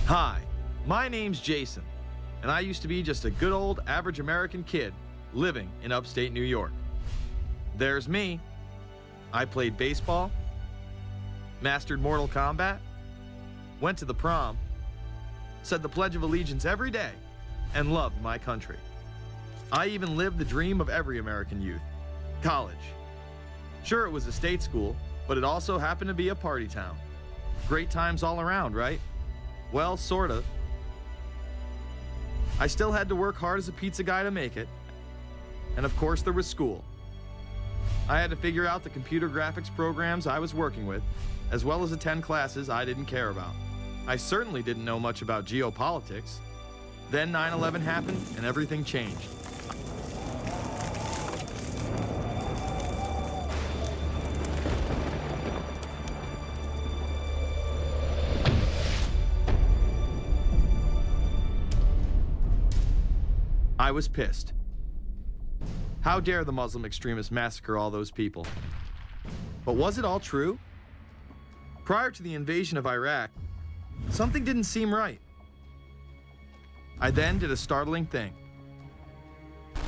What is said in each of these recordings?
Hi, my name's Jason, and I used to be just a good old average American kid living in upstate New York. There's me. I played baseball, mastered Mortal Kombat, went to the prom, said the Pledge of Allegiance every day, and loved my country. I even lived the dream of every American youth, college. Sure, it was a state school, but it also happened to be a party town. Great times all around, right? Well, sort of. I still had to work hard as a pizza guy to make it. And of course, there was school. I had to figure out the computer graphics programs I was working with, as well as attend classes I didn't care about. I certainly didn't know much about geopolitics. Then 9/11 happened and everything changed. I was pissed. How dare the Muslim extremists massacre all those people? But was it all true? Prior to the invasion of Iraq, something didn't seem right. I then did a startling thing.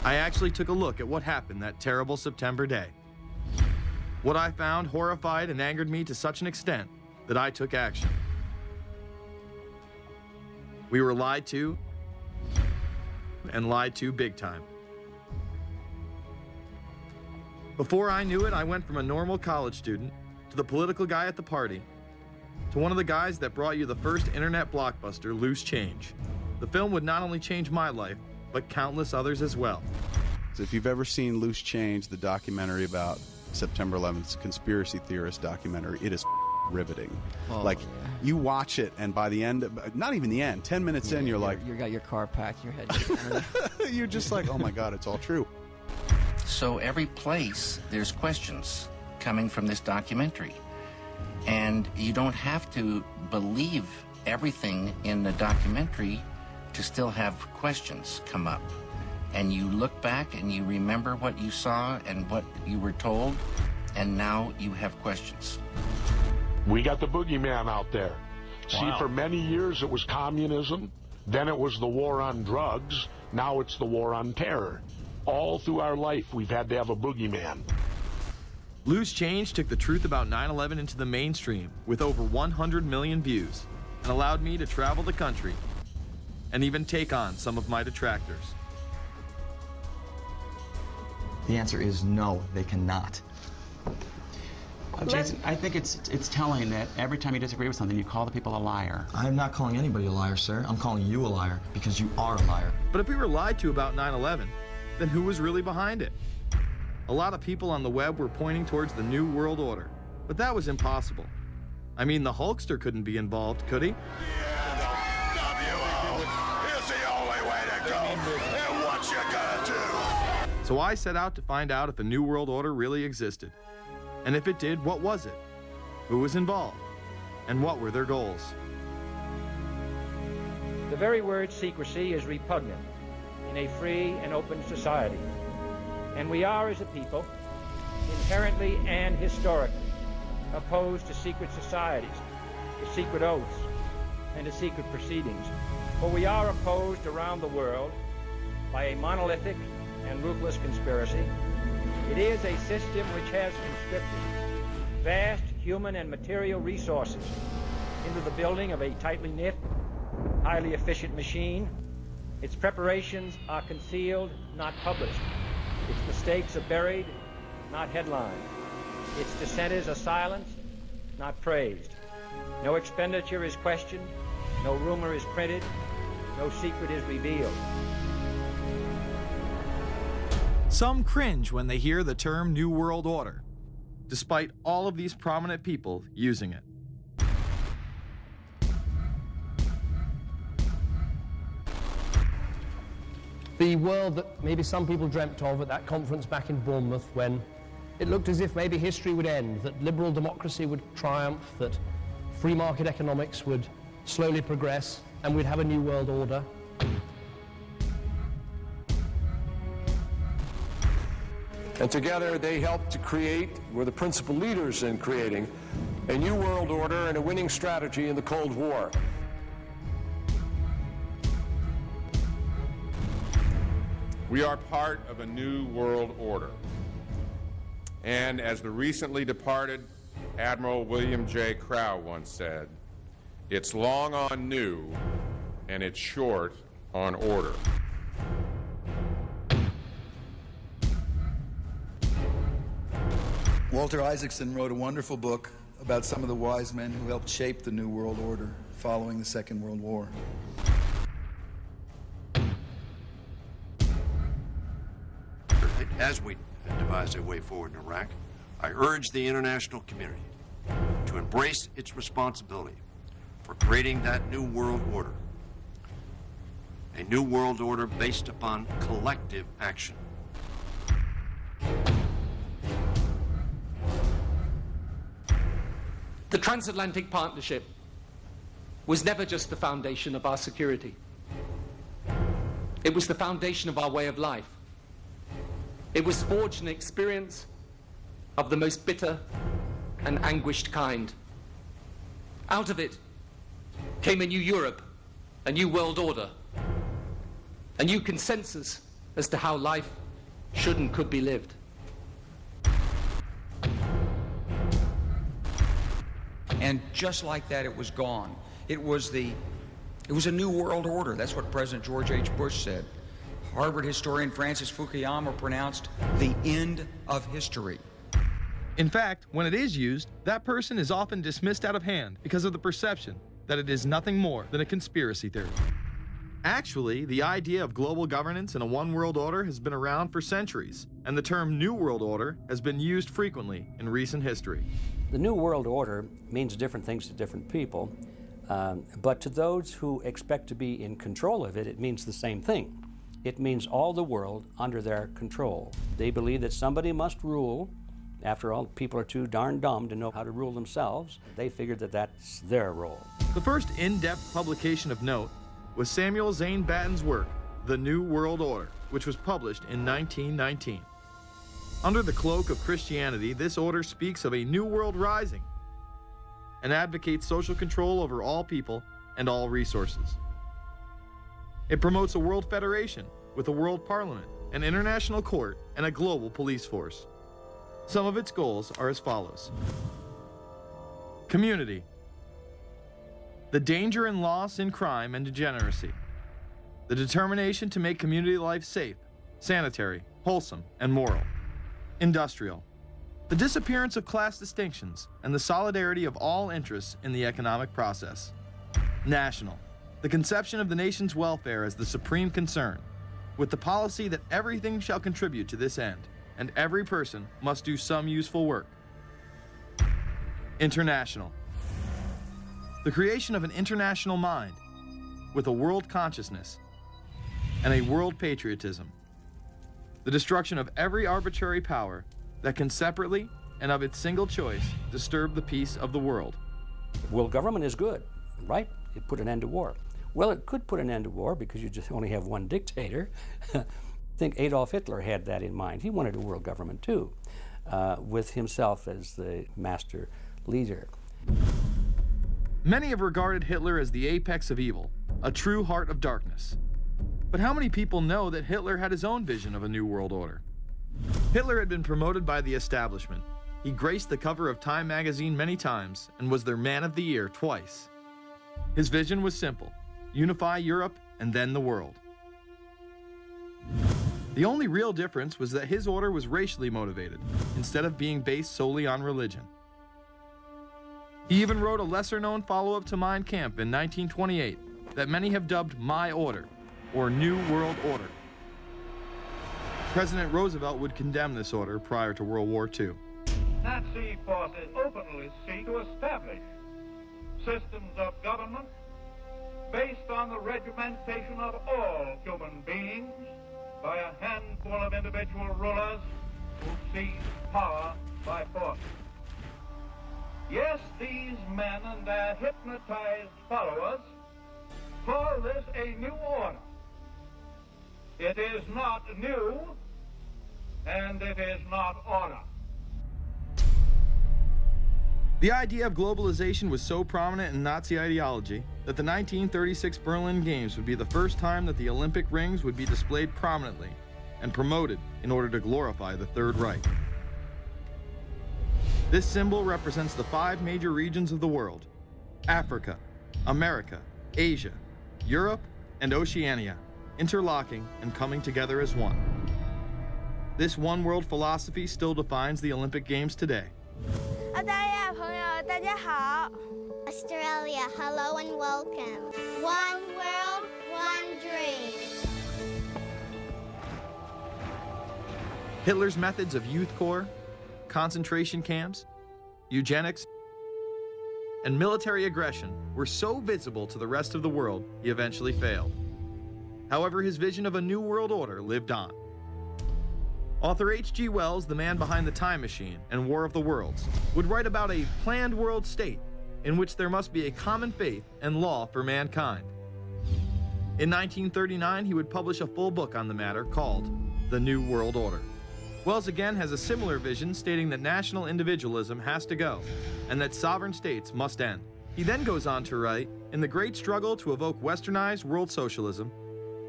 I actually took a look at what happened that terrible September day. What I found horrified and angered me to such an extent that I took action. We were lied to, and lied to big time. Before I knew it, I went from a normal college student to the political guy at the party to one of the guys that brought you the first internet blockbuster, Loose Change. The film would not only change my life, but countless others as well. If you've ever seen Loose Change, the documentary about September 11th, conspiracy theorist documentary, it is riveting. Oh, like, yeah. You watch it, and by the end, not even the end, 10 minutes in, you're like... You got your car packed, your head... You're just like, oh my God, it's all true. So every place, there's questions coming from this documentary. And you don't have to believe everything in the documentary to still have questions come up. And you look back and you remember what you saw and what you were told, and now you have questions. We got the boogeyman out there. Wow. See, for many years it was communism, then it was the war on drugs, now it's the war on terror. All through our life, we've had to have a boogeyman. Loose Change took the truth about 9/11 into the mainstream with over 100 million views and allowed me to travel the country and even take on some of my detractors. The answer is no, they cannot. Jason, I think it's telling that every time you disagree with something, you call the people a liar. I'm not calling anybody a liar, sir. I'm calling you a liar because you are a liar. But if we were lied to about 9/11, then who was really behind it? A lot of people on the web were pointing towards the New World Order, but that was impossible. I mean, the Hulkster couldn't be involved, could he? The NWO is the only way to go, and what you gonna do? So I set out to find out if a New World Order really existed. And if it did, what was it? Who was involved? And what were their goals? The very word secrecy is repugnant in a free and open society. And we are, as a people, inherently and historically opposed to secret societies, to secret oaths, and to secret proceedings. For we are opposed around the world by a monolithic and ruthless conspiracy. It is a system which has conscripted vast human and material resources into the building of a tightly knit, highly efficient machine. Its preparations are concealed, not published. Its mistakes are buried, not headlined. Its dissenters are silenced, not praised. No expenditure is questioned, no rumor is printed, no secret is revealed. Some cringe when they hear the term New World Order, despite all of these prominent people using it. The world that maybe some people dreamt of at that conference back in Bournemouth, when it looked as if maybe history would end, that liberal democracy would triumph, that free market economics would slowly progress, and we'd have a new world order. And together they helped to create, were the principal leaders in creating, a new world order and a winning strategy in the Cold War. We are part of a new world order. And as the recently departed Admiral William J. Crowe once said, it's long on new and it's short on order. Walter Isaacson wrote a wonderful book about some of the wise men who helped shape the New World Order following the Second World War. As we devise a way forward in Iraq, I urge the international community to embrace its responsibility for creating that new world order. A new world order based upon collective action. The transatlantic partnership was never just the foundation of our security. It was the foundation of our way of life. It was forged an experience of the most bitter and anguished kind. Out of it came a new Europe, a new world order, a new consensus as to how life should and could be lived. And just like that, it was gone. It was a new world order. That's what President George H. Bush said. Harvard historian Francis Fukuyama pronounced the end of history. In fact, when it is used, that person is often dismissed out of hand because of the perception that it is nothing more than a conspiracy theory. Actually, the idea of global governance and a one world order has been around for centuries, and the term New World Order has been used frequently in recent history. The New World Order means different things to different people, but to those who expect to be in control of it, it means the same thing. It means all the world under their control. They believe that somebody must rule. After all, people are too darn dumb to know how to rule themselves. They figured that that's their role. The first in-depth publication of note was Samuel Zane Batten's work, The New World Order, which was published in 1919. Under the cloak of Christianity, this order speaks of a new world rising and advocates social control over all people and all resources. It promotes a world federation with a world parliament, an international court, and a global police force. Some of its goals are as follows. Community. The danger and loss in crime and degeneracy. The determination to make community life safe, sanitary, wholesome, and moral. Industrial. The disappearance of class distinctions and the solidarity of all interests in the economic process. National. The conception of the nation's welfare as the supreme concern, with the policy that everything shall contribute to this end, and every person must do some useful work. International. The creation of an international mind, with a world consciousness and a world patriotism. The destruction of every arbitrary power that can separately and of its single choice disturb the peace of the world. World government is good, right? It put an end to war. Well, it could put an end to war because you just only have one dictator. I think Adolf Hitler had that in mind. He wanted a world government too, with himself as the master leader. Many have regarded Hitler as the apex of evil, a true heart of darkness. But how many people know that Hitler had his own vision of a new world order? Hitler had been promoted by the establishment. He graced the cover of Time magazine many times and was their Man of the Year twice. His vision was simple: unify Europe and then the world. The only real difference was that his order was racially motivated, instead of being based solely on religion. He even wrote a lesser-known follow-up to Mein Kampf in 1928 that many have dubbed My Order, or New World Order. President Roosevelt would condemn this order prior to World War II. Nazi forces openly seek to establish systems of government based on the regimentation of all human beings by a handful of individual rulers who seize power by force. Yes, these men and their hypnotized followers call this a new order. It is not new, and it is not order. The idea of globalization was so prominent in Nazi ideology that the 1936 Berlin Games would be the first time that the Olympic rings would be displayed prominently and promoted in order to glorify the Third Reich. This symbol represents the 5 major regions of the world: Africa, America, Asia, Europe, and Oceania, interlocking and coming together as one. This one world philosophy still defines the Olympic Games today. Australia, hello and welcome. One world, one dream. Hitler's methods of youth corps, concentration camps, eugenics, and military aggression were so visible to the rest of the world, he eventually failed. However, his vision of a new world order lived on. Author H.G. Wells, the man behind The Time Machine and War of the Worlds, would write about a planned world state in which there must be a common faith and law for mankind. In 1939, he would publish a full book on the matter called The New World Order. Wells again has a similar vision, stating that national individualism has to go and that sovereign states must end. He then goes on to write, in the great struggle to evoke westernized world socialism,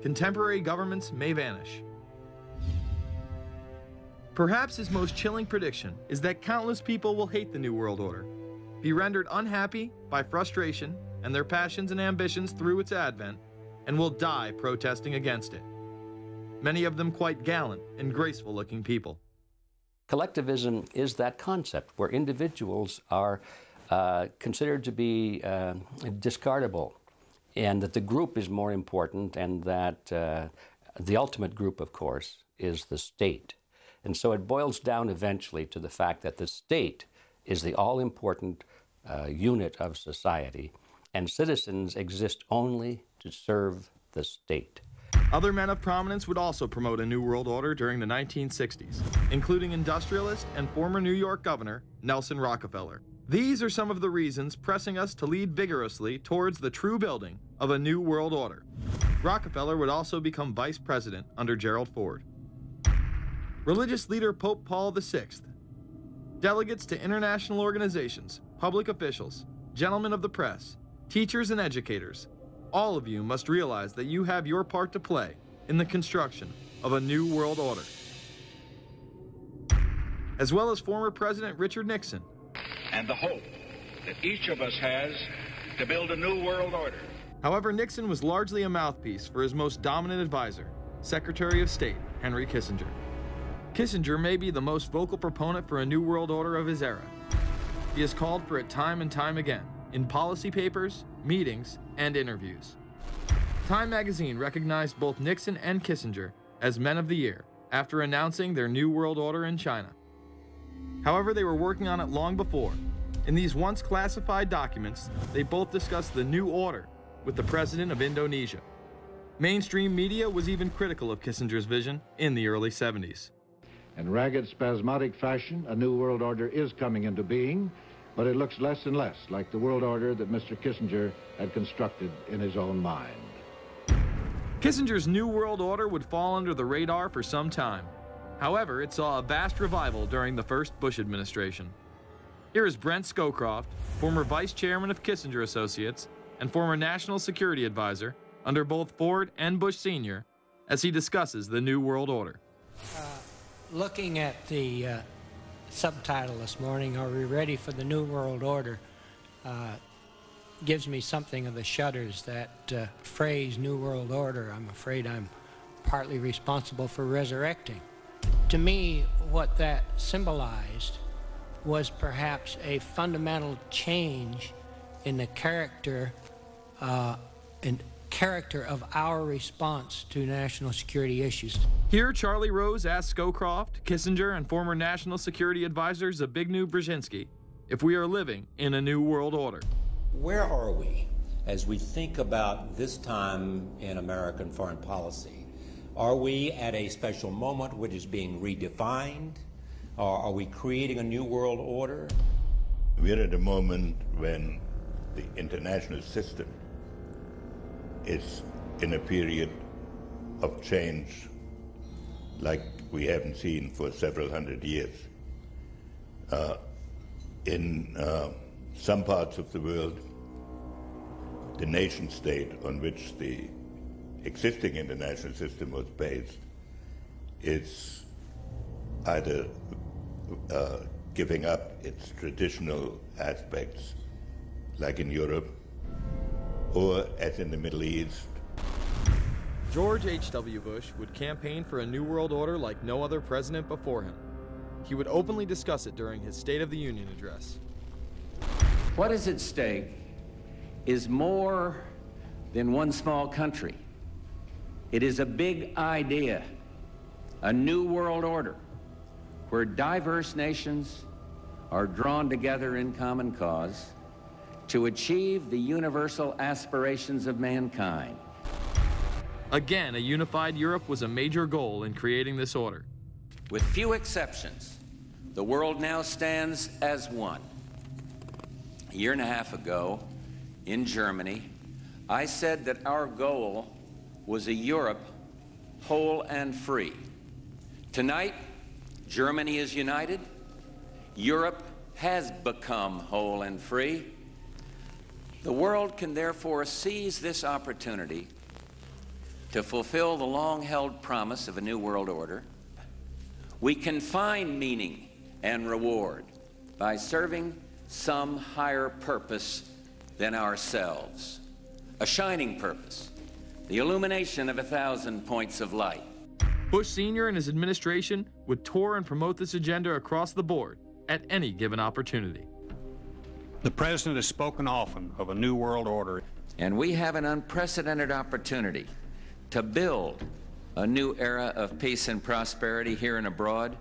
contemporary governments may vanish. Perhaps his most chilling prediction is that countless people will hate the New World Order, be rendered unhappy by frustration and their passions and ambitions through its advent, and will die protesting against it. Many of them quite gallant and graceful-looking people. Collectivism is that concept where individuals are considered to be discardable, and that the group is more important, and that the ultimate group, of course, is the state. And so it boils down eventually to the fact that the state is the all-important unit of society, and citizens exist only to serve the state. Other men of prominence would also promote a New World Order during the 1960s, including industrialist and former New York Governor Nelson Rockefeller. These are some of the reasons pressing us to lead vigorously towards the true building of a New World Order. Rockefeller would also become vice president under Gerald Ford. Religious leader Pope Paul VI, delegates to international organizations, public officials, gentlemen of the press, teachers and educators, all of you must realize that you have your part to play in the construction of a new world order. As well as former President Richard Nixon. And the hope that each of us has to build a new world order. However, Nixon was largely a mouthpiece for his most dominant advisor, Secretary of State Henry Kissinger. Kissinger may be the most vocal proponent for a new world order of his era. He has called for it time and time again, in policy papers, meetings, and interviews. Time magazine recognized both Nixon and Kissinger as Men of the Year after announcing their new world order in China. However, they were working on it long before. In these once classified documents, they both discussed the new order with the president of Indonesia. Mainstream media was even critical of Kissinger's vision in the early 70s. In ragged, spasmodic fashion, a new world order is coming into being, but it looks less and less like the world order that Mr. Kissinger had constructed in his own mind. Kissinger's New World Order would fall under the radar for some time. However, it saw a vast revival during the first Bush administration. Here is Brent Scowcroft, former vice chairman of Kissinger Associates and former national security advisor under both Ford and Bush Sr., as he discusses the New World Order. Looking at the subtitle this morning, Are We Ready for the New World Order? Gives me something of the shudders. That phrase, New World Order, I'm afraid I'm partly responsible for resurrecting. To me, what that symbolized was perhaps a fundamental change in the character of our response to national security issues. Here, Charlie Rose asked Scowcroft, Kissinger, and former National Security Advisor Zbigniew Brzezinski if we are living in a new world order. Where are we as we think about this time in American foreign policy? Are we at a special moment which is being redefined? Or are we creating a new world order? We're at a moment when the international system is in a period of change like we haven't seen for several hundred years. In some parts of the world, the nation state on which the existing international system was based is either giving up its traditional aspects, like in Europe, or as in the Middle East. George H.W. Bush would campaign for a new world order like no other president before him. He would openly discuss it during his State of the Union address. What is at stake is more than one small country. It is a big idea, a new world order, where diverse nations are drawn together in common cause to achieve the universal aspirations of mankind. Again, a unified Europe was a major goal in creating this order. With few exceptions, the world now stands as one. A year and a half ago, in Germany, I said that our goal was a Europe whole and free. Tonight, Germany is united. Europe has become whole and free. The world can therefore seize this opportunity to fulfill the long-held promise of a new world order. We can find meaning and reward by serving some higher purpose than ourselves, a shining purpose, the illumination of 1,000 points of light. Bush Sr. and his administration would tour and promote this agenda across the board at any given opportunity. The President has spoken often of a new world order. And we have an unprecedented opportunity to build a new era of peace and prosperity here and abroad,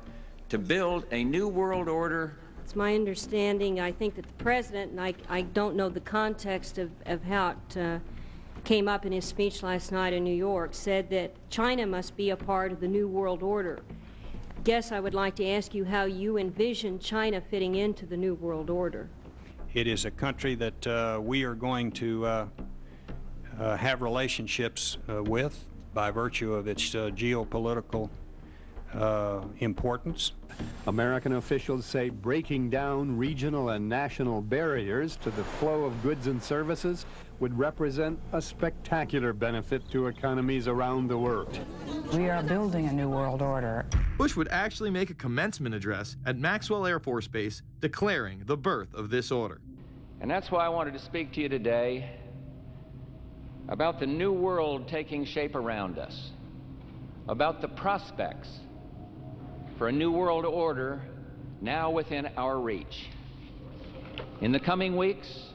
to build a new world order. It's my understanding, I think, that the President, and I don't know the context of how it came up in his speech last night in New York, said that China must be a part of the new world order. Guess I would like to ask you how you envision China fitting into the new world order. It is a country that we are going to have relationships with by virtue of its geopolitical importance. American officials say breaking down regional and national barriers to the flow of goods and services would represent a spectacular benefit to economies around the world. We are building a new world order. Bush would actually make a commencement address at Maxwell Air Force Base declaring the birth of this order. And that's why I wanted to speak to you today about the new world taking shape around us, about the prospects for a new world order now within our reach. In the coming weeks,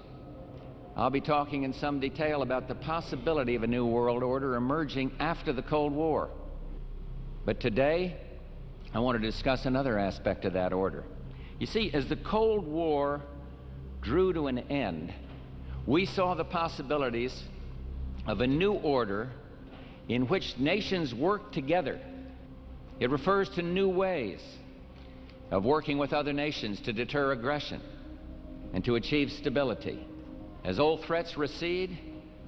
I'll be talking in some detail about the possibility of a new world order emerging after the Cold War. But today, I want to discuss another aspect of that order. You see, as the Cold War drew to an end, we saw the possibilities of a new order in which nations work together. It refers to new ways of working with other nations to deter aggression and to achieve stability. As old threats recede,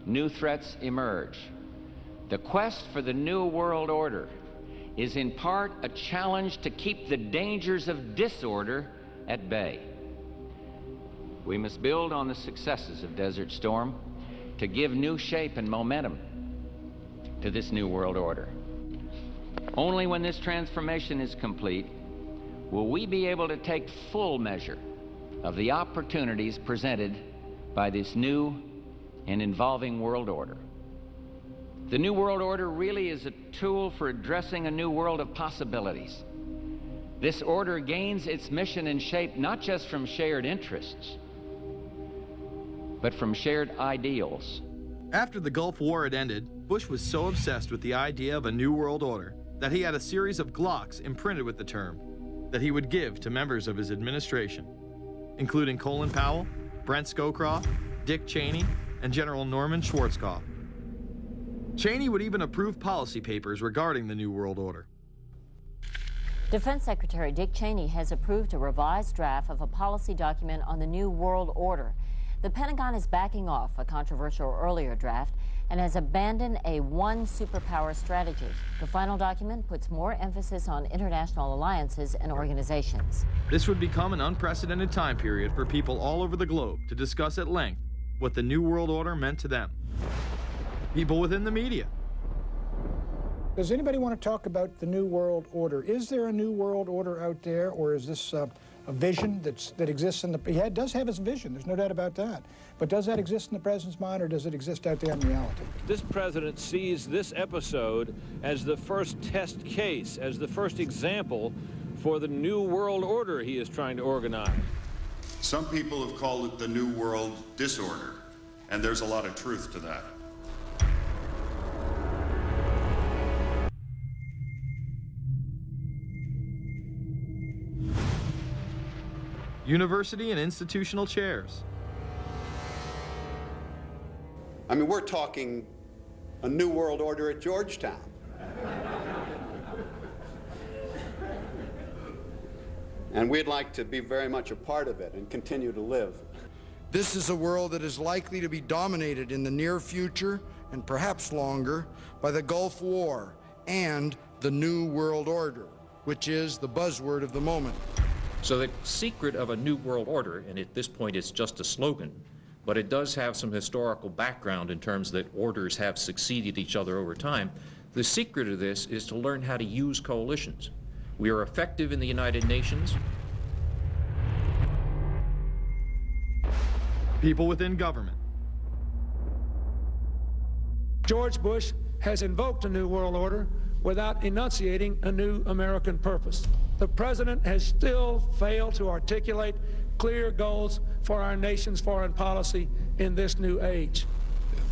new threats emerge. The quest for the new world order is in part a challenge to keep the dangers of disorder at bay. We must build on the successes of Desert Storm to give new shape and momentum to this new world order. Only when this transformation is complete will we be able to take full measure of the opportunities presented by this new and evolving world order. The new world order really is a tool for addressing a new world of possibilities. This order gains its mission and shape not just from shared interests, but from shared ideals. After the Gulf War had ended, Bush was so obsessed with the idea of a new world order that he had a series of Glocks imprinted with the term that he would give to members of his administration, including Colin Powell, Brent Scowcroft, Dick Cheney, and General Norman Schwarzkopf. Cheney would even approve policy papers regarding the New World Order. Defense Secretary Dick Cheney has approved a revised draft of a policy document on the New World Order. The Pentagon is backing off a controversial earlier draft and has abandoned a one superpower strategy. The final document puts more emphasis on international alliances and organizations. This would become an unprecedented time period for people all over the globe to discuss at length what the New World Order meant to them. People within the media, Does anybody want to talk about the New World Order? Is there a New World Order out there, or is this a vision that exists in the... He does have his vision, there's no doubt about that. But does that exist in the president's mind, or does it exist out there in reality? This president sees this episode as the first test case, as the first example for the New World Order he is trying to organize. Some people have called it the New World Disorder, and there's a lot of truth to that. University and institutional chairs. I mean, we're talking a New World Order at Georgetown. And we'd like to be very much a part of it and continue to live. This is a world that is likely to be dominated in the near future, and perhaps longer, by the Gulf War and the New World Order, which is the buzzword of the moment. So the secret of a New World Order, and at this point it's just a slogan, but it does have some historical background in terms that orders have succeeded each other over time. The secret of this is to learn how to use coalitions. We are effective in the United Nations. People within government. George Bush has invoked a New World Order without enunciating a new American purpose. The president has still failed to articulate clear goals for our nation's foreign policy in this new age.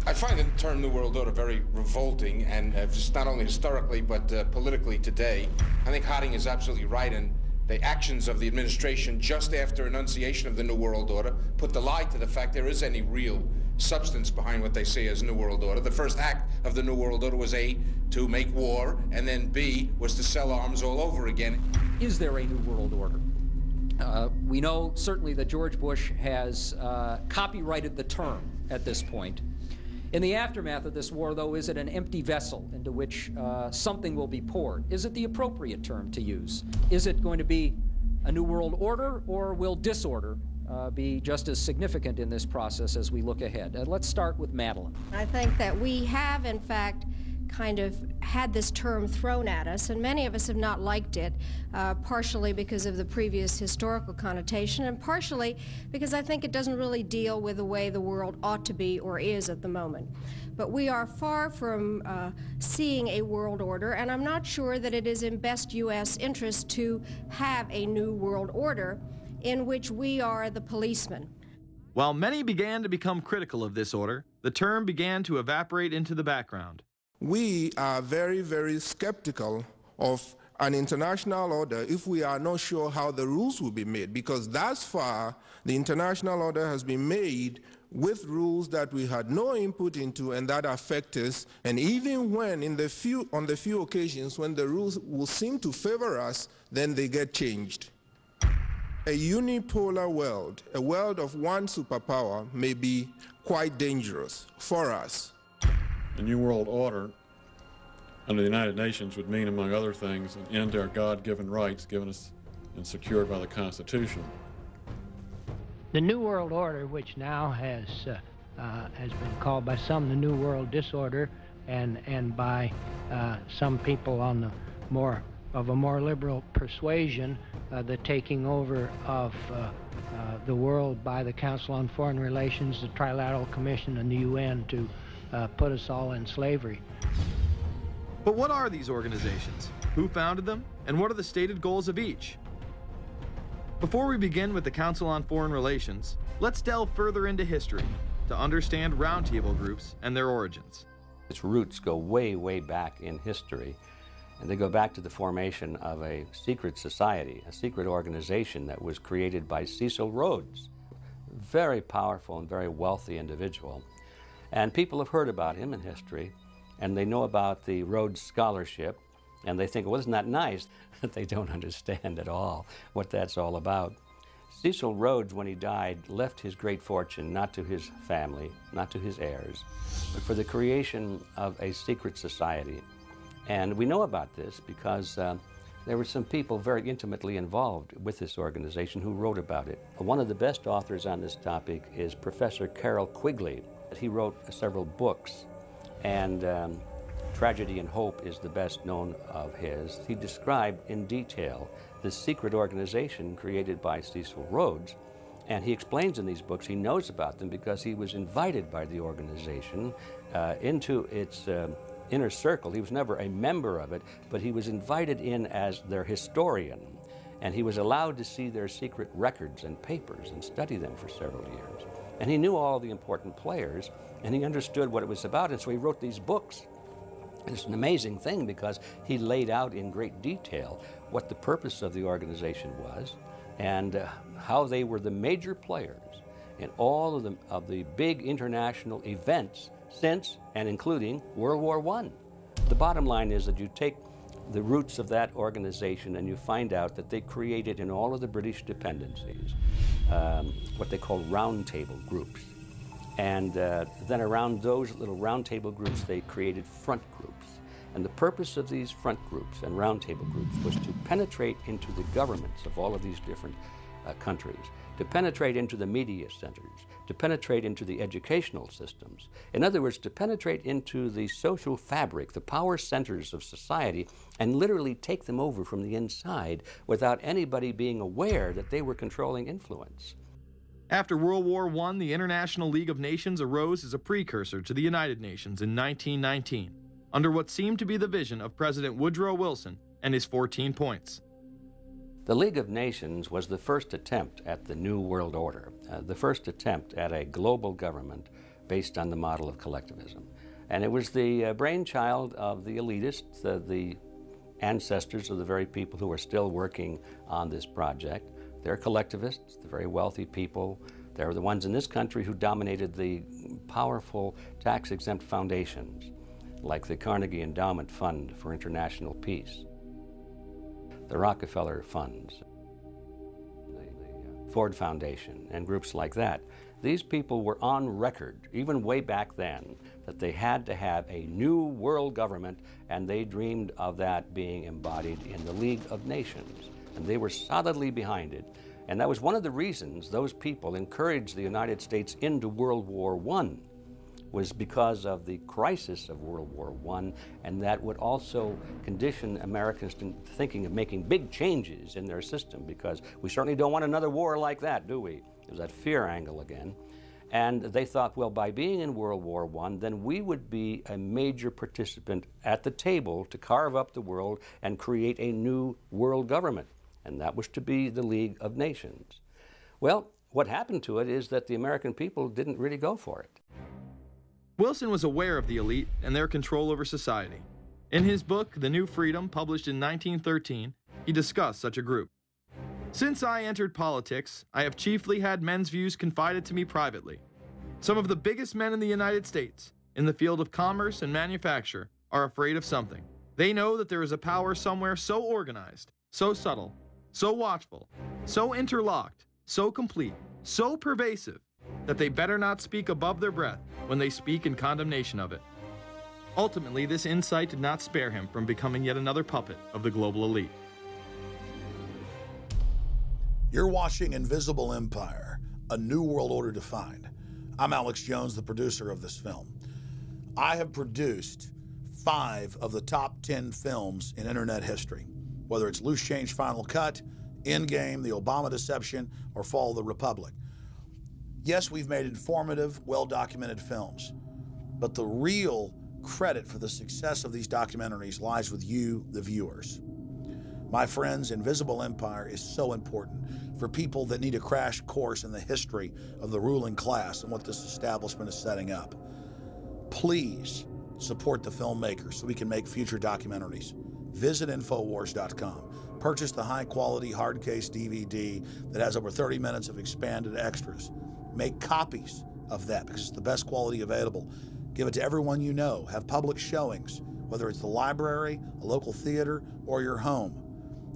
I find the term New World Order very revolting, and just not only historically but politically today. I think Harding is absolutely right, and the actions of the administration just after enunciation of the New World Order put the lie to the fact there is any real substance behind what they say as New World Order. The first act of the New World Order was A, to make war, and then B, was to sell arms all over again. Is there a New World Order? We know certainly that George Bush has copyrighted the term at this point. In the aftermath of this war, though, is it an empty vessel into which something will be poured? Is it the appropriate term to use? Is it going to be a New World Order, or will disorder be just as significant in this process as we look ahead? Let's start with Madeline. I think that we have, in fact, kind of had this term thrown at us, and many of us have not liked it, partially because of the previous historical connotation, and partially because I think it doesn't really deal with the way the world ought to be or is at the moment. But we are far from seeing a world order, and I'm not sure that it is in best U.S. interest to have a new world order in which we are the policeman. While many began to become critical of this order, the term began to evaporate into the background. We are very, very skeptical of an international order if we are not sure how the rules will be made, because thus far the international order has been made with rules that we had no input into and that affect us, and even when on the few occasions when the rules will seem to favor us, then they get changed. A unipolar world, a world of one superpower, may be quite dangerous for us. The New World Order under the United Nations would mean, among other things, an end to our God-given rights given us and secured by the Constitution. The New World Order, which now has been called by some the New World Disorder, and by some people on the more liberal persuasion, the taking over of the world by the Council on Foreign Relations, the Trilateral Commission, and the UN to put us all in slavery. But what are these organizations? Who founded them? And what are the stated goals of each? Before we begin with the Council on Foreign Relations, let's delve further into history to understand roundtable groups and their origins. Its roots go way, way back in history, and they go back to the formation of a secret society, a secret organization that was created by Cecil Rhodes, a very powerful and very wealthy individual. And people have heard about him in history, and they know about the Rhodes Scholarship, and they think, well, isn't that nice? They don't understand at all what that's all about. Cecil Rhodes, when he died, left his great fortune not to his family, not to his heirs, but for the creation of a secret society. And we know about this because there were some people very intimately involved with this organization who wrote about it. One of the best authors on this topic is Professor Carroll Quigley. He wrote several books and Tragedy and Hope is the best known of his. He described in detail the secret organization created by Cecil Rhodes, and he explains in these books he knows about them because he was invited by the organization into its inner circle. He was never a member of it, but he was invited in as their historian, and he was allowed to see their secret records and papers and study them for several years. And he knew all the important players, and he understood what it was about, and so he wrote these books. And it's an amazing thing because he laid out in great detail what the purpose of the organization was and how they were the major players in all of the big international events since and including World War I. The bottom line is that you take the roots of that organization and you find out that they created in all of the British dependencies what they call roundtable groups. And then around those little roundtable groups, they created front groups. And the purpose of these front groups and roundtable groups was to penetrate into the governments of all of these different countries, to penetrate into the media centers, to penetrate into the educational systems. In other words, to penetrate into the social fabric, the power centers of society, and literally take them over from the inside without anybody being aware that they were controlling influence. After World War I, the International League of Nations arose as a precursor to the United Nations in 1919, under what seemed to be the vision of President Woodrow Wilson and his 14 points. The League of Nations was the first attempt at the New World Order, the first attempt at a global government based on the model of collectivism. And it was the brainchild of the elitists, the ancestors of the very people who are still working on this project. They're collectivists, the very wealthy people. They're the ones in this country who dominated the powerful tax-exempt foundations, like the Carnegie Endowment Fund for International Peace, the Rockefeller Funds, the Ford Foundation, and groups like that. These people were on record, even way back then, that they had to have a new world government, and they dreamed of that being embodied in the League of Nations. And they were solidly behind it. And that was one of the reasons those people encouraged the United States into World War I, was because of the crisis of World War I, and that would also condition Americans to thinking of making big changes in their system, because we certainly don't want another war like that, do we? There's that fear angle again. And they thought, well, by being in World War I, then we would be a major participant at the table to carve up the world and create a new world government. And that was to be the League of Nations. Well, what happened to it is that the American people didn't really go for it. Wilson was aware of the elite and their control over society. In his book, The New Freedom, published in 1913, he discussed such a group. Since I entered politics, I have chiefly had men's views confided to me privately. Some of the biggest men in the United States, in the field of commerce and manufacture, are afraid of something. They know that there is a power somewhere so organized, so subtle, so watchful, so interlocked, so complete, so pervasive, that they better not speak above their breath when they speak in condemnation of it. Ultimately, this insight did not spare him from becoming yet another puppet of the global elite. You're watching Invisible Empire, A New World Order Defined. I'm Alex Jones, the producer of this film. I have produced 5 of the top 10 films in internet history, whether it's Loose Change Final Cut, Endgame, The Obama Deception, or Fall of the Republic. Yes, we've made informative, well-documented films, but the real credit for the success of these documentaries lies with you, the viewers. My friends, Invisible Empire is so important for people that need a crash course in the history of the ruling class and what this establishment is setting up. Please support the filmmakers so we can make future documentaries. Visit Infowars.com. Purchase the high-quality hard case DVD that has over 30 minutes of expanded extras. Make copies of that because it's the best quality available. Give it to everyone you know. Have public showings, whether it's the library, a local theater, or your home.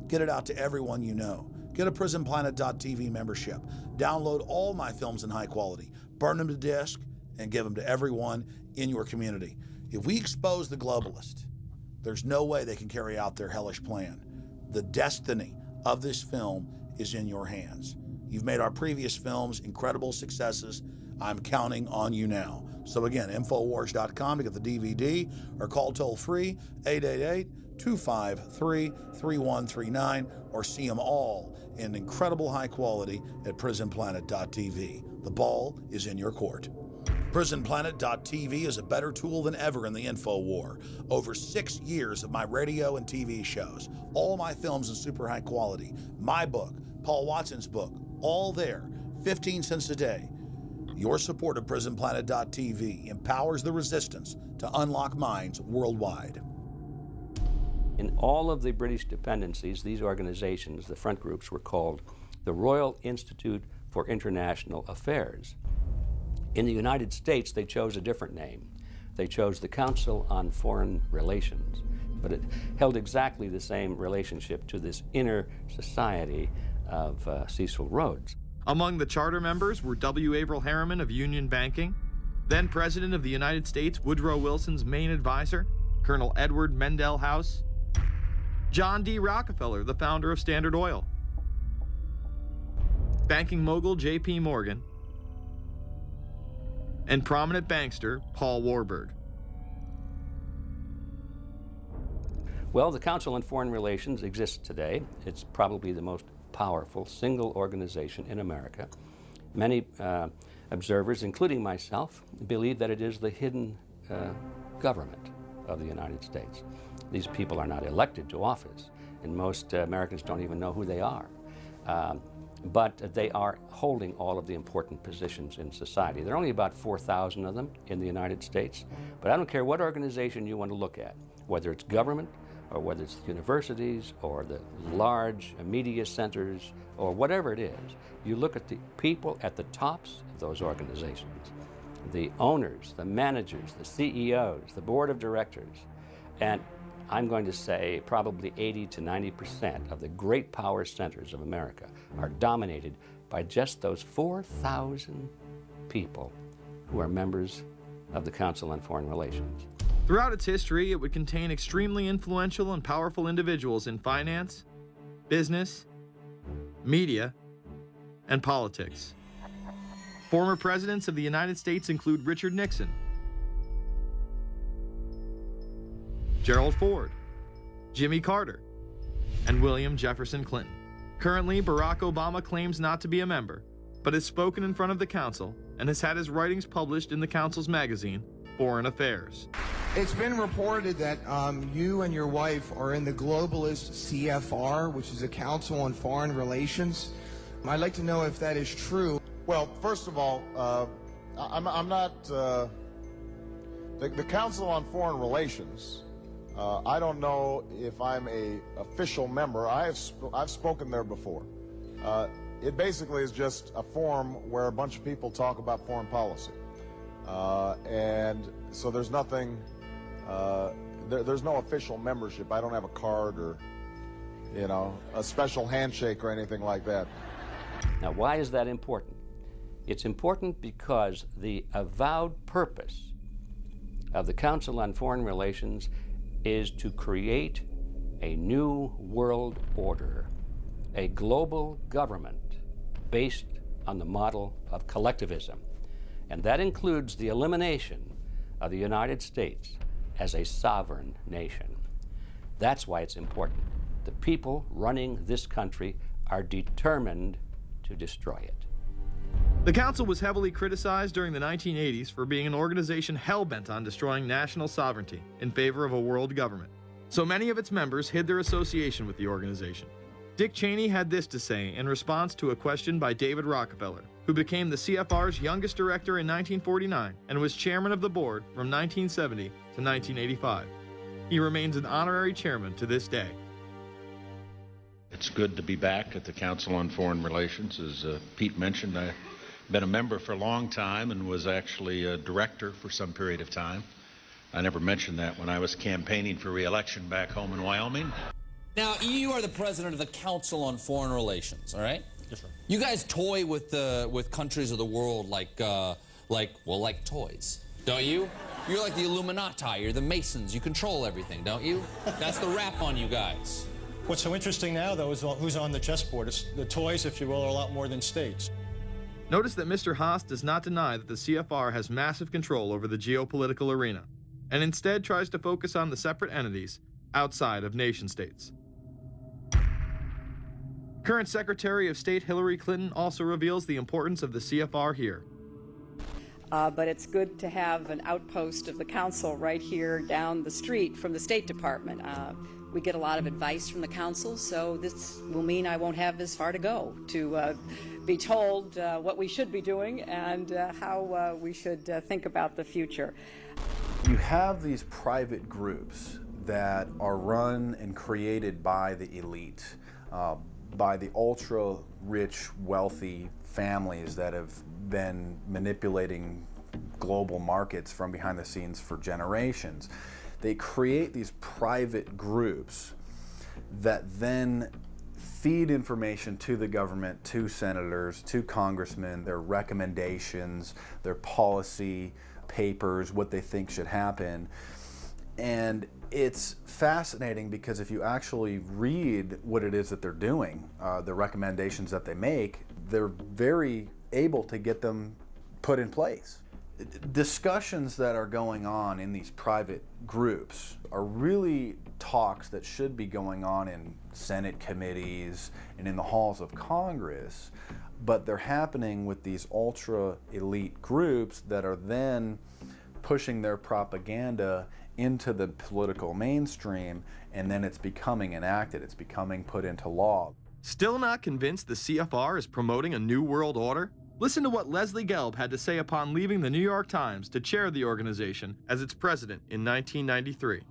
Get it out to everyone you know. Get a PrisonPlanet.tv membership. Download all my films in high quality. Burn them to disk and give them to everyone in your community. If we expose the globalist, there's no way they can carry out their hellish plan. The destiny of this film is in your hands. You've made our previous films incredible successes. I'm counting on you now. So again, Infowars.com to get the DVD, or call toll-free 888-253-3139, or see them all in incredible high quality at prisonplanet.tv. The ball is in your court. PrisonPlanet.tv is a better tool than ever in the info war. Over 6 years of my radio and TV shows, all my films in super high quality, my book, Paul Watson's book, all there, 15 cents a day. Your support of PrisonPlanet.tv empowers the resistance to unlock minds worldwide. In all of the British dependencies, these organizations, the front groups, were called the Royal Institute for International Affairs. In the United States, they chose a different name. They chose the Council on Foreign Relations, but it held exactly the same relationship to this inner society of Cecil Rhodes. Among the charter members were W. Averill Harriman of Union Banking, then President of the United States Woodrow Wilson's main advisor, Colonel Edward Mendell House, John D. Rockefeller, the founder of Standard Oil, banking mogul J.P. Morgan, and prominent bankster Paul Warburg. Well, the Council on Foreign Relations exists today. It's probably the most powerful single organization in America. Many observers, including myself, believe that it is the hidden government of the United States. These people are not elected to office, and most Americans don't even know who they are. But they are holding all of the important positions in society. There are only about 4,000 of them in the United States, but I don't care what organization you want to look at, whether it's government, or whether it's the universities, or the large media centers, or whatever it is. You look at the people at the tops of those organizations, the owners, the managers, the CEOs, the board of directors, and I'm going to say probably 80 to 90% of the great power centers of America are dominated by just those 4,000 people who are members of the Council on Foreign Relations. Throughout its history, it would contain extremely influential and powerful individuals in finance, business, media, and politics. Former presidents of the United States include Richard Nixon, Gerald Ford, Jimmy Carter, and William Jefferson Clinton. Currently, Barack Obama claims not to be a member, but has spoken in front of the Council and has had his writings published in the Council's magazine, Foreign Affairs. It's been reported that you and your wife are in the globalist CFR, which is the Council on Foreign Relations. I'd like to know if that is true. Well, first of all, I'm not the Council on Foreign Relations. I don't know if I'm a official member. I've spoken there before. It basically is just a forum where a bunch of people talk about foreign policy, and so there's nothing. There's no official membership. I don't have a card or, you know, a special handshake or anything like that. Now, why is that important? It's important because the avowed purpose of the Council on Foreign Relations is to create a new world order, a global government based on the model of collectivism. And that includes the elimination of the United States as a sovereign nation. That's why it's important. The people running this country are determined to destroy it. The Council was heavily criticized during the 1980s for being an organization hell-bent on destroying national sovereignty in favor of a world government. So many of its members hid their association with the organization. Dick Cheney had this to say in response to a question by David Rockefeller, who became the CFR's youngest director in 1949 and was chairman of the board from 1970 to 1985. He remains an honorary chairman to this day. It's good to be back at the Council on Foreign Relations. As Pete mentioned, I've been a member for a long time and was actually a director for some period of time. I never mentioned that when I was campaigning for re-election back home in Wyoming. Now, you are the president of the Council on Foreign Relations, all right? Yes, sir. You guys toy with countries of the world like toys, don't you? You're like the Illuminati, you're the Masons, you control everything, don't you? That's the rap on you guys. What's so interesting now, though, is who's on the chessboard. It's the toys, if you will, are a lot more than states. Notice that Mr. Haas does not deny that the CFR has massive control over the geopolitical arena, and instead tries to focus on the separate entities outside of nation-states. Current Secretary of State Hillary Clinton also reveals the importance of the CFR here. But it's good to have an outpost of the council right here down the street from the State Department. We get a lot of advice from the council, so this will mean I won't have as far to go to be told what we should be doing and how we should think about the future. You have these private groups that are run and created by the elite, by the ultra-rich, wealthy families that have been manipulating global markets from behind the scenes for generations. They create these private groups that then feed information to the government, to senators, to congressmen, their recommendations, their policy papers, what they think should happen. And it's fascinating because if you actually read what it is that they're doing, the recommendations that they make, they're very able to get them put in place. Discussions that are going on in these private groups are really talks that should be going on in Senate committees and in the halls of Congress, but they're happening with these ultra-elite groups that are then pushing their propaganda into the political mainstream, and then it's becoming enacted, it's becoming put into law. Still not convinced the CFR is promoting a new world order? Listen to what Leslie Gelb had to say upon leaving the New York Times to chair the organization as its president in 1993.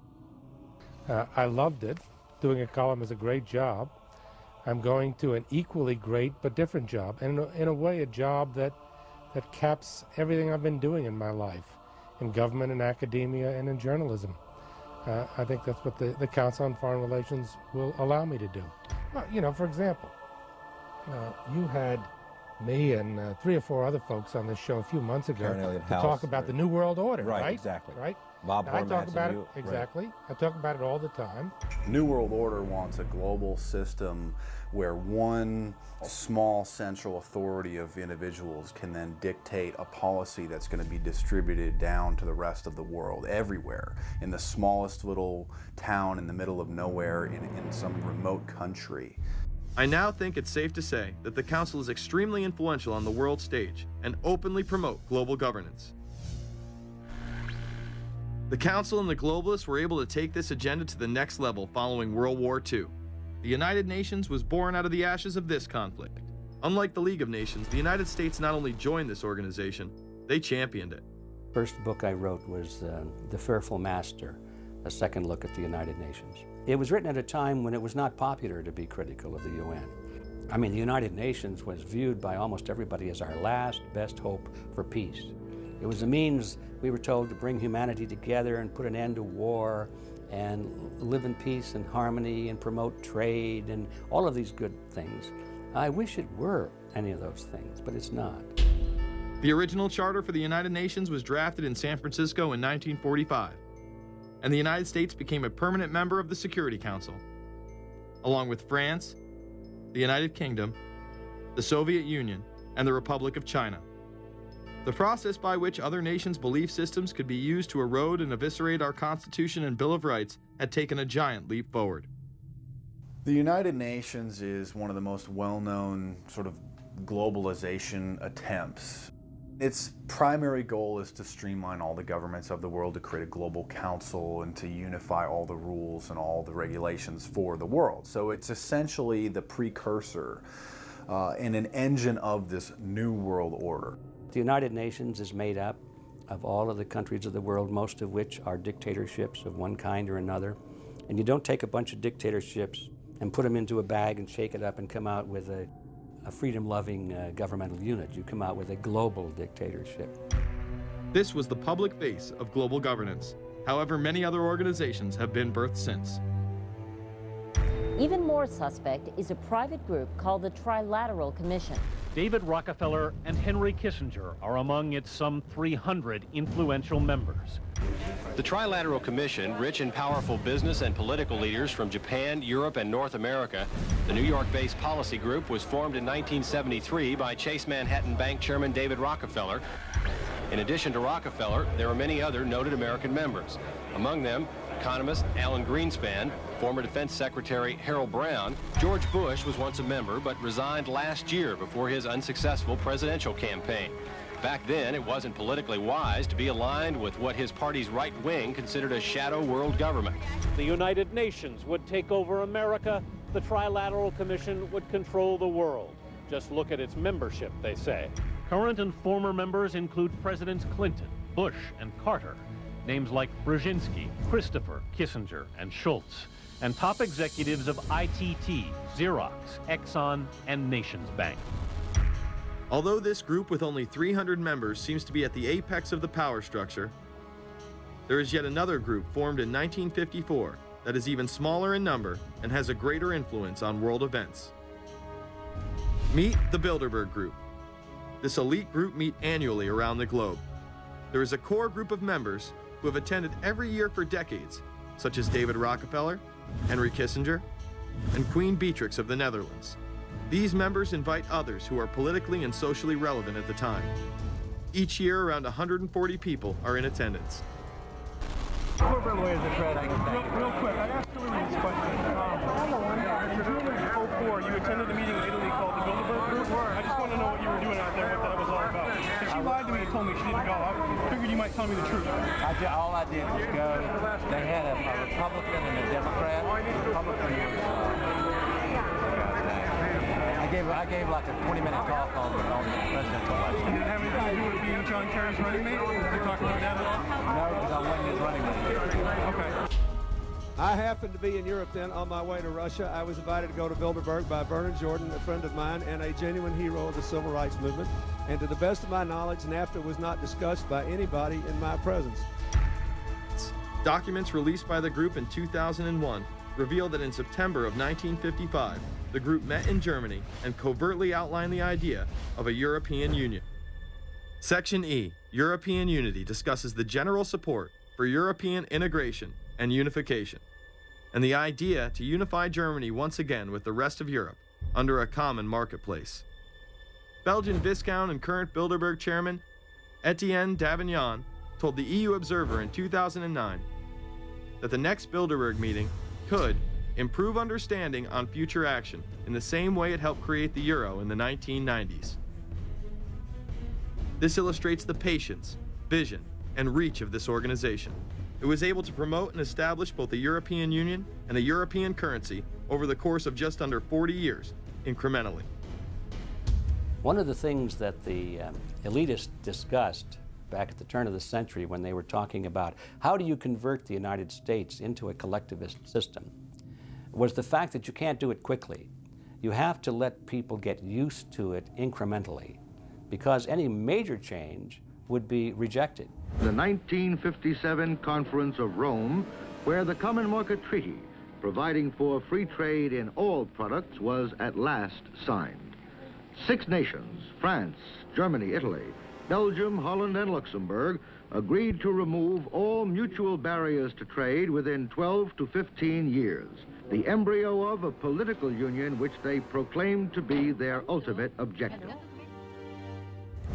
I loved it. Doing a column is a great job. I'm going to an equally great but different job, and in a way a job that caps everything I've been doing in my life, in government and academia and in journalism. I think that's what the Council on Foreign Relations will allow me to do. Well, you know, for example, you had me and 3 or 4 other folks on this show a few months ago to talk about the New World Order, right? Exactly. Right? Bob I talk about it, you, exactly. Right. I talk about it all the time. New World Order wants a global system where one small central authority of individuals can then dictate a policy that's going to be distributed down to the rest of the world, everywhere, in the smallest little town in the middle of nowhere in some remote country. I now think it's safe to say that the Council is extremely influential on the world stage and openly promote global governance. The Council and the globalists were able to take this agenda to the next level following World War II. The United Nations was born out of the ashes of this conflict. Unlike the League of Nations, the United States not only joined this organization, they championed it. First book I wrote was The Fearful Master, a second look at the United Nations. It was written at a time when it was not popular to be critical of the UN. I mean, the United Nations was viewed by almost everybody as our last best hope for peace. It was a means, we were told, to bring humanity together and put an end to war and live in peace and harmony and promote trade and all of these good things. I wish it were any of those things, but it's not. The original charter for the United Nations was drafted in San Francisco in 1945, and the United States became a permanent member of the Security Council, along with France, the United Kingdom, the Soviet Union, and the Republic of China. The process by which other nations' belief systems could be used to erode and eviscerate our Constitution and Bill of Rights had taken a giant leap forward. The United Nations is one of the most well-known sort of globalization attempts. Its primary goal is to streamline all the governments of the world, to create a global council and to unify all the rules and all the regulations for the world. So it's essentially the precursor and an engine of this new world order. The United Nations is made up of all of the countries of the world, most of which are dictatorships of one kind or another. And you don't take a bunch of dictatorships and put them into a bag and shake it up and come out with a freedom-loving governmental unit. You come out with a global dictatorship. This was the public face of global governance. However, many other organizations have been birthed since. Even more suspect is a private group called the Trilateral Commission. David Rockefeller and Henry Kissinger are among its some 300 influential members. The Trilateral Commission, rich and powerful business and political leaders from Japan, Europe, and North America. The New York-based policy group was formed in 1973 by Chase Manhattan Bank Chairman David Rockefeller. In addition to Rockefeller, there are many other noted American members. Among them, economist Alan Greenspan, former Defense Secretary Harold Brown. George Bush was once a member, but resigned last year before his unsuccessful presidential campaign. Back then, it wasn't politically wise to be aligned with what his party's right wing considered a shadow world government. The United Nations would take over America. The Trilateral Commission would control the world. Just look at its membership, they say. Current and former members include Presidents Clinton, Bush, and Carter. Names like Brzezinski, Christopher, Kissinger, and Schultz. And top executives of ITT, Xerox, Exxon, and Nations Bank. Although this group with only 300 members seems to be at the apex of the power structure, there is yet another group formed in 1954 that is even smaller in number and has a greater influence on world events. Meet the Bilderberg Group. This elite group meet annually around the globe. There is a core group of members who have attended every year for decades, such as David Rockefeller, Henry Kissinger, and Queen Beatrix of the Netherlands. These members invite others who are politically and socially relevant at the time. Each year, around 140 people are in attendance. Real quick, I asked Hillary this question. In 2004, you attended a meeting in Italy called the Bilderberg Group. I just want to know what you were doing out there, what that was all about. Because she lied to me and told me she didn't go. I figured you might tell me the truth. All I did was go. They had a Republican and a Democrat. I gave like a 20-minute talk on the presidential election. And did it have anything to do with being John Kerry's running mate? Did you talk about that at all? No, because I wasn't his running mate. Okay. I happened to be in Europe then on my way to Russia. I was invited to go to Bilderberg by Vernon Jordan, a friend of mine and a genuine hero of the civil rights movement. And to the best of my knowledge, NAFTA was not discussed by anybody in my presence. Documents released by the group in 2001 reveal that in September of 1955, the group met in Germany and covertly outlined the idea of a European Union. Section E, European Unity, discusses the general support for European integration and unification, and the idea to unify Germany once again with the rest of Europe under a common marketplace. Belgian Viscount and current Bilderberg chairman Etienne Davignon told the EU Observer in 2009 that the next Bilderberg meeting could improve understanding on future action in the same way it helped create the euro in the 1990s. This illustrates the patience, vision, and reach of this organization. It was able to promote and establish both the European Union and a European currency over the course of just under 40 years, incrementally. One of the things that the elitists discussed back at the turn of the century when they were talking about how do you convert the United States into a collectivist system was the fact that you can't do it quickly. You have to let people get used to it incrementally, because any major change would be rejected. The 1957 Conference of Rome, where the Common Market Treaty, providing for free trade in all products, was at last signed. 6 nations, France, Germany, Italy, Belgium, Holland, and Luxembourg, agreed to remove all mutual barriers to trade within 12 to 15 years, the embryo of a political union which they proclaimed to be their ultimate objective.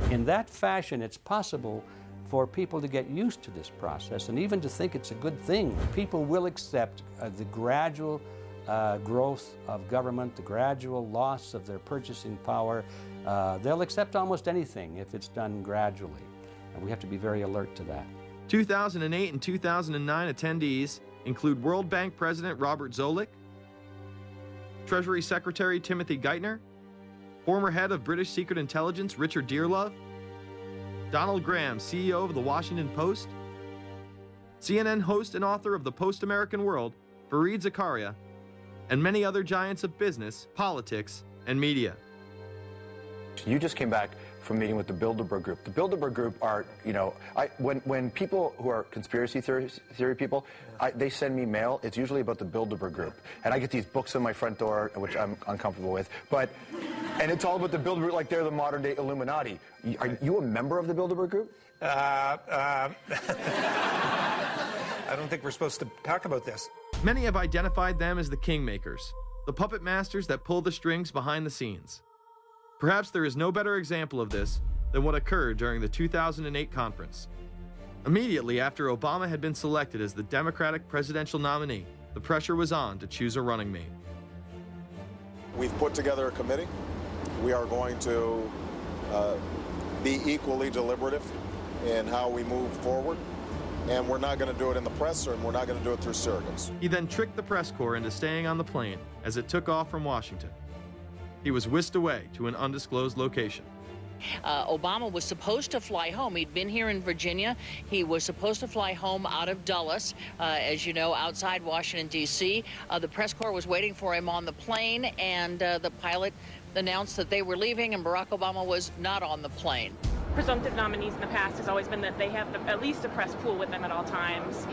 In that fashion, it's possible for people to get used to this process and even to think it's a good thing. People will accept the gradual growth of government, the gradual loss of their purchasing power. They'll accept almost anything if it's done gradually, and we have to be very alert to that. 2008 and 2009 attendees include World Bank President Robert Zoellick, Treasury Secretary Timothy Geithner, former head of British Secret Intelligence Richard Dearlove, Donald Graham, CEO of the Washington Post, CNN host and author of The Post-American World, Fareed Zakaria, and many other giants of business, politics, and media. You just came back from meeting with the Bilderberg Group. The Bilderberg Group are, you know, when people who are conspiracy theory people, they send me mail, it's usually about the Bilderberg Group. And I get these books on my front door, which I'm uncomfortable with. But And it's all about the Bilderberg, like they're the modern day Illuminati. Are you a member of the Bilderberg group? I don't think we're supposed to talk about this. Many have identified them as the kingmakers, the puppet masters that pull the strings behind the scenes. Perhaps there is no better example of this than what occurred during the 2008 conference. Immediately after Obama had been selected as the Democratic presidential nominee, the pressure was on to choose a running mate. We've put together a committee. We are going to be equally deliberative in how we move forward. And we're not going to do it in the press, and we're not going to do it through surrogates. He then tricked the press corps into staying on the plane as it took off from Washington. He was whisked away to an undisclosed location. Obama was supposed to fly home. He'd been here in Virginia. He was supposed to fly home out of Dulles, as you know, outside Washington, D.C. The press corps was waiting for him on the plane, and the pilot announced that they were leaving, and Barack Obama was not on the plane. Presumptive nominees in the past has always been that they have at least a press pool with them at all times.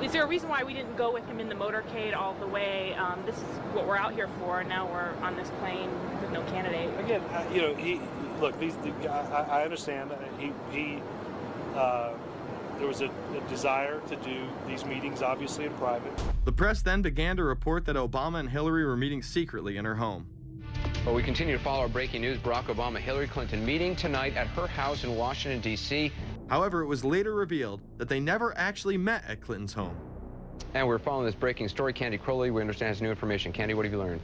Is there a reason why we didn't go with him in the motorcade all the way? This is what we're out here for, and now we're on this plane with no candidate. Again, you know, look, I understand. There was a desire to do these meetings, obviously, in private. The press then began to report that Obama and Hillary were meeting secretly in her home. Well, we continue to follow our breaking news. Barack Obama, Hillary Clinton meeting tonight at her house in Washington, D.C. However, it was later revealed that they never actually met at Clinton's home. And we're following this breaking story. Candy Crowley, we understand, has new information. Candy, what have you learned?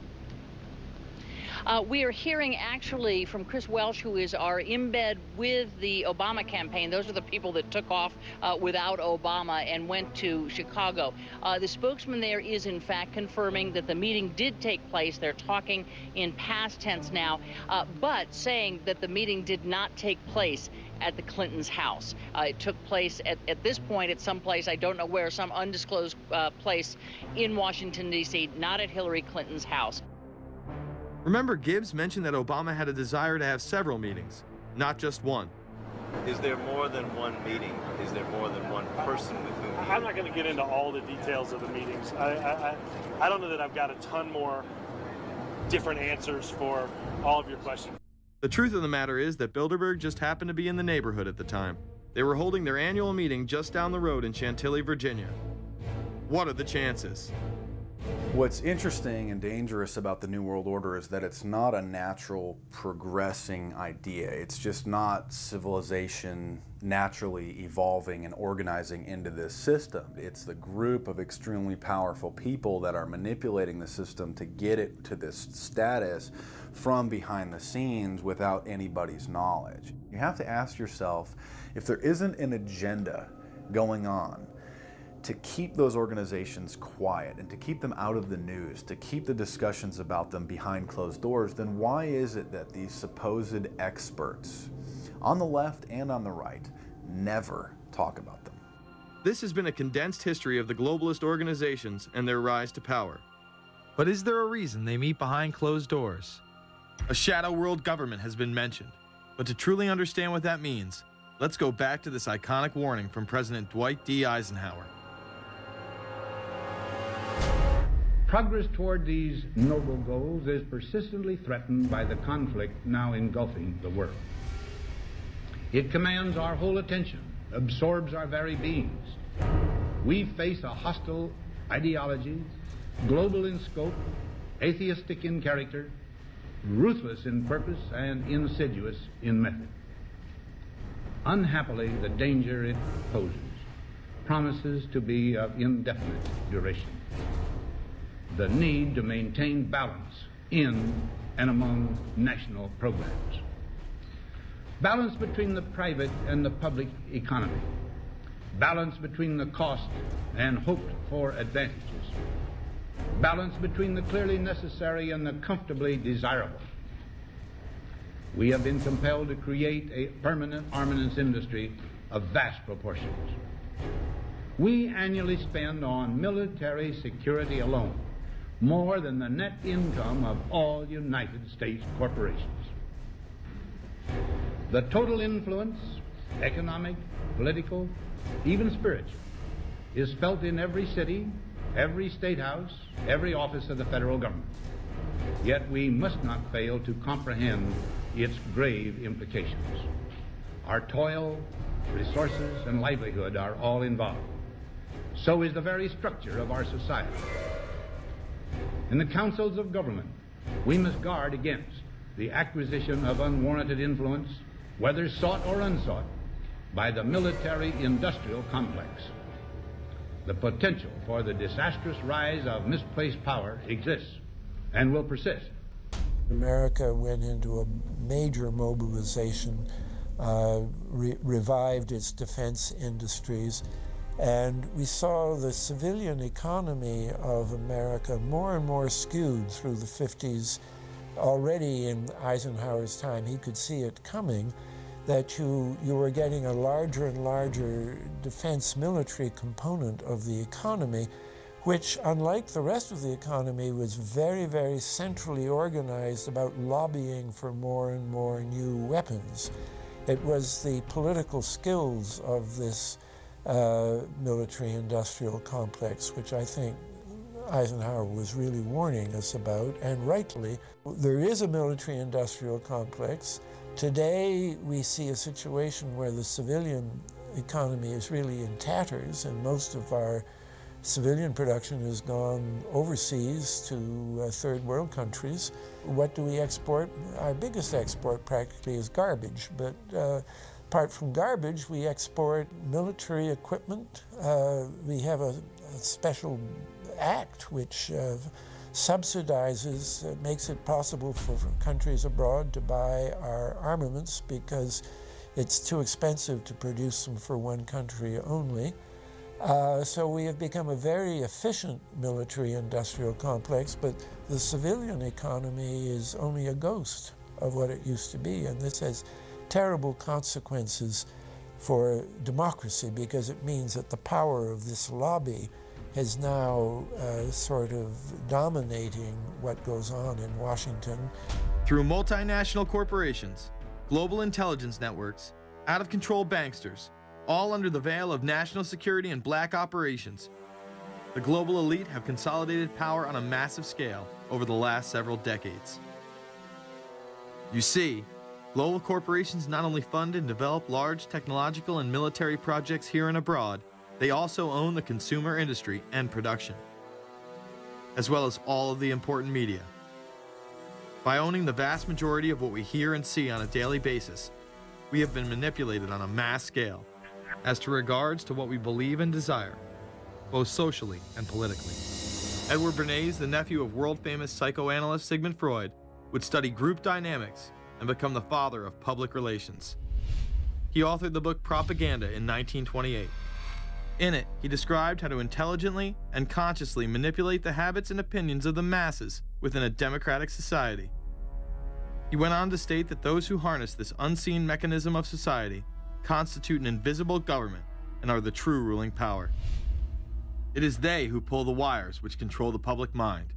We are hearing actually from Chris Welch, who is our embed with the Obama campaign. Those are the people that took off without Obama and went to Chicago. The spokesman there is in fact confirming that the meeting did take place. They're talking in past tense now, but saying that the meeting did not take place at the Clintons' house. It took place at this point at some place, I don't know where, some undisclosed place in Washington, D.C., not at Hillary Clinton's house. Remember, Gibbs mentioned that Obama had a desire to have several meetings, not just one. Is there more than one meeting? Is there more than one person with whom you... I'm not going to get into all the details of the meetings. I don't know that I've got a ton more different answers for all of your questions. The truth of the matter is that Bilderberg just happened to be in the neighborhood at the time. They were holding their annual meeting just down the road in Chantilly, Virginia. What are the chances? What's interesting and dangerous about the New World Order is that it's not a natural progressing idea. It's just not civilization naturally evolving and organizing into this system. It's the group of extremely powerful people that are manipulating the system to get it to this status from behind the scenes without anybody's knowledge. You have to ask yourself, if there isn't an agenda going on to keep those organizations quiet and to keep them out of the news, to keep the discussions about them behind closed doors, then why is it that these supposed experts on the left and on the right never talk about them? This has been a condensed history of the globalist organizations and their rise to power. But is there a reason they meet behind closed doors? A shadow world government has been mentioned, but to truly understand what that means, let's go back to this iconic warning from President Dwight D. Eisenhower. Progress toward these noble goals is persistently threatened by the conflict now engulfing the world. It commands our whole attention, absorbs our very beings. We face a hostile ideology, global in scope, atheistic in character, ruthless in purpose, and insidious in method. Unhappily, the danger it poses promises to be of indefinite duration. The need to maintain balance in and among national programs. Balance between the private and the public economy. Balance between the cost and hoped for advantages. Balance between the clearly necessary and the comfortably desirable. We have been compelled to create a permanent armaments industry of vast proportions. We annually spend on military security alone more than the net income of all United States corporations. The total influence, economic, political, even spiritual, is felt in every city, every state house, every office of the federal government. yet we must not fail to comprehend its grave implications. Our toil, resources, and livelihood are all involved. So is the very structure of our society. In the councils of government, we must guard against the acquisition of unwarranted influence, whether sought or unsought, by the military-industrial complex. The potential for the disastrous rise of misplaced power exists and will persist. America went into a major mobilization, revived its defense industries, and we saw the civilian economy of America more and more skewed through the 50s. Already in Eisenhower's time, he could see it coming, that you were getting a larger and larger defense military component of the economy, which, unlike the rest of the economy, was very, very centrally organized about lobbying for more and more new weapons. It was the political skills of this military-industrial complex, which I think Eisenhower was really warning us about, and rightly. There is a military-industrial complex. Today, we see a situation where the civilian economy is really in tatters, and most of our civilian production has gone overseas to third world countries. What do we export? Our biggest export practically is garbage, but apart from garbage, we export military equipment. We have a special act which subsidizes, makes it possible for countries abroad to buy our armaments because it's too expensive to produce them for one country only. So we have become a very efficient military-industrial complex, but the civilian economy is only a ghost of what it used to be, and this has terrible consequences for democracy because it means that the power of this lobby is now sort of dominating what goes on in Washington. Through multinational corporations, global intelligence networks, out-of-control banksters, all under the veil of national security and black operations, the global elite have consolidated power on a massive scale over the last several decades. You see, global corporations not only fund and develop large technological and military projects here and abroad, they also own the consumer industry and production, as well as all of the important media. By owning the vast majority of what we hear and see on a daily basis, we have been manipulated on a mass scale as to regards to what we believe and desire, both socially and politically. Edward Bernays, the nephew of world-famous psychoanalyst Sigmund Freud, would study group dynamics and become the father of public relations. He authored the book Propaganda in 1928. In it, he described how to intelligently and consciously manipulate the habits and opinions of the masses within a democratic society. He went on to state that those who harness this unseen mechanism of society constitute an invisible government and are the true ruling power. It is they who pull the wires which control the public mind,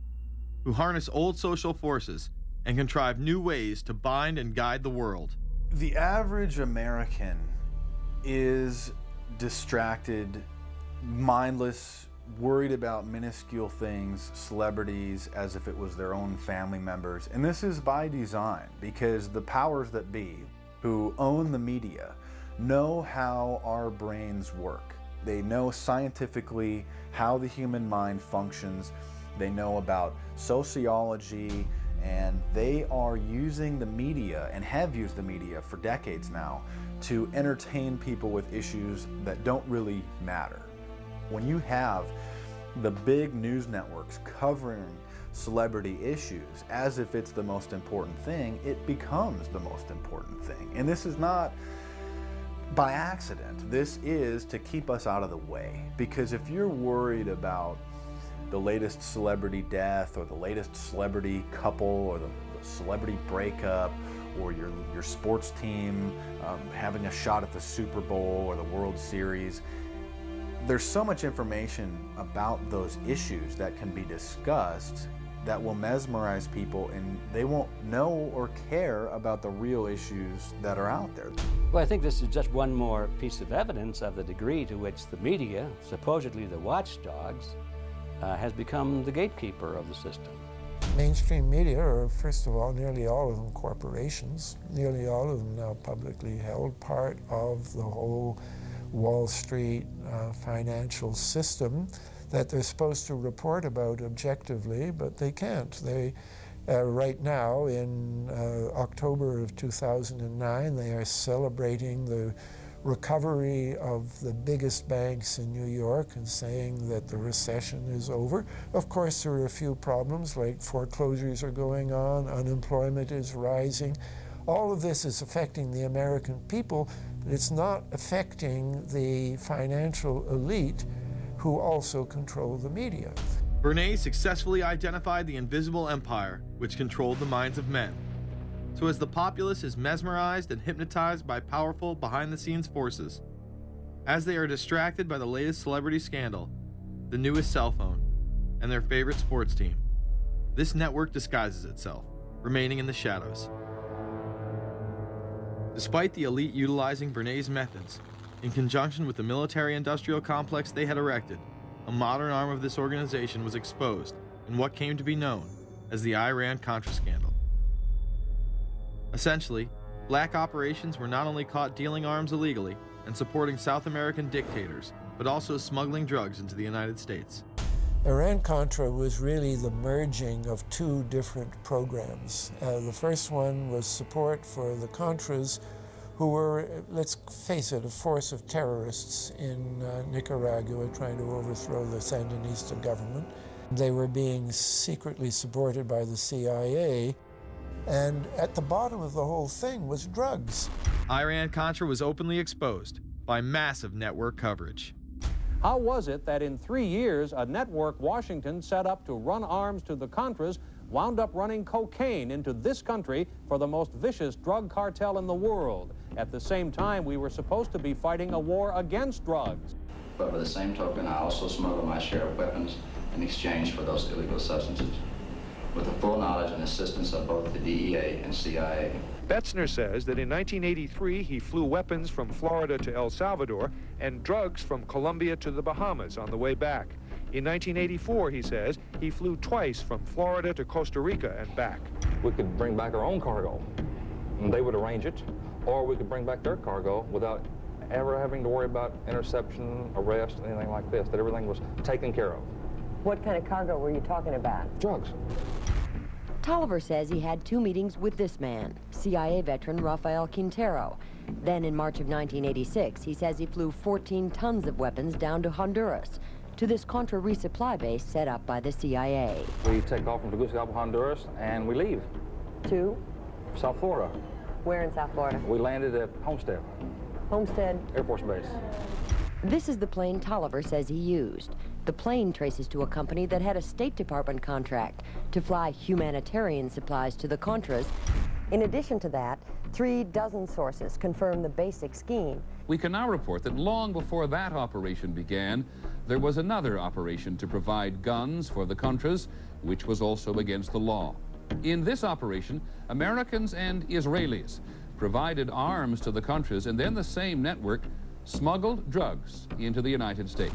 who harness old social forces and contrive new ways to bind and guide the world. The average American is distracted, mindless, worried about minuscule things, celebrities, as if it was their own family members. And this is by design, because the powers that be, who own the media, know how our brains work. They know scientifically how the human mind functions. They know about sociology, and they are using the media, and have used the media for decades now, to entertain people with issues that don't really matter. When you have the big news networks covering celebrity issues as if it's the most important thing, it becomes the most important thing. And this is not by accident. This is to keep us out of the way. Because if you're worried about the latest celebrity death, or the latest celebrity couple, or the celebrity breakup, or your sports team having a shot at the Super Bowl or the World Series, there's so much information about those issues that can be discussed that will mesmerize people, and they won't know or care about the real issues that are out there. Well, I think this is just one more piece of evidence of the degree to which the media, supposedly the watchdogs, has become the gatekeeper of the system. Mainstream media are, first of all, nearly all of them corporations, nearly all of them now publicly held, part of the whole Wall Street financial system that they're supposed to report about objectively, but they can't. They, right now, in October of 2009, they are celebrating the recovery of the biggest banks in New York and saying that the recession is over. Of course, there are a few problems, like foreclosures are going on, unemployment is rising. All of this is affecting the American people, but it's not affecting the financial elite who also control the media. Bernays successfully identified the invisible empire which controlled the minds of men. So as the populace is mesmerized and hypnotized by powerful behind-the-scenes forces, as they are distracted by the latest celebrity scandal, the newest cell phone, and their favorite sports team, this network disguises itself, remaining in the shadows. Despite the elite utilizing Bernays' methods, in conjunction with the military-industrial complex they had erected, a modern arm of this organization was exposed in what came to be known as the Iran-Contra scandal. Essentially, black operations were not only caught dealing arms illegally and supporting South American dictators, but also smuggling drugs into the United States. Iran-Contra was really the merging of two different programs. The first one was support for the Contras, who were, let's face it, a force of terrorists in Nicaragua trying to overthrow the Sandinista government. They were being secretly supported by the CIA, and at the bottom of the whole thing was drugs. Iran-Contra was openly exposed by massive network coverage. How was it that in 3 years, a network Washington set up to run arms to the Contras wound up running cocaine into this country for the most vicious drug cartel in the world? At the same time, we were supposed to be fighting a war against drugs. But by the same token, I also smuggled my share of weapons in exchange for those illegal substances, with the full knowledge and assistance of both the DEA and CIA. Betzner says that in 1983, he flew weapons from Florida to El Salvador and drugs from Colombia to the Bahamas on the way back. In 1984, he says, he flew twice from Florida to Costa Rica and back. We could bring back our own cargo, and they would arrange it, or we could bring back their cargo without ever having to worry about interception, arrest, anything like this, that everything was taken care of. What kind of cargo were you talking about? Drugs. Tolliver says he had 2 meetings with this man, CIA veteran Rafael Quintero. Then in March of 1986, he says he flew 14 tons of weapons down to Honduras, to this Contra resupply base set up by the CIA. We take off from Tegucigalpa, Honduras, and we leave. To? South Florida. Where in South Florida? We landed at Homestead. Homestead? Air Force Base. This is the plane Tolliver says he used. The plane traces to a company that had a State Department contract to fly humanitarian supplies to the Contras. In addition to that, 3 dozen sources confirm the basic scheme. We can now report that long before that operation began, there was another operation to provide guns for the Contras, which was also against the law. In this operation, Americans and Israelis provided arms to the Contras, and then the same network smuggled drugs into the United States.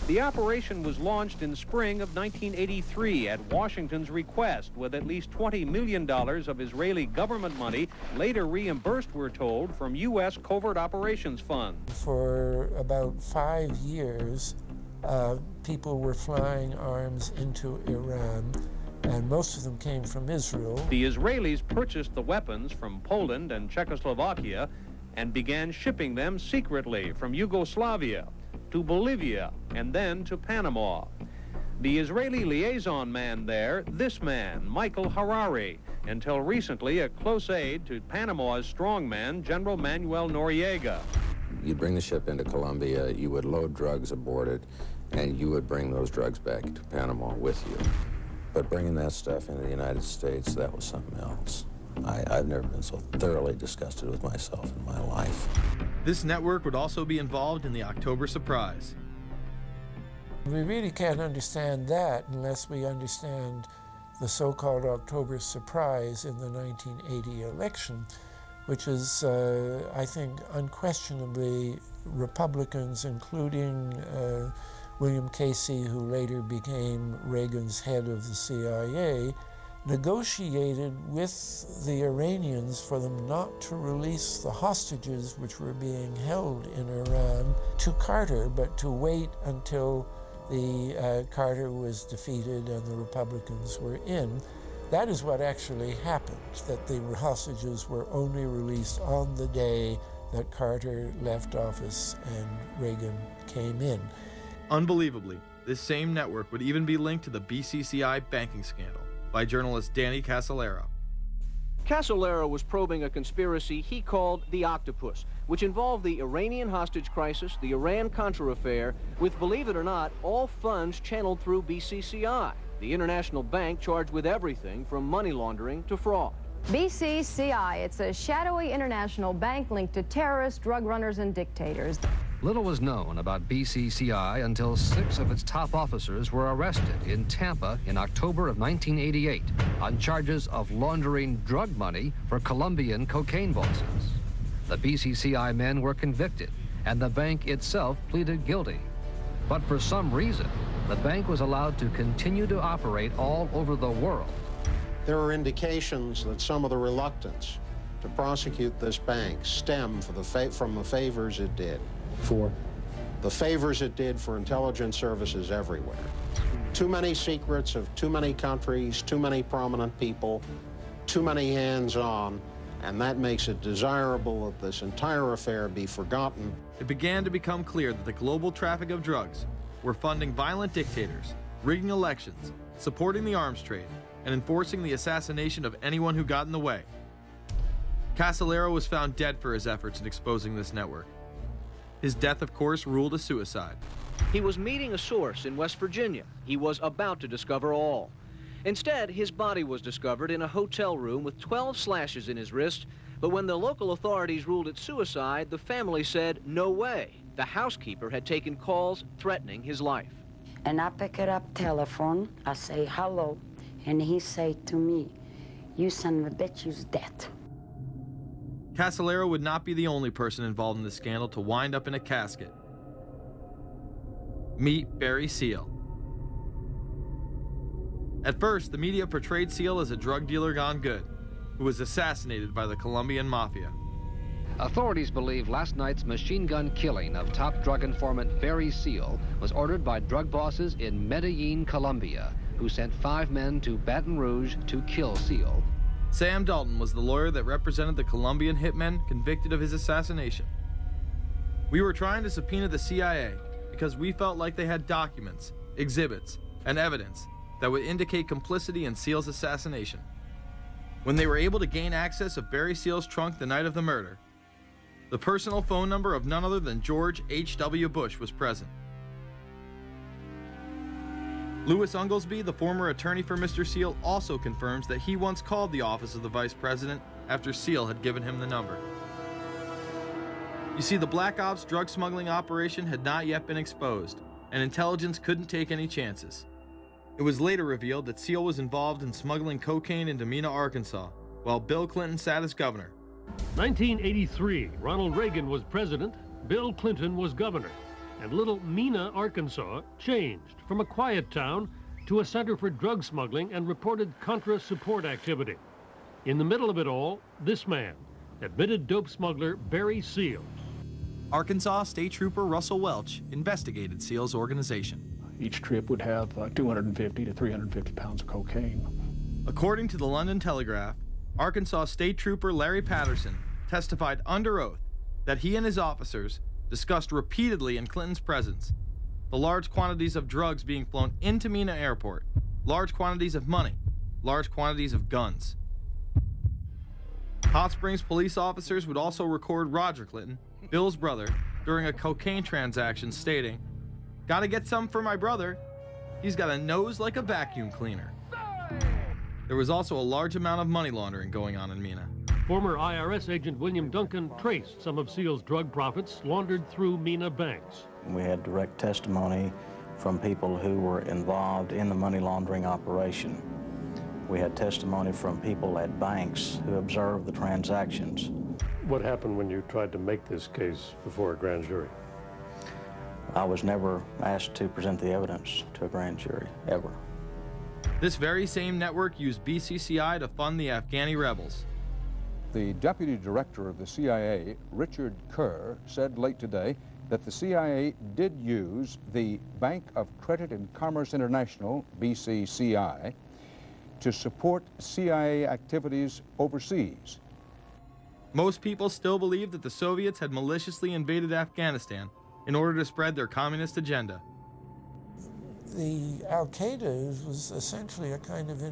The operation was launched in spring of 1983 at Washington's request, with at least $20 million of Israeli government money later reimbursed, we're told, from U.S. Covert Operations Fund. For about 5 years, people were flying arms into Iran, and most of them came from Israel. The Israelis purchased the weapons from Poland and Czechoslovakia and began shipping them secretly from Yugoslavia to Bolivia, and then to Panama. The Israeli liaison man there, this man, Michael Harari, until recently a close aide to Panama's strongman, General Manuel Noriega. You'd bring the ship into Colombia, you would load drugs aboard it, and you would bring those drugs back to Panama with you. But bringing that stuff into the United States, that was something else. I've never been so thoroughly disgusted with myself in my life. This network would also be involved in the October surprise. We really can't understand that unless we understand the so-called October surprise in the 1980 election, which is, I think, unquestionably Republicans, including William Casey, who later became Reagan's head of the CIA, negotiated with the Iranians for them not to release the hostages which were being held in Iran to Carter, but to wait until Carter was defeated and the Republicans were in. That is what actually happened, that the hostages were only released on the day that Carter left office and Reagan came in. Unbelievably, this same network would even be linked to the BCCI banking scandal by journalist Danny Casolaro. Casolaro was probing a conspiracy he called the Octopus, which involved the Iranian hostage crisis, the Iran-Contra affair, with, believe it or not, all funds channeled through BCCI, the international bank charged with everything from money laundering to fraud. BCCI, it's a shadowy international bank linked to terrorists, drug runners, and dictators. Little was known about BCCI until 6 of its top officers were arrested in Tampa in October of 1988 on charges of laundering drug money for Colombian cocaine bosses. The BCCI men were convicted, and the bank itself pleaded guilty. But for some reason, the bank was allowed to continue to operate all over the world. There are indications that some of the reluctance to prosecute this bank stem from the favors it did. For? The favors it did for intelligence services everywhere. Too many secrets of too many countries, too many prominent people, too many hands-on, and that makes it desirable that this entire affair be forgotten. It began to become clear that the global traffic of drugs were funding violent dictators, rigging elections, supporting the arms trade, and enforcing the assassination of anyone who got in the way. Casolaro was found dead for his efforts in exposing this network. His death, of course, ruled a suicide. He was meeting a source in West Virginia. He was about to discover all. Instead, his body was discovered in a hotel room with 12 slashes in his wrist, but when the local authorities ruled it suicide, the family said, no way. The housekeeper had taken calls threatening his life. And I pick it up telephone, I say hello, and he say to me, you son of a bitch, you's dead. Casolaro would not be the only person involved in the scandal to wind up in a casket. Meet Barry Seal. At first, the media portrayed Seal as a drug dealer gone good, who was assassinated by the Colombian mafia. Authorities believe last night's machine gun killing of top drug informant Barry Seal was ordered by drug bosses in Medellin, Colombia, who sent 5 men to Baton Rouge to kill Seal. Sam Dalton was the lawyer that represented the Colombian hitmen convicted of his assassination. We were trying to subpoena the CIA because we felt like they had documents, exhibits, and evidence that would indicate complicity in Seal's assassination. When they were able to gain access of Barry Seal's trunk the night of the murder, the personal phone number of none other than George H.W. Bush was present. Louis Unglesby, the former attorney for Mr. Seal, also confirms that he once called the office of the vice president after Seal had given him the number. You see, the Black Ops drug smuggling operation had not yet been exposed, and intelligence couldn't take any chances. It was later revealed that Seal was involved in smuggling cocaine into Mena, Arkansas, while Bill Clinton sat as governor. 1983, Ronald Reagan was president, Bill Clinton was governor. And little Mena, Arkansas, changed from a quiet town to a center for drug smuggling and reported Contra support activity. In the middle of it all, this man, admitted dope smuggler Barry Seal. Arkansas State Trooper Russell Welch investigated Seal's organization. Each trip would have 250 to 350 pounds of cocaine. According to the London Telegraph, Arkansas State Trooper Larry Patterson testified under oath that he and his officers discussed repeatedly in Clinton's presence the large quantities of drugs being flown into Mena Airport, large quantities of money, large quantities of guns. Hot Springs police officers would also record Roger Clinton, Bill's brother, during a cocaine transaction stating, "Gotta get some for my brother. He's got a nose like a vacuum cleaner." There was also a large amount of money laundering going on in Mena. Former IRS agent William Duncan traced some of Seal's drug profits laundered through Mena banks. We had direct testimony from people who were involved in the money laundering operation. We had testimony from people at banks who observed the transactions. What happened when you tried to make this case before a grand jury? I was never asked to present the evidence to a grand jury, ever. This very same network used BCCI to fund the Afghani rebels. The deputy director of the CIA, Richard Kerr, said late today that the CIA did use the Bank of Credit and Commerce International, BCCI, to support CIA activities overseas. Most people still believe that the Soviets had maliciously invaded Afghanistan in order to spread their communist agenda. The Al-Qaeda was essentially a kind of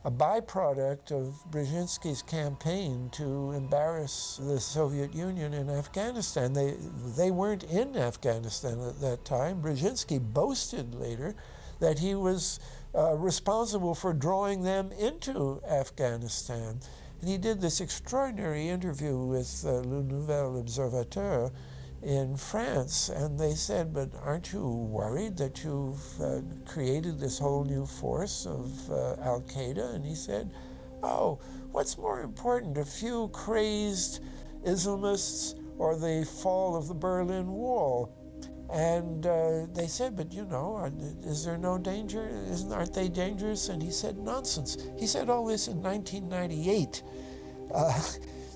a byproduct of Brzezinski's campaign to embarrass the Soviet Union in Afghanistan. They weren't in Afghanistan at that time. Brzezinski boasted later that he was responsible for drawing them into Afghanistan. And he did this extraordinary interview with Le Nouvel Observateur in France, and they said, but aren't you worried that you've created this whole new force of Al-Qaeda? And he said, oh, what's more important, a few crazed Islamists or the fall of the Berlin Wall? And they said, but you know, is there no danger? Aren't they dangerous? And he said, nonsense. He said all this in 1998.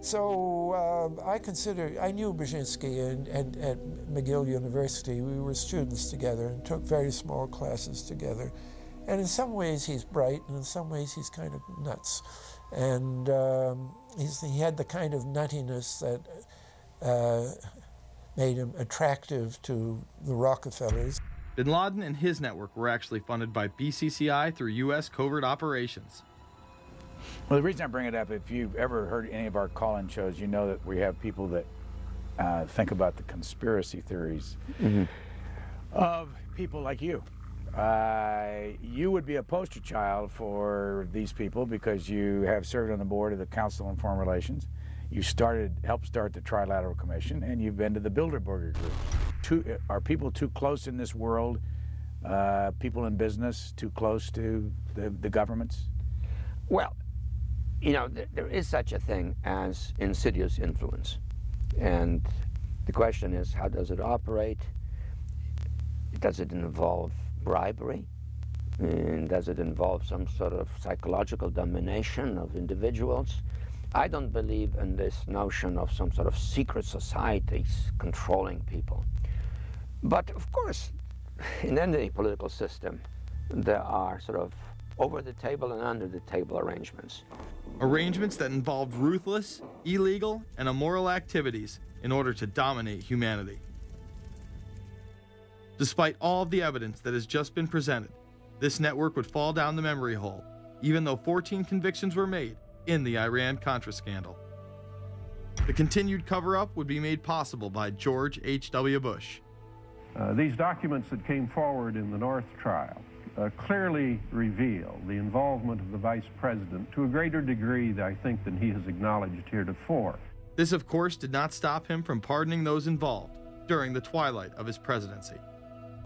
So I knew Brzezinski at McGill University. We were students together and took very small classes together. And in some ways he's bright, and in some ways he's kind of nuts. And he had the kind of nuttiness that made him attractive to the Rockefellers. Bin Laden and his network were actually funded by BCCI through U.S. covert operations. Well, the reason I bring it up, if you've ever heard any of our call-in shows, you know that we have people that think about the conspiracy theories of people like you. You would be a poster child for these people because you have served on the board of the Council on Foreign Relations. You helped start the Trilateral Commission, and you've been to the Bilderberger Group. Are people too close in this world, people in business, too close to the governments? Well, you know, there is such a thing as insidious influence. And the question is, how does it operate? Does it involve bribery? And does it involve some sort of psychological domination of individuals? I don't believe in this notion of some sort of secret societies controlling people. But of course, in any political system, there are sort of over-the-table and under-the-table arrangements. Arrangements that involved ruthless, illegal, and immoral activities in order to dominate humanity. Despite all of the evidence that has just been presented, this network would fall down the memory hole, even though 14 convictions were made in the Iran-Contra scandal. The continued cover-up would be made possible by George H.W. Bush. These documents that came forward in the North trial clearly reveal the involvement of the Vice President to a greater degree, I think, than he has acknowledged heretofore. This, of course, did not stop him from pardoning those involved during the twilight of his presidency.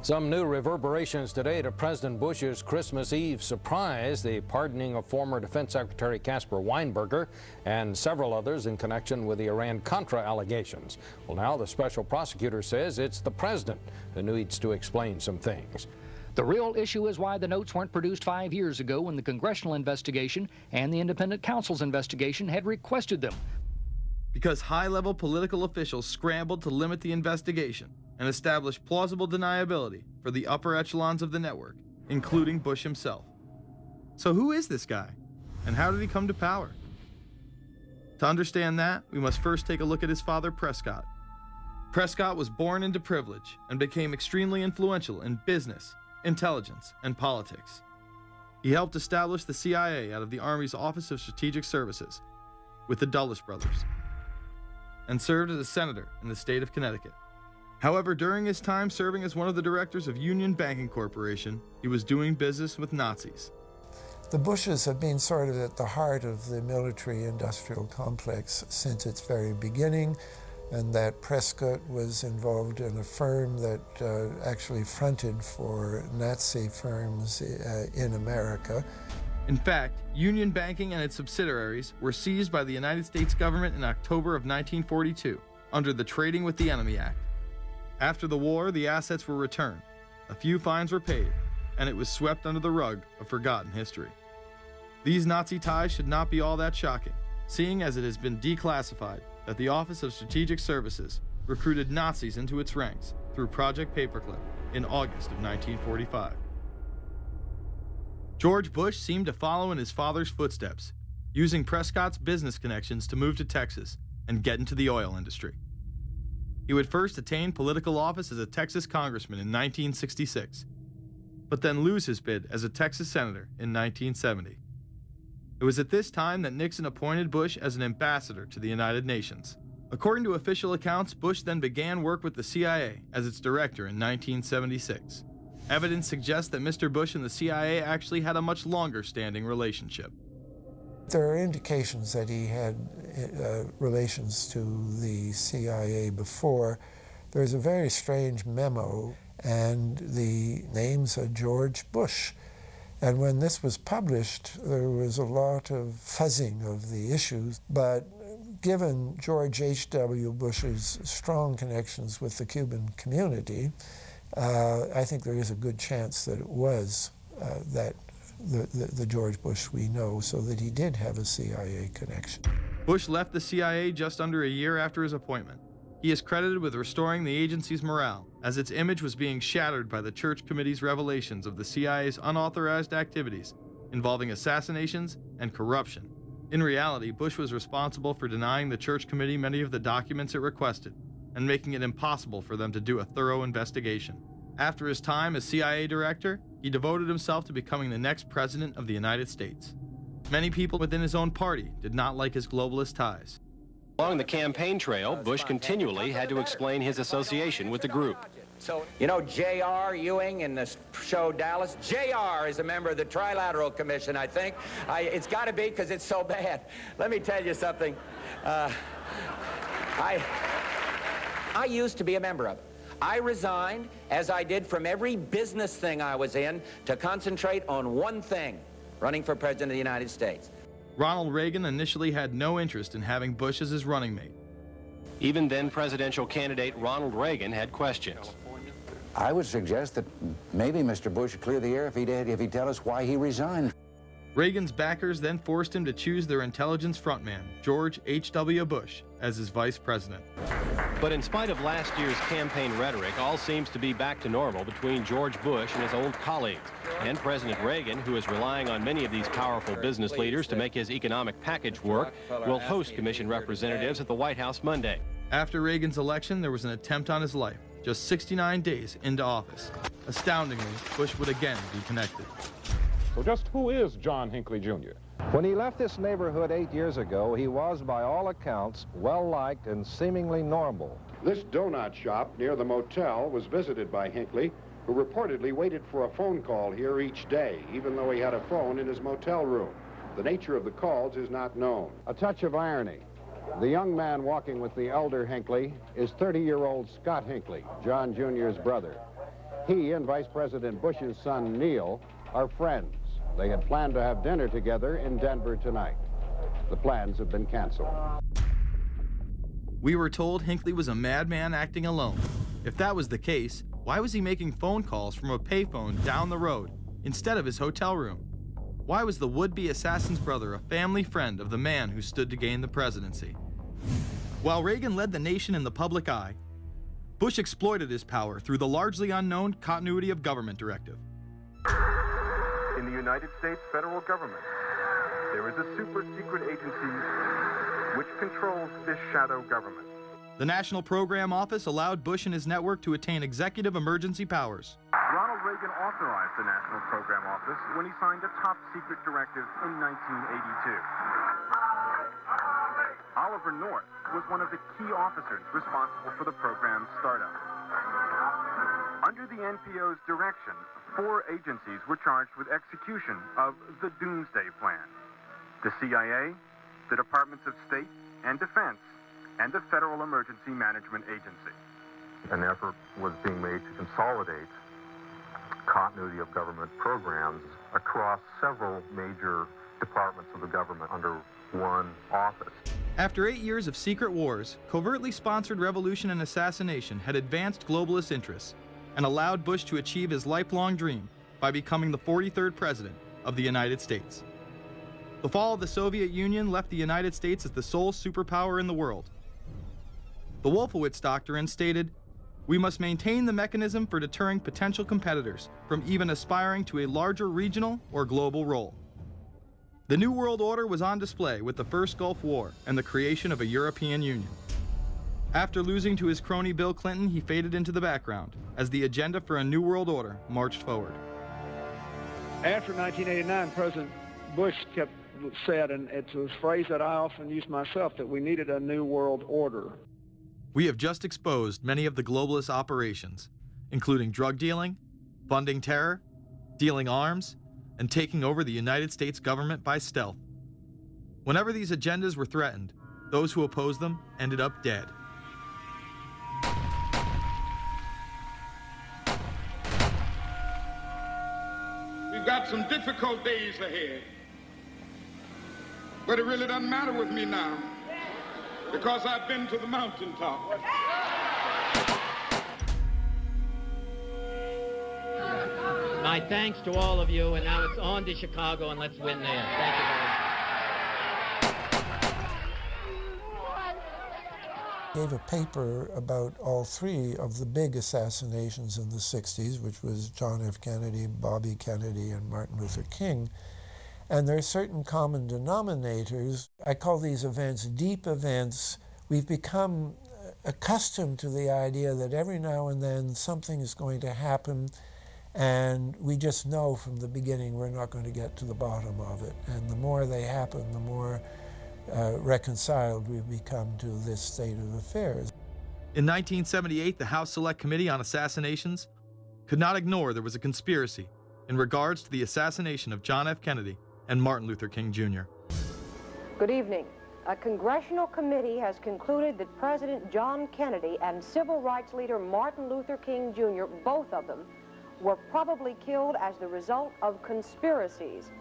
Some new reverberations today to President Bush's Christmas Eve surprise, the pardoning of former Defense Secretary Caspar Weinberger and several others in connection with the Iran-Contra allegations. Well, now the special prosecutor says it's the president who needs to explain some things. The real issue is why the notes weren't produced 5 years ago when the congressional investigation and the independent counsel's investigation had requested them. Because high-level political officials scrambled to limit the investigation and establish plausible deniability for the upper echelons of the network, including Bush himself. So who is this guy, and how did he come to power? To understand that, we must first take a look at his father, Prescott. Prescott was born into privilege and became extremely influential in business, intelligence, and politics. He helped establish the CIA out of the Army's Office of Strategic Services with the Dulles brothers, and served as a senator in the state of Connecticut. However, during his time serving as one of the directors of Union Banking Corporation, he was doing business with Nazis. The Bushes have been sort of at the heart of the military-industrial complex since its very beginning, and that Prescott was involved in a firm that actually fronted for Nazi firms in America. In fact, Union Banking and its subsidiaries were seized by the United States government in October of 1942 under the Trading with the Enemy Act. After the war, the assets were returned, a few fines were paid, and it was swept under the rug of forgotten history. These Nazi ties should not be all that shocking, seeing as it has been declassified that the Office of Strategic Services recruited Nazis into its ranks through Project Paperclip in August of 1945. George Bush seemed to follow in his father's footsteps, using Prescott's business connections to move to Texas and get into the oil industry. He would first attain political office as a Texas congressman in 1966, but then lose his bid as a Texas senator in 1970. It was at this time that Nixon appointed Bush as an ambassador to the United Nations. According to official accounts, Bush then began work with the CIA as its director in 1976. Evidence suggests that Mr. Bush and the CIA actually had a much longer-standing relationship. There are indications that he had relations to the CIA before. There's a very strange memo, and the name's George Bush. And when this was published, there was a lot of fuzzing of the issues, but given George H.W. Bush's strong connections with the Cuban community, I think there is a good chance that it was the George Bush we know, so that he did have a CIA connection. Bush left the CIA just under a year after his appointment. He is credited with restoring the agency's morale, as its image was being shattered by the Church Committee's revelations of the CIA's unauthorized activities involving assassinations and corruption. In reality, Bush was responsible for denying the Church Committee many of the documents it requested and making it impossible for them to do a thorough investigation. After his time as CIA director, he devoted himself to becoming the next president of the United States. Many people within his own party did not like his globalist ties. Along the campaign trail, Bush continually had to explain his association with the group. You know J.R. Ewing in the show Dallas? J.R. is a member of the Trilateral Commission, I think. It's got to be because it's so bad. Let me tell you something. I used to be a member of it. I resigned, as I did from every business thing I was in, to concentrate on one thing, running for President of the United States. Ronald Reagan initially had no interest in having Bush as his running mate. Even then presidential candidate Ronald Reagan had questions. I would suggest that maybe Mr. Bush would clear the air if he'd tell us why he resigned. Reagan's backers then forced him to choose their intelligence frontman, George H.W. Bush, as his vice president. But in spite of last year's campaign rhetoric, all seems to be back to normal between George Bush and his old colleagues. And President Reagan, who is relying on many of these powerful business leaders to make his economic package work, will host commission representatives at the White House Monday. After Reagan's election, there was an attempt on his life, just 69 days into office. Astoundingly, Bush would again be connected. So just who is John Hinckley, Jr.? When he left this neighborhood 8 years ago, he was, by all accounts, well-liked and seemingly normal. This donut shop near the motel was visited by Hinckley, who reportedly waited for a phone call here each day, even though he had a phone in his motel room. The nature of the calls is not known. A touch of irony. The young man walking with the elder Hinckley is 30-year-old Scott Hinckley, John Jr.'s brother. He and Vice President Bush's son, Neil, are friends. They had planned to have dinner together in Denver tonight. The plans have been canceled. We were told Hinckley was a madman acting alone. If that was the case, why was he making phone calls from a payphone down the road instead of his hotel room? Why was the would-be assassin's brother a family friend of the man who stood to gain the presidency? While Reagan led the nation in the public eye, Bush exploited his power through the largely unknown Continuity of Government Directive. In the United States federal government, there is a super-secret agency which controls this shadow government. The National Program Office allowed Bush and his network to attain executive emergency powers. Ronald Reagan authorized the National Program Office when he signed a top-secret directive in 1982. Oliver North was one of the key officers responsible for the program's startup. Under the NPO's direction, 4 agencies were charged with execution of the Doomsday Plan: the CIA, the Departments of State and Defense, and the Federal Emergency Management Agency. An effort was being made to consolidate continuity of government programs across several major departments of the government under one office. After 8 years of secret wars, covertly sponsored revolution and assassination had advanced globalist interests and allowed Bush to achieve his lifelong dream by becoming the 43rd president of the United States. The fall of the Soviet Union left the United States as the sole superpower in the world. The Wolfowitz Doctrine stated, "We must maintain the mechanism for deterring potential competitors from even aspiring to a larger regional or global role." The New World Order was on display with the first Gulf War and the creation of a European Union. After losing to his crony Bill Clinton, he faded into the background as the agenda for a New World Order marched forward. After 1989, President Bush said, and it's a phrase that I often use myself, that we needed a New World Order. We have just exposed many of the globalist operations, including drug dealing, funding terror, dealing arms, and taking over the United States government by stealth. Whenever these agendas were threatened, those who opposed them ended up dead. We've got some difficult days ahead, but it really doesn't matter with me now, because I've been to the mountaintop. My thanks to all of you, and now it's on to Chicago, and let's win there. Thank you very much. Gave a paper about all three of the big assassinations in the 60s, which was John F. Kennedy, Bobby Kennedy, and Martin Luther King. And there are certain common denominators. I call these events deep events. We've become accustomed to the idea that every now and then something is going to happen, and we just know from the beginning we're not going to get to the bottom of it. And the more they happen, the more reconciled we've become to this state of affairs. In 1978, the House Select Committee on Assassinations could not ignore there was a conspiracy in regards to the assassination of John F. Kennedy and Martin Luther King Jr. Good evening. A congressional committee has concluded that President John Kennedy and civil rights leader Martin Luther King Jr., both of them, were probably killed as the result of conspiracies.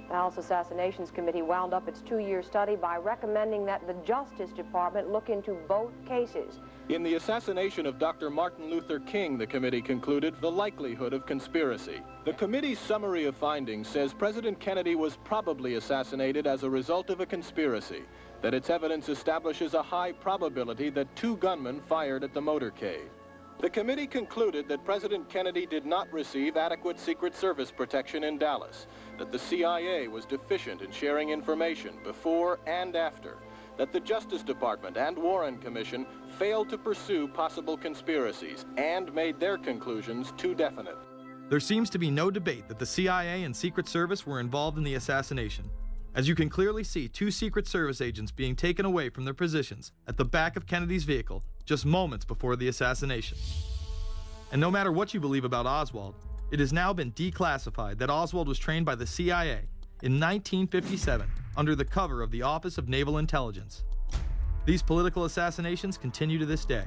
The House Assassinations Committee wound up its 2-year study by recommending that the Justice Department look into both cases. In the assassination of Dr. Martin Luther King, the committee concluded the likelihood of conspiracy. The committee's summary of findings says President Kennedy was probably assassinated as a result of a conspiracy, that its evidence establishes a high probability that 2 gunmen fired at the motorcade. The committee concluded that President Kennedy did not receive adequate Secret Service protection in Dallas, that the CIA was deficient in sharing information before and after, that the Justice Department and Warren Commission failed to pursue possible conspiracies and made their conclusions too definite. There seems to be no debate that the CIA and Secret Service were involved in the assassination, as you can clearly see 2 Secret Service agents being taken away from their positions at the back of Kennedy's vehicle just moments before the assassination. And no matter what you believe about Oswald, it has now been declassified that Oswald was trained by the CIA in 1957 under the cover of the Office of Naval Intelligence. These political assassinations continue to this day.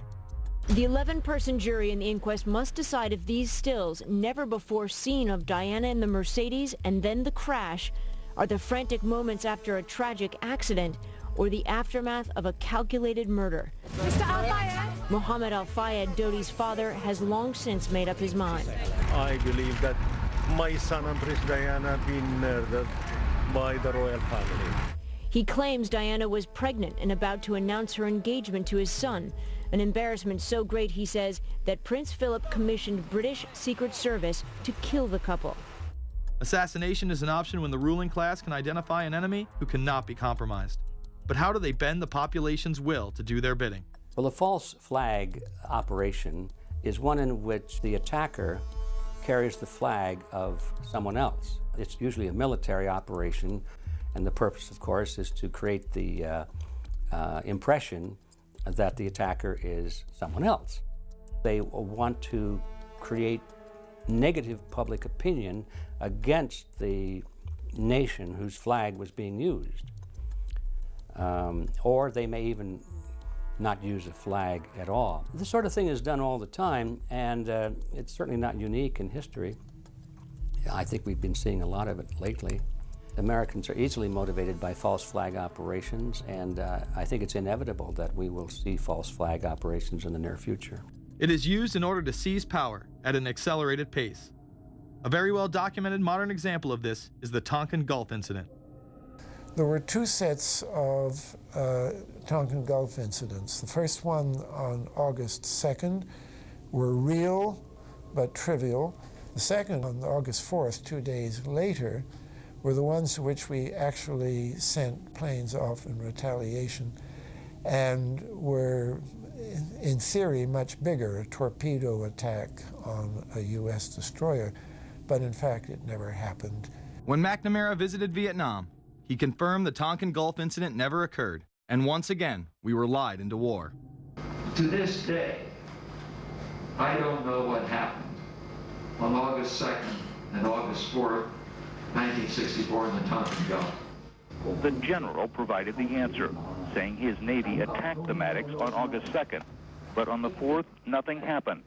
The 11-person jury in the inquest must decide if these stills, never before seen of Diana in the Mercedes and then the crash, are the frantic moments after a tragic accident or the aftermath of a calculated murder. Mr. Al-Fayed? Mohammed Al-Fayed, Dodi's father, has long since made up his mind. I believe that my son and Princess Diana have been murdered by the royal family. He claims Diana was pregnant and about to announce her engagement to his son, an embarrassment so great, he says, that Prince Philip commissioned British Secret Service to kill the couple. Assassination is an option when the ruling class can identify an enemy who cannot be compromised. But how do they bend the population's will to do their bidding? Well, the false flag operation is one in which the attacker carries the flag of someone else. It's usually a military operation, and the purpose, of course, is to create the impression that the attacker is someone else. They want to create negative public opinion against the nation whose flag was being used. Or they may even not use a flag at all. This sort of thing is done all the time, and it's certainly not unique in history. I think we've been seeing a lot of it lately. Americans are easily motivated by false flag operations, and I think it's inevitable that we will see false flag operations in the near future. It is used in order to seize power at an accelerated pace. A very well-documented modern example of this is the Tonkin Gulf incident. There were two sets of Tonkin Gulf incidents. The first one on August 2nd were real but trivial. The second on August 4th, 2 days later, were the ones to which we actually sent planes off in retaliation and were, in theory, much bigger, a torpedo attack on a U.S. destroyer, but in fact it never happened. When McNamara visited Vietnam, he confirmed the Tonkin Gulf incident never occurred, and once again, we were lied into war. To this day, I don't know what happened on August 2nd and August 4th, 1964 in the Tonkin Gulf. The general provided the answer, saying his Navy attacked the Maddox on August 2nd. But on the 4th, nothing happened.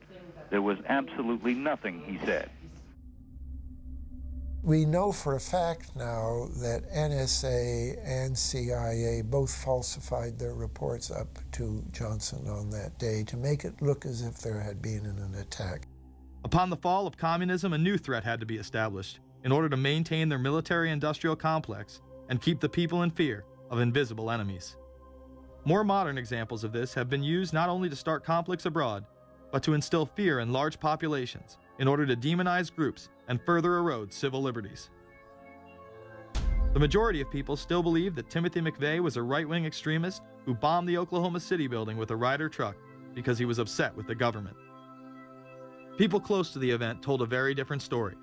There was absolutely nothing, he said. We know for a fact now that NSA and CIA both falsified their reports up to Johnson on that day to make it look as if there had been an attack. Upon the fall of communism, a new threat had to be established in order to maintain their military-industrial complex and keep the people in fear of invisible enemies. More modern examples of this have been used not only to start conflicts abroad, but to instill fear in large populations in order to demonize groups and further erode civil liberties. The majority of people still believe that Timothy McVeigh was a right-wing extremist who bombed the Oklahoma City building with a Ryder truck because he was upset with the government. People close to the event told a very different story.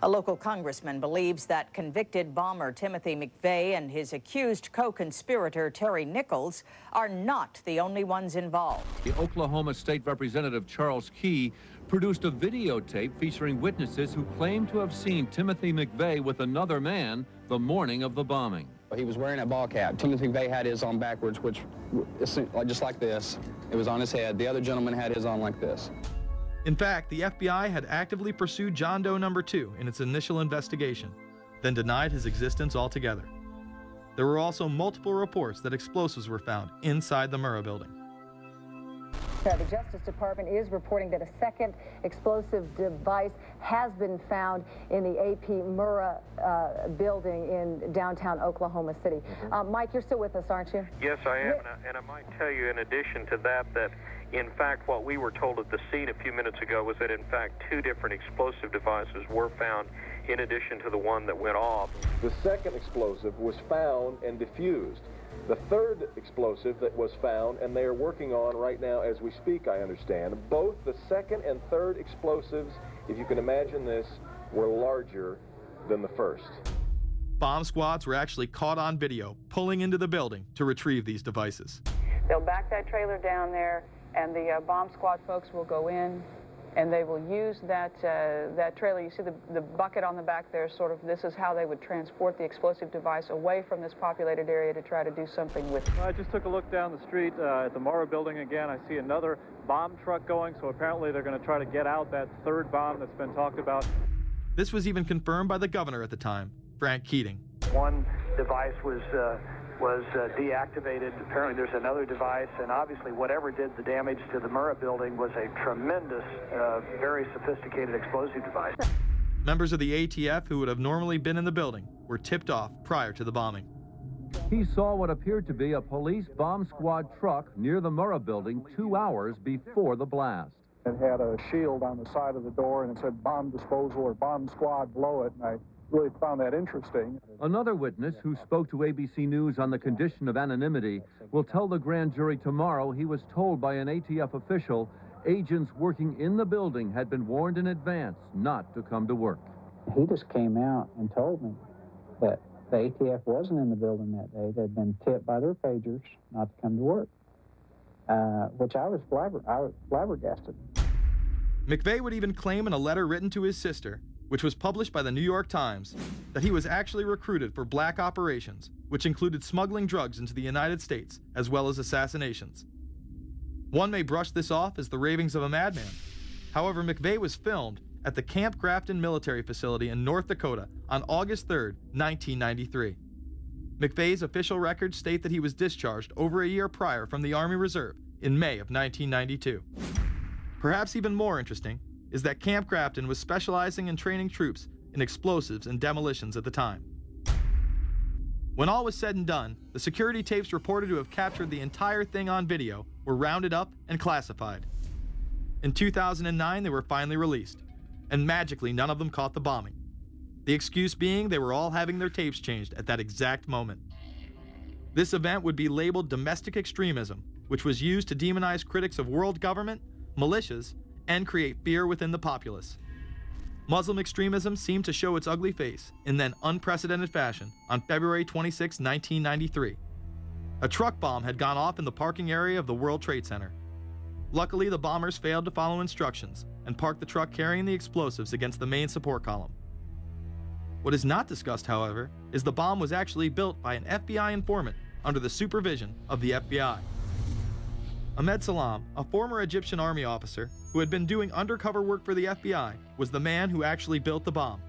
A local congressman believes that convicted bomber Timothy McVeigh and his accused co-conspirator Terry Nichols are not the only ones involved. The Oklahoma State Representative Charles Key produced a videotape featuring witnesses who claim to have seen Timothy McVeigh with another man the morning of the bombing. He was wearing a ball cap. Timothy McVeigh had his on backwards, which just like this. It was on his head. The other gentleman had his on like this. In fact, the FBI had actively pursued John Doe No. 2 in its initial investigation, then denied his existence altogether. There were also multiple reports that explosives were found inside the Murrah building. The Justice Department is reporting that a second explosive device has been found in the AP Murrah building in downtown Oklahoma City. Mike, you're still with us, aren't you? Yes, I am, and I might tell you in addition to that, that in fact what we were told at the scene a few minutes ago was that in fact 2 different explosive devices were found in addition to the one that went off. The second explosive was found and diffused. The third explosive that was found, and they are working on right now as we speak, I understand, both the second and third explosives, if you can imagine this, were larger than the first. Bomb squads were actually caught on video pulling into the building to retrieve these devices. They'll back that trailer down there, and the bomb squad folks will go in, and they will use that trailer. You see the bucket on the back there, sort of, this is how they would transport the explosive device away from this populated area to try to do something with it. I just took a look down the street at the Murrah building again. I see another bomb truck going, so apparently they're going to try to get out that third bomb that's been talked about. This was even confirmed by the governor at the time, Frank Keating. One device was deactivated. Apparently there's another device, and obviously whatever did the damage to the Murrah building was a tremendous, very sophisticated explosive device. Members of the ATF who would have normally been in the building were tipped off prior to the bombing. He saw what appeared to be a police bomb squad truck near the Murrah building 2 hours before the blast. It had a shield on the side of the door, and it said bomb disposal or bomb squad below it, and I really found that interesting. Another witness who spoke to ABC News on the condition of anonymity will tell the grand jury tomorrow he was told by an ATF official agents working in the building had been warned in advance not to come to work. He just came out and told me that the ATF wasn't in the building that day. They'd been tipped by their pagers not to come to work, which I was flabbergasted. McVeigh would even claim in a letter written to his sister, which was published by the New York Times, that he was actually recruited for black operations, which included smuggling drugs into the United States, as well as assassinations. One may brush this off as the ravings of a madman. However, McVeigh was filmed at the Camp Grafton military facility in North Dakota on August 3, 1993. McVeigh's official records state that he was discharged over a year prior from the Army Reserve in May of 1992. Perhaps even more interesting is that Camp Grafton was specializing in training troops in explosives and demolitions at the time. When all was said and done, the security tapes reported to have captured the entire thing on video were rounded up and classified. In 2009, they were finally released, and magically none of them caught the bombing. The excuse being they were all having their tapes changed at that exact moment. This event would be labeled domestic extremism, which was used to demonize critics of world government, militias, and create fear within the populace. Muslim extremism seemed to show its ugly face in then unprecedented fashion on February 26, 1993. A truck bomb had gone off in the parking area of the World Trade Center. Luckily, the bombers failed to follow instructions and parked the truck carrying the explosives against the main support column. What is not discussed, however, is the bomb was actually built by an FBI informant under the supervision of the FBI. Ahmed Salam, a former Egyptian army officer who had been doing undercover work for the FBI, was the man who actually built the bomb.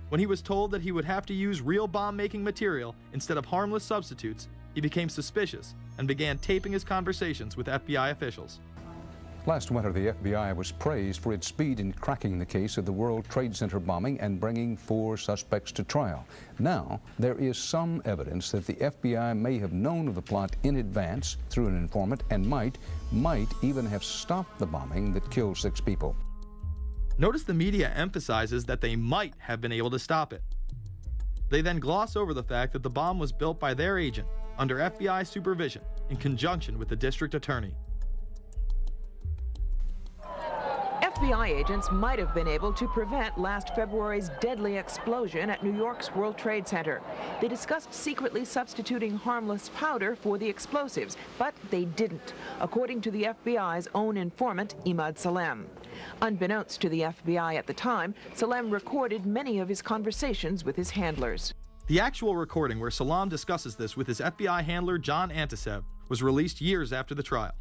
When he was told that he would have to use real bomb-making material instead of harmless substitutes, he became suspicious and began taping his conversations with FBI officials. Last winter, the FBI was praised for its speed in cracking the case of the World Trade Center bombing and bringing 4 suspects to trial. Now, there is some evidence that the FBI may have known of the plot in advance through an informant and might even have stopped the bombing that killed 6 people. Notice the media emphasizes that they might have been able to stop it. They then gloss over the fact that the bomb was built by their agent under FBI supervision in conjunction with the district attorney. FBI agents might have been able to prevent last February's deadly explosion at New York's World Trade Center. They discussed secretly substituting harmless powder for the explosives, but they didn't, according to the FBI's own informant, Imad Salem. Unbeknownst to the FBI at the time, Salem recorded many of his conversations with his handlers. The actual recording where Salam discusses this with his FBI handler, John Antisev, was released years after the trial.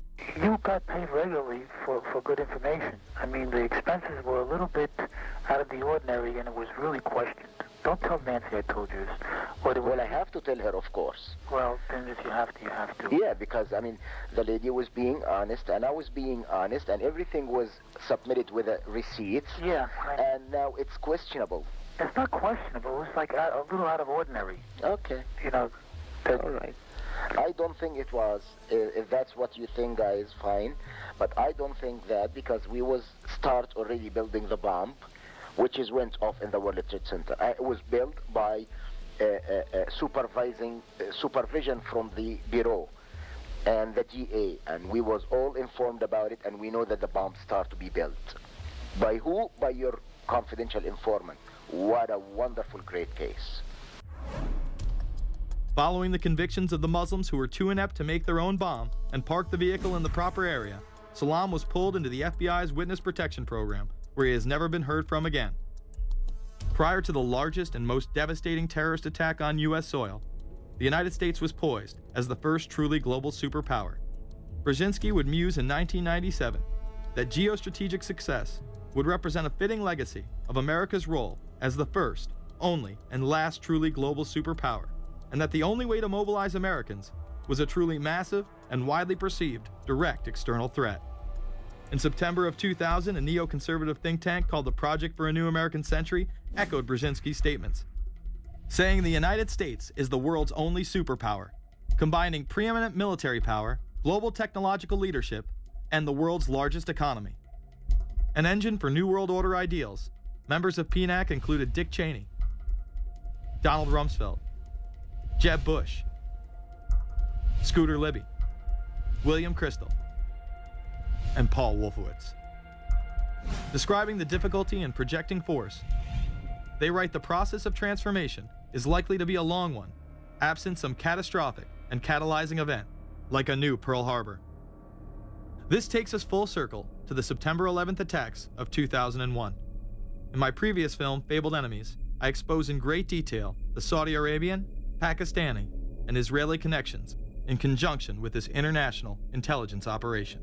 You got paid regularly for good information. I mean, the expenses were a little bit out of the ordinary, and it was really questioned. Don't tell Nancy I told you this. Well, I have to tell her, of course. Well, then if you have to, you have to. Yeah, because, I mean, the lady was being honest, and I was being honest, and everything was submitted with a receipt. Yeah. And now it's questionable. It's not questionable. It's like a little out of ordinary. Okay. You know. All right. I don't think it was. If that's what you think, guys, fine. But I don't think that, because we was start already building the bomb, which is went off in the World Trade Center. It was built by supervision from the Bureau and the GA, and we was all informed about it, and we know that the bomb start to be built. By who? By your confidential informant. What a wonderful, great case. Following the convictions of the Muslims who were too inept to make their own bomb and park the vehicle in the proper area, Salam was pulled into the FBI's Witness Protection Program, where he has never been heard from again. Prior to the largest and most devastating terrorist attack on U.S. soil, the United States was poised as the first truly global superpower. Brzezinski would muse in 1997 that geostrategic success would represent a fitting legacy of America's role as the first, only, and last truly global superpower, and that the only way to mobilize Americans was a truly massive and widely perceived direct external threat. In September of 2000, a neoconservative think tank called the Project for a New American Century echoed Brzezinski's statements, saying the United States is the world's only superpower, combining preeminent military power, global technological leadership, and the world's largest economy. An engine for New World Order ideals, members of PNAC included Dick Cheney, Donald Rumsfeld, Jeb Bush, Scooter Libby, William Kristol, and Paul Wolfowitz. Describing the difficulty in projecting force, they write the process of transformation is likely to be a long one, absent some catastrophic and catalyzing event, like a new Pearl Harbor. This takes us full circle to the September 11th attacks of 2001. In my previous film, Fabled Enemies, I expose in great detail the Saudi Arabian, Pakistani, and Israeli connections in conjunction with this international intelligence operation.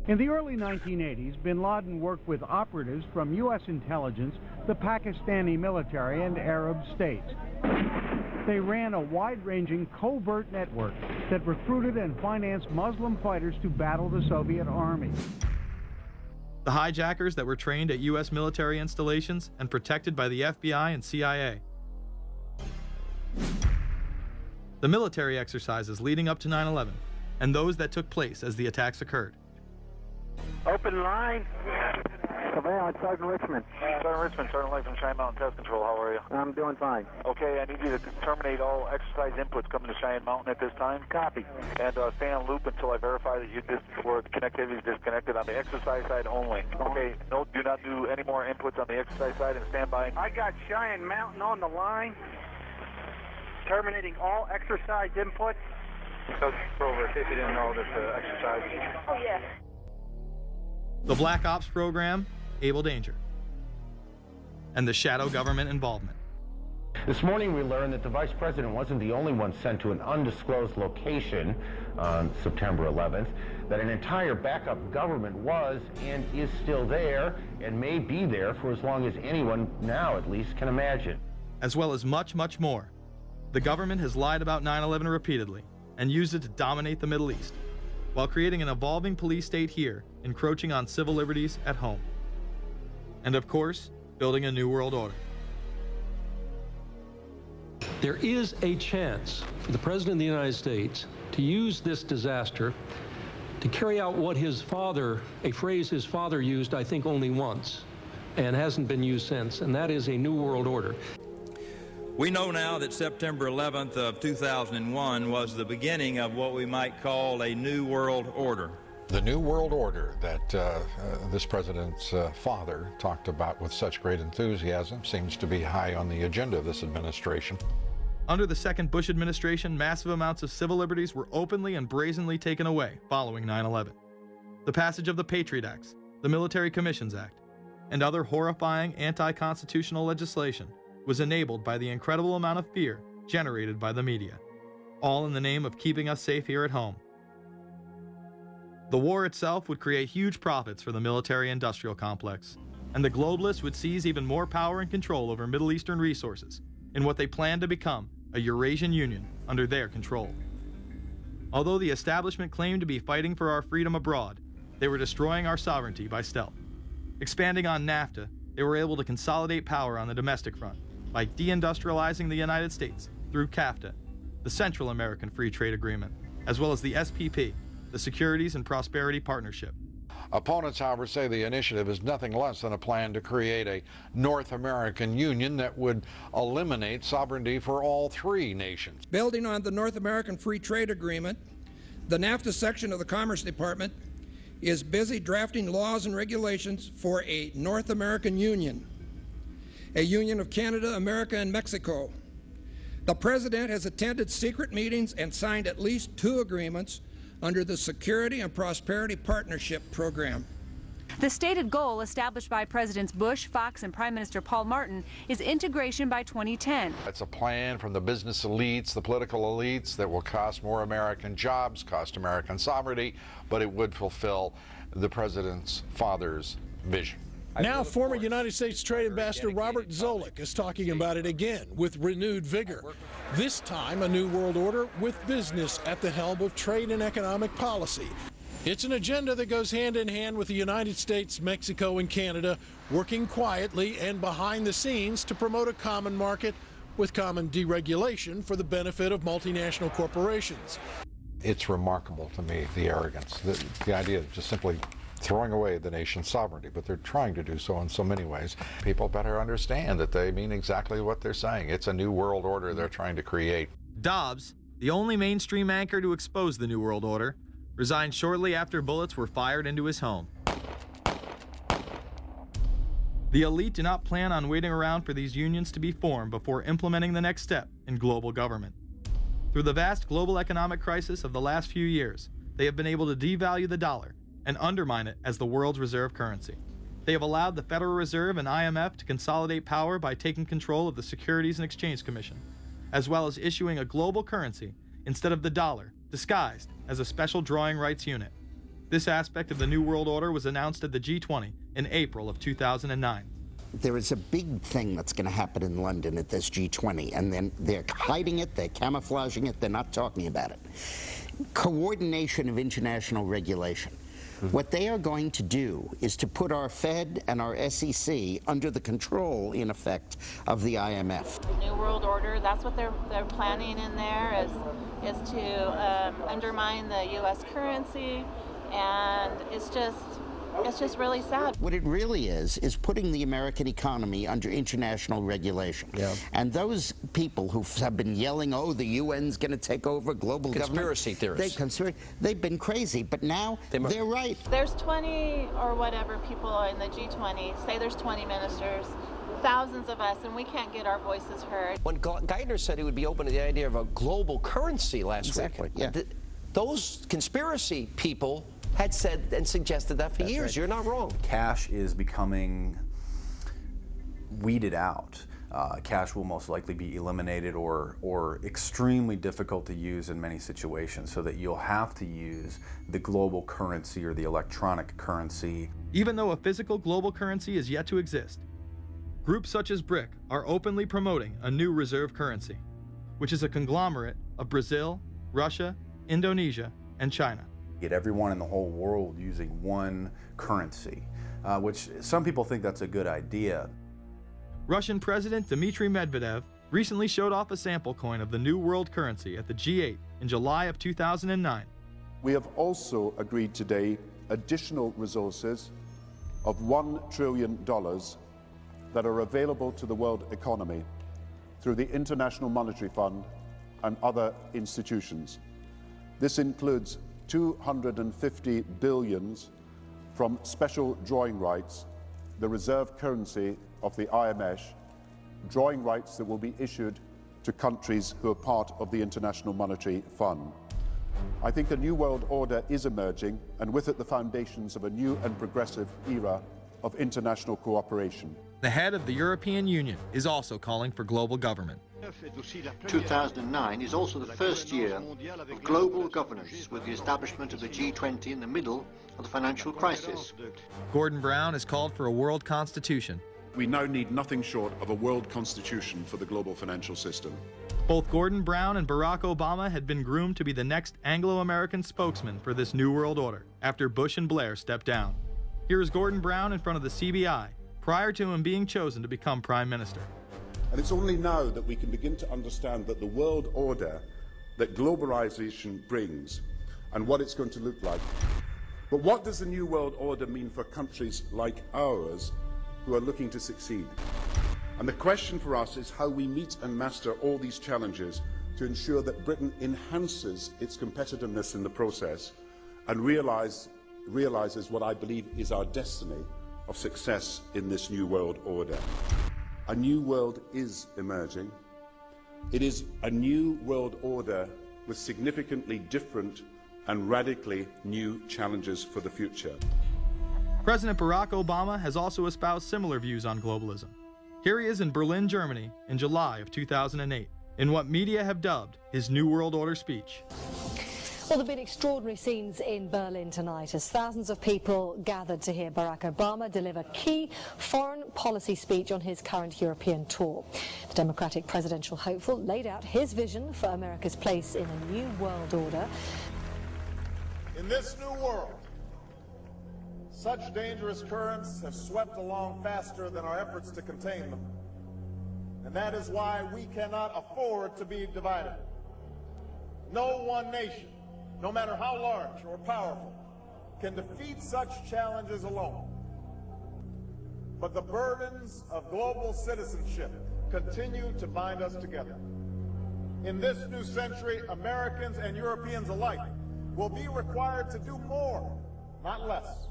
In the early 1980s, bin Laden worked with operatives from U.S. intelligence, the Pakistani military, and Arab states. They ran a wide-ranging covert network that recruited and financed Muslim fighters to battle the Soviet army. The hijackers that were trained at U.S. military installations and protected by the FBI and CIA. The military exercises leading up to 9/11, and those that took place as the attacks occurred. Open line. Surveillance, Sergeant Richmond. Sergeant Richmond, Sergeant Light from Cheyenne Mountain Test Control. How are you? I'm doing fine. Okay, I need you to terminate all exercise inputs coming to Cheyenne Mountain at this time. Copy. And stay on loop until I verify that the connectivity is disconnected on the exercise side only. Okay, no, do not do any more inputs on the exercise side and stand by. I got Cheyenne Mountain on the line. Terminating all exercise inputs. So, over, if you didn't know that exercise. Oh, yeah. The Black Ops program, Able Danger, and the shadow government involvement. This morning we learned that the Vice President wasn't the only one sent to an undisclosed location on September 11th, that an entire backup government was and is still there and may be there for as long as anyone now at least can imagine. As well as much, much more. The government has lied about 9/11 repeatedly and used it to dominate the Middle East, while creating an evolving police state here, encroaching on civil liberties at home. And of course, building a new world order. There is a chance for the President of the United States to use this disaster to carry out what his father, a phrase his father used, I think, only once, and hasn't been used since, and that is a new world order. We know now that September 11th of 2001 was the beginning of what we might call a new world order. The new world order that this president's father talked about with such great enthusiasm seems to be high on the agenda of this administration. Under the second Bush administration, massive amounts of civil liberties were openly and brazenly taken away following 9/11. The passage of the Patriot Acts, the Military Commissions Act, and other horrifying anti-constitutional legislation was enabled by the incredible amount of fear generated by the media, all in the name of keeping us safe here at home. The war itself would create huge profits for the military-industrial complex, and the globalists would seize even more power and control over Middle Eastern resources in what they planned to become a Eurasian Union under their control. Although the establishment claimed to be fighting for our freedom abroad, they were destroying our sovereignty by stealth. Expanding on NAFTA, they were able to consolidate power on the domestic front by deindustrializing the United States through CAFTA, the Central American Free Trade Agreement, as well as the SPP, the Securities and Prosperity Partnership. Opponents, however, say the initiative is nothing less than a plan to create a North American Union that would eliminate sovereignty for all three nations. Building on the North American Free Trade Agreement, the NAFTA section of the Commerce Department is busy drafting laws and regulations for a North American Union, a union of Canada, America, and Mexico. The President has attended secret meetings and signed at least 2 agreements under the Security and Prosperity Partnership Program. The stated goal established by Presidents Bush, Fox, and Prime Minister Paul Martin is integration by 2010. It's a plan from the business elites, the political elites, that will cost more American jobs, cost American sovereignty, but it would fulfill the President's father's vision. Now, former United States Trade Ambassador Robert Zoellick is talking about it again with renewed vigor. This time, a new world order with business at the helm of trade and economic policy. It's an agenda that goes hand in hand with the United States, Mexico, and Canada working quietly and behind the scenes to promote a common market with common deregulation for the benefit of multinational corporations. It's remarkable to me, the arrogance, the idea of just simply throwing away the nation's sovereignty, but they're trying to do so in so many ways. People better understand that they mean exactly what they're saying. It's a new world order they're trying to create. Dobbs, the only mainstream anchor to expose the New World Order, resigned shortly after bullets were fired into his home. The elite do not plan on waiting around for these unions to be formed before implementing the next step in global government. Through the vast global economic crisis of the last few years, they have been able to devalue the dollar and undermine it as the world's reserve currency. They have allowed the Federal Reserve and IMF to consolidate power by taking control of the Securities and Exchange Commission, as well as issuing a global currency instead of the dollar, disguised as a special drawing rights unit. This aspect of the New World Order was announced at the G20 in April of 2009. There is a big thing that's going to happen in London at this G20, and then they're hiding it, they're camouflaging it, they're not talking about it. Coordination of international regulation. What they are going to do is to put our Fed and our SEC under the control, in effect, of the IMF. New World Order, that's what they're planning in there, is to undermine the U.S. currency, and it's just really sad. What it really is putting the American economy under international regulation. Yeah. And those people who have been yelling, oh, the UN's going to take over global conspiracy government. Theorists. They've been crazy, but now they're right. There's 20 or whatever people in the G20, say there's 20 ministers, thousands of us, and we can't get our voices heard. When Geithner said he would be open to the idea of a global currency last week, yeah. Those conspiracy people had said and suggested that for years. Right. You're not wrong. Cash is becoming weeded out. Cash will most likely be eliminated or extremely difficult to use in many situations, so that you'll have to use the global currency or the electronic currency. Even though a physical global currency is yet to exist, groups such as BRIC are openly promoting a new reserve currency, which is a conglomerate of Brazil, Russia, Indonesia, and China. Get everyone in the whole world using one currency, which some people think that's a good idea. Russian President Dmitry Medvedev recently showed off a sample coin of the new world currency at the G8 in July of 2009. We have also agreed today additional resources of $1 trillion that are available to the world economy through the International Monetary Fund and other institutions. This includes 250 billion from special drawing rights, the reserve currency of the IMF, drawing rights that will be issued to countries who are part of the International Monetary Fund. I think a new world order is emerging, and with it the foundations of a new and progressive era of international cooperation. The head of the European Union is also calling for global government. 2009 is also the first year of global governance, with the establishment of the G20 in the middle of the financial crisis. Gordon Brown has called for a world constitution. We now need nothing short of a world constitution for the global financial system. Both Gordon Brown and Barack Obama had been groomed to be the next Anglo-American spokesman for this new world order after Bush and Blair stepped down. Here is Gordon Brown in front of the CBI prior to him being chosen to become Prime Minister. And it's only now that we can begin to understand that the world order that globalization brings and what it's going to look like. But what does the new world order mean for countries like ours who are looking to succeed? And the question for us is how we meet and master all these challenges to ensure that Britain enhances its competitiveness in the process and realizes what I believe is our destiny of success in this new world order. A new world is emerging. It is a new world order with significantly different and radically new challenges for the future. President Barack Obama has also espoused similar views on globalism. Here he is in Berlin, Germany, in July of 2008, in what media have dubbed his New World Order speech. Well, there have been extraordinary scenes in Berlin tonight as thousands of people gathered to hear Barack Obama deliver key foreign policy speech on his current European tour. The Democratic presidential hopeful laid out his vision for America's place in a new world order. In this new world, such dangerous currents have swept along faster than our efforts to contain them. And that is why we cannot afford to be divided. No one nation, no matter how large or powerful, can defeat such challenges alone. But the burdens of global citizenship continue to bind us together. In this new century, Americans and Europeans alike will be required to do more, not less.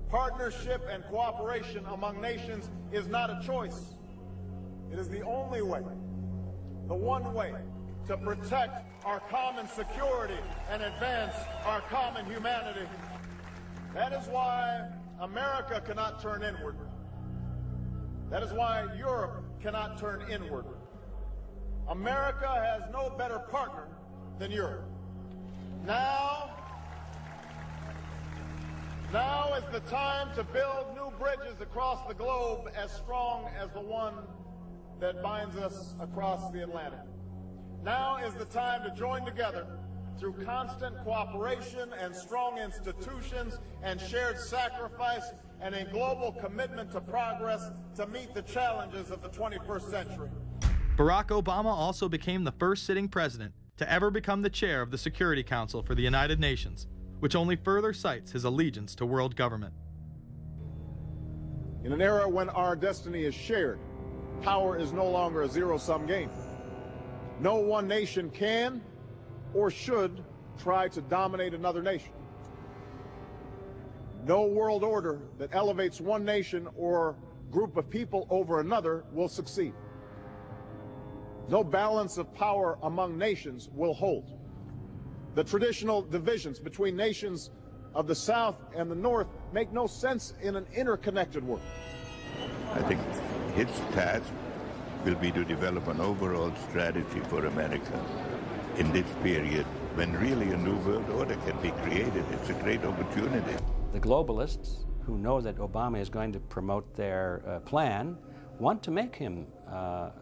Partnership and cooperation among nations is not a choice. It is the only way, the one way, to protect our common security and advance our common humanity. That is why America cannot turn inward. That is why Europe cannot turn inward. America has no better partner than Europe. Now Now is the time to build new bridges across the globe as strong as the one that binds us across the Atlantic. Now is the time to join together through constant cooperation and strong institutions and shared sacrifice and a global commitment to progress to meet the challenges of the 21st century. Barack Obama also became the first sitting president to ever become the chair of the Security Council for the United Nations, which only further cites his allegiance to world government. In an era when our destiny is shared, power is no longer a zero-sum game. No one nation can or should try to dominate another nation. No world order that elevates one nation or group of people over another will succeed. No balance of power among nations will hold. The traditional divisions between nations of the South and the North make no sense in an interconnected world. I think his task will be to develop an overall strategy for America in this period when really a new world order can be created. It's a great opportunity. The globalists, who know that Obama is going to promote their plan, want to make him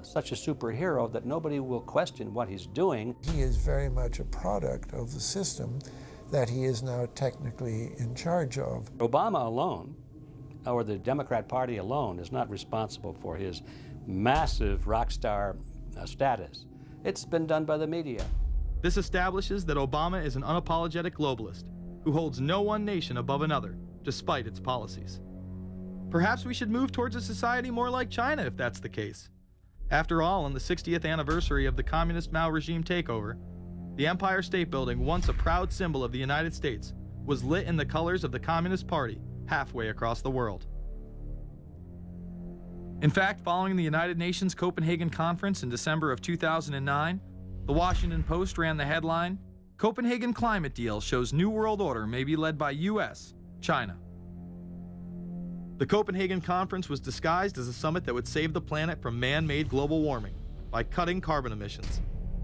such a superhero that nobody will question what he's doing. He is very much a product of the system that he is now technically in charge of. Obama alone, or the Democrat Party alone, is not responsible for his massive rock star status. It's been done by the media. This establishes that Obama is an unapologetic globalist who holds no one nation above another, despite its policies. Perhaps we should move towards a society more like China if that's the case. After all, on the 60th anniversary of the communist Mao regime takeover, the Empire State Building, once a proud symbol of the United States, was lit in the colors of the Communist Party halfway across the world. In fact, following the United Nations Copenhagen Conference in December of 2009, the Washington Post ran the headline, "Copenhagen Climate Deal Shows New World Order May Be Led by US, China." The Copenhagen Conference was disguised as a summit that would save the planet from man-made global warming by cutting carbon emissions.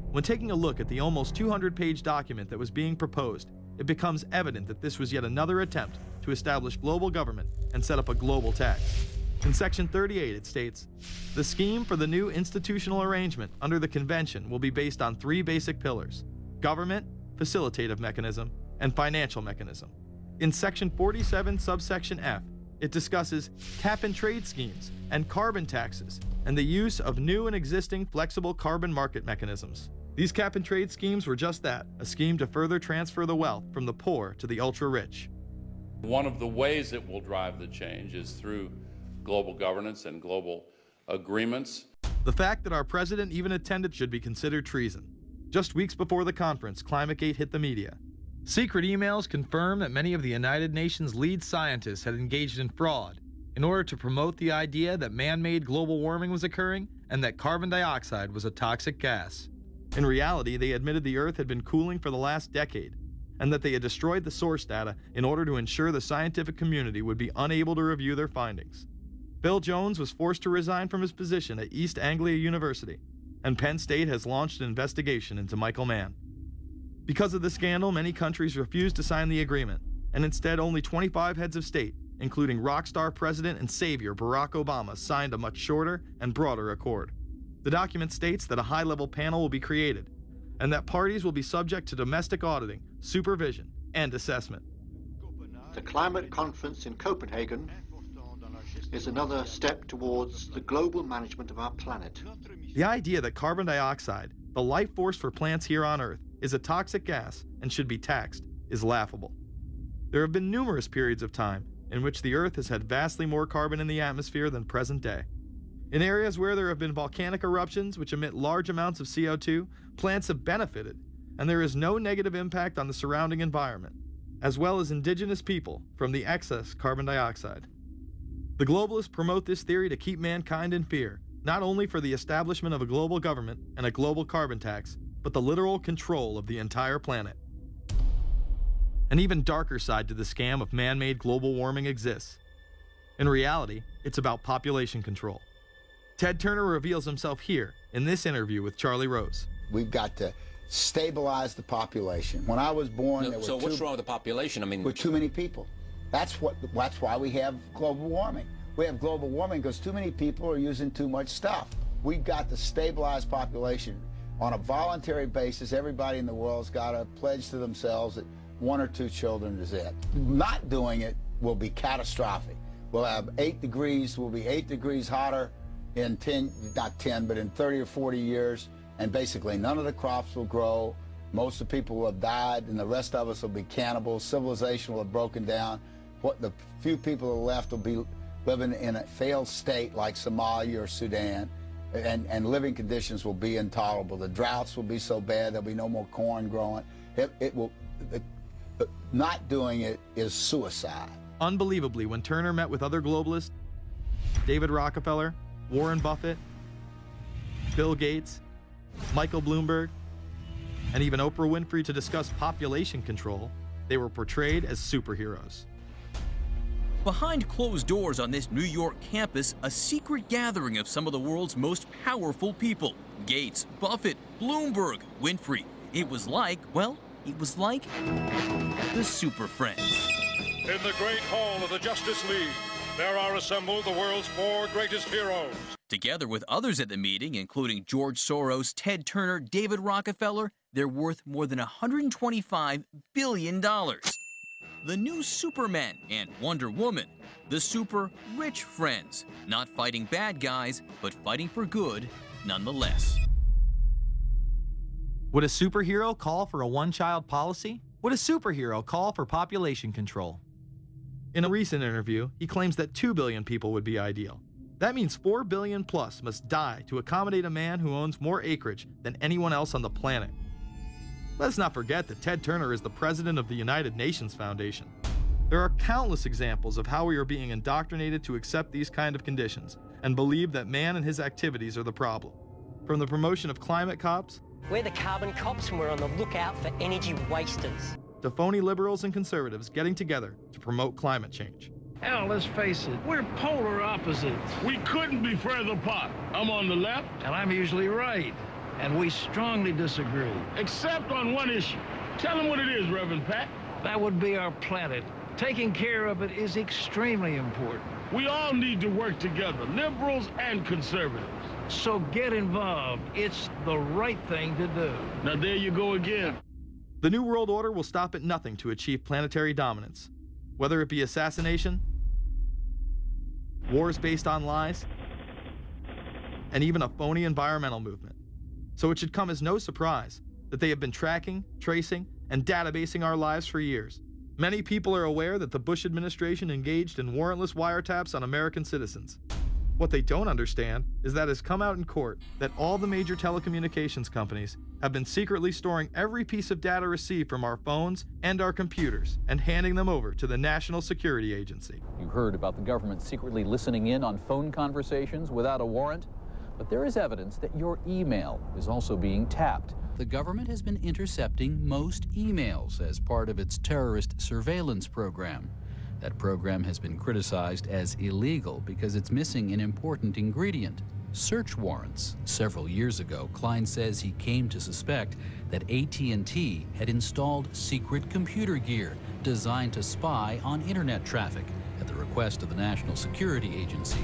When taking a look at the almost 200-page document that was being proposed, it becomes evident that this was yet another attempt to establish global government and set up a global tax. In Section 38, it states, "The scheme for the new institutional arrangement under the convention will be based on three basic pillars: government, facilitative mechanism, and financial mechanism." In Section 47, subsection F, it discusses cap-and-trade schemes and carbon taxes and the use of new and existing flexible carbon market mechanisms. These cap-and-trade schemes were just that, a scheme to further transfer the wealth from the poor to the ultra-rich. One of the ways it will drive the change is through global governance and global agreements. The fact that our president even attended should be considered treason. Just weeks before the conference, ClimateGate hit the media. Secret emails confirm that many of the United Nations lead scientists had engaged in fraud in order to promote the idea that man-made global warming was occurring and that carbon dioxide was a toxic gas. In reality, they admitted the Earth had been cooling for the last decade and that they had destroyed the source data in order to ensure the scientific community would be unable to review their findings. Bill Jones was forced to resign from his position at East Anglia University, and Penn State has launched an investigation into Michael Mann. Because of the scandal, many countries refused to sign the agreement, and instead only 25 heads of state, including rock star president and savior Barack Obama, signed a much shorter and broader accord. The document states that a high-level panel will be created, and that parties will be subject to domestic auditing, supervision, and assessment. The climate conference in Copenhagen is another step towards the global management of our planet. The idea that carbon dioxide, the life force for plants here on Earth, is a toxic gas and should be taxed is laughable. There have been numerous periods of time in which the Earth has had vastly more carbon in the atmosphere than present day. In areas where there have been volcanic eruptions which emit large amounts of CO2, plants have benefited, and there is no negative impact on the surrounding environment, as well as indigenous people from the excess carbon dioxide. The globalists promote this theory to keep mankind in fear, not only for the establishment of a global government and a global carbon tax, but the literal control of the entire planet. An even darker side to the scam of man-made global warming exists. In reality, it's about population control. Ted Turner reveals himself here in this interview with Charlie Rose. We've got to stabilize the population. When I was born, there were what's wrong with the population? I mean, too many people. That's why we have global warming. We have global warming because too many people are using too much stuff. We've got to stabilize population on a voluntary basis. Everybody in the world's got to pledge to themselves that 1 or 2 children is it. Not doing it will be catastrophic. We'll have 8 degrees, we'll be 8 degrees hotter in 30 or 40 years, and basically none of the crops will grow. Most of the people will have died, and the rest of us will be cannibals. Civilization will have broken down. What the few people who are left will be living in a failed state like Somalia or Sudan, and living conditions will be intolerable. The droughts will be so bad there'll be no more corn growing. Not doing it is suicide. Unbelievably, when Turner met with other globalists, David Rockefeller, Warren Buffett, Bill Gates, Michael Bloomberg, and even Oprah Winfrey to discuss population control, they were portrayed as superheroes. Behind closed doors on this New York campus, a secret gathering of some of the world's most powerful people. Gates, Buffett, Bloomberg, Winfrey. It was like, well, it was like the Super Friends. In the great hall of the Justice League, there are assembled the world's 4 greatest heroes. Together with others at the meeting, including George Soros, Ted Turner, David Rockefeller, they're worth more than $125 billion. The new Superman and Wonder Woman, the super rich friends, not fighting bad guys, but fighting for good nonetheless. Would a superhero call for a one-child policy? Would a superhero call for population control? In a recent interview, he claims that 2 billion people would be ideal. That means 4 billion plus must die to accommodate a man who owns more acreage than anyone else on the planet. Let's not forget that Ted Turner is the president of the United Nations Foundation. There are countless examples of how we are being indoctrinated to accept these kind of conditions and believe that man and his activities are the problem. From the promotion of climate cops, we're the carbon cops and we're on the lookout for energy wasters, to phony liberals and conservatives getting together to promote climate change. Hell, let's face it, we're polar opposites. We couldn't be further apart. I'm on the left, and I'm usually right. And we strongly disagree. Except on one issue. Tell them what it is, Reverend Pat. That would be our planet. Taking care of it is extremely important. We all need to work together, liberals and conservatives. So get involved. It's the right thing to do. Now there you go again. The New World Order will stop at nothing to achieve planetary dominance, whether it be assassination, wars based on lies, and even a phony environmental movement. So it should come as no surprise that they have been tracking, tracing, and databasing our lives for years. Many people are aware that the Bush administration engaged in warrantless wiretaps on American citizens. What they don't understand is that it has come out in court that all the major telecommunications companies have been secretly storing every piece of data received from our phones and our computers and handing them over to the National Security Agency. You heard about the government secretly listening in on phone conversations without a warrant, but there is evidence that your email is also being tapped. The government has been intercepting most emails as part of its terrorist surveillance program. That program has been criticized as illegal because it's missing an important ingredient: search warrants. Several years ago, Klein says he came to suspect that AT&T had installed secret computer gear designed to spy on internet traffic at the request of the National Security Agency.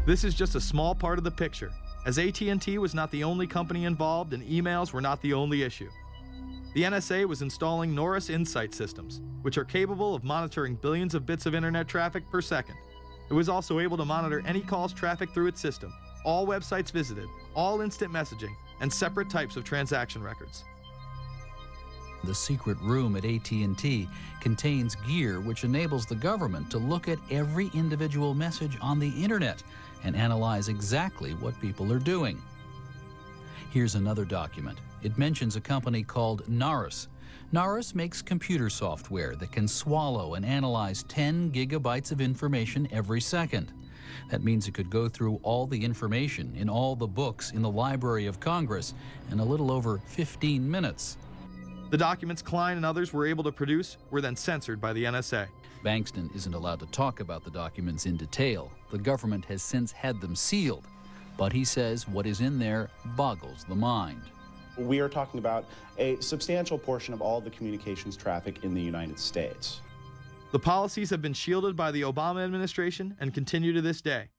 This is just a small part of the picture, as AT&T was not the only company involved and emails were not the only issue. The NSA was installing Norris Insight systems, which are capable of monitoring billions of bits of internet traffic per second. It was also able to monitor any calls trafficked through its system, all websites visited, all instant messaging, and separate types of transaction records. The secret room at AT&T contains gear which enables the government to look at every individual message on the internet and analyze exactly what people are doing. Here's another document. It mentions a company called Norris. Norris makes computer software that can swallow and analyze 10 gigabytes of information every second. That means it could go through all the information in all the books in the Library of Congress in a little over 15 minutes. The documents Klein and others were able to produce were then censored by the NSA. Bankston isn't allowed to talk about the documents in detail. The government has since had them sealed. But he says what is in there boggles the mind. We are talking about a substantial portion of all the communications traffic in the United States. The policies have been shielded by the Obama administration and continue to this day.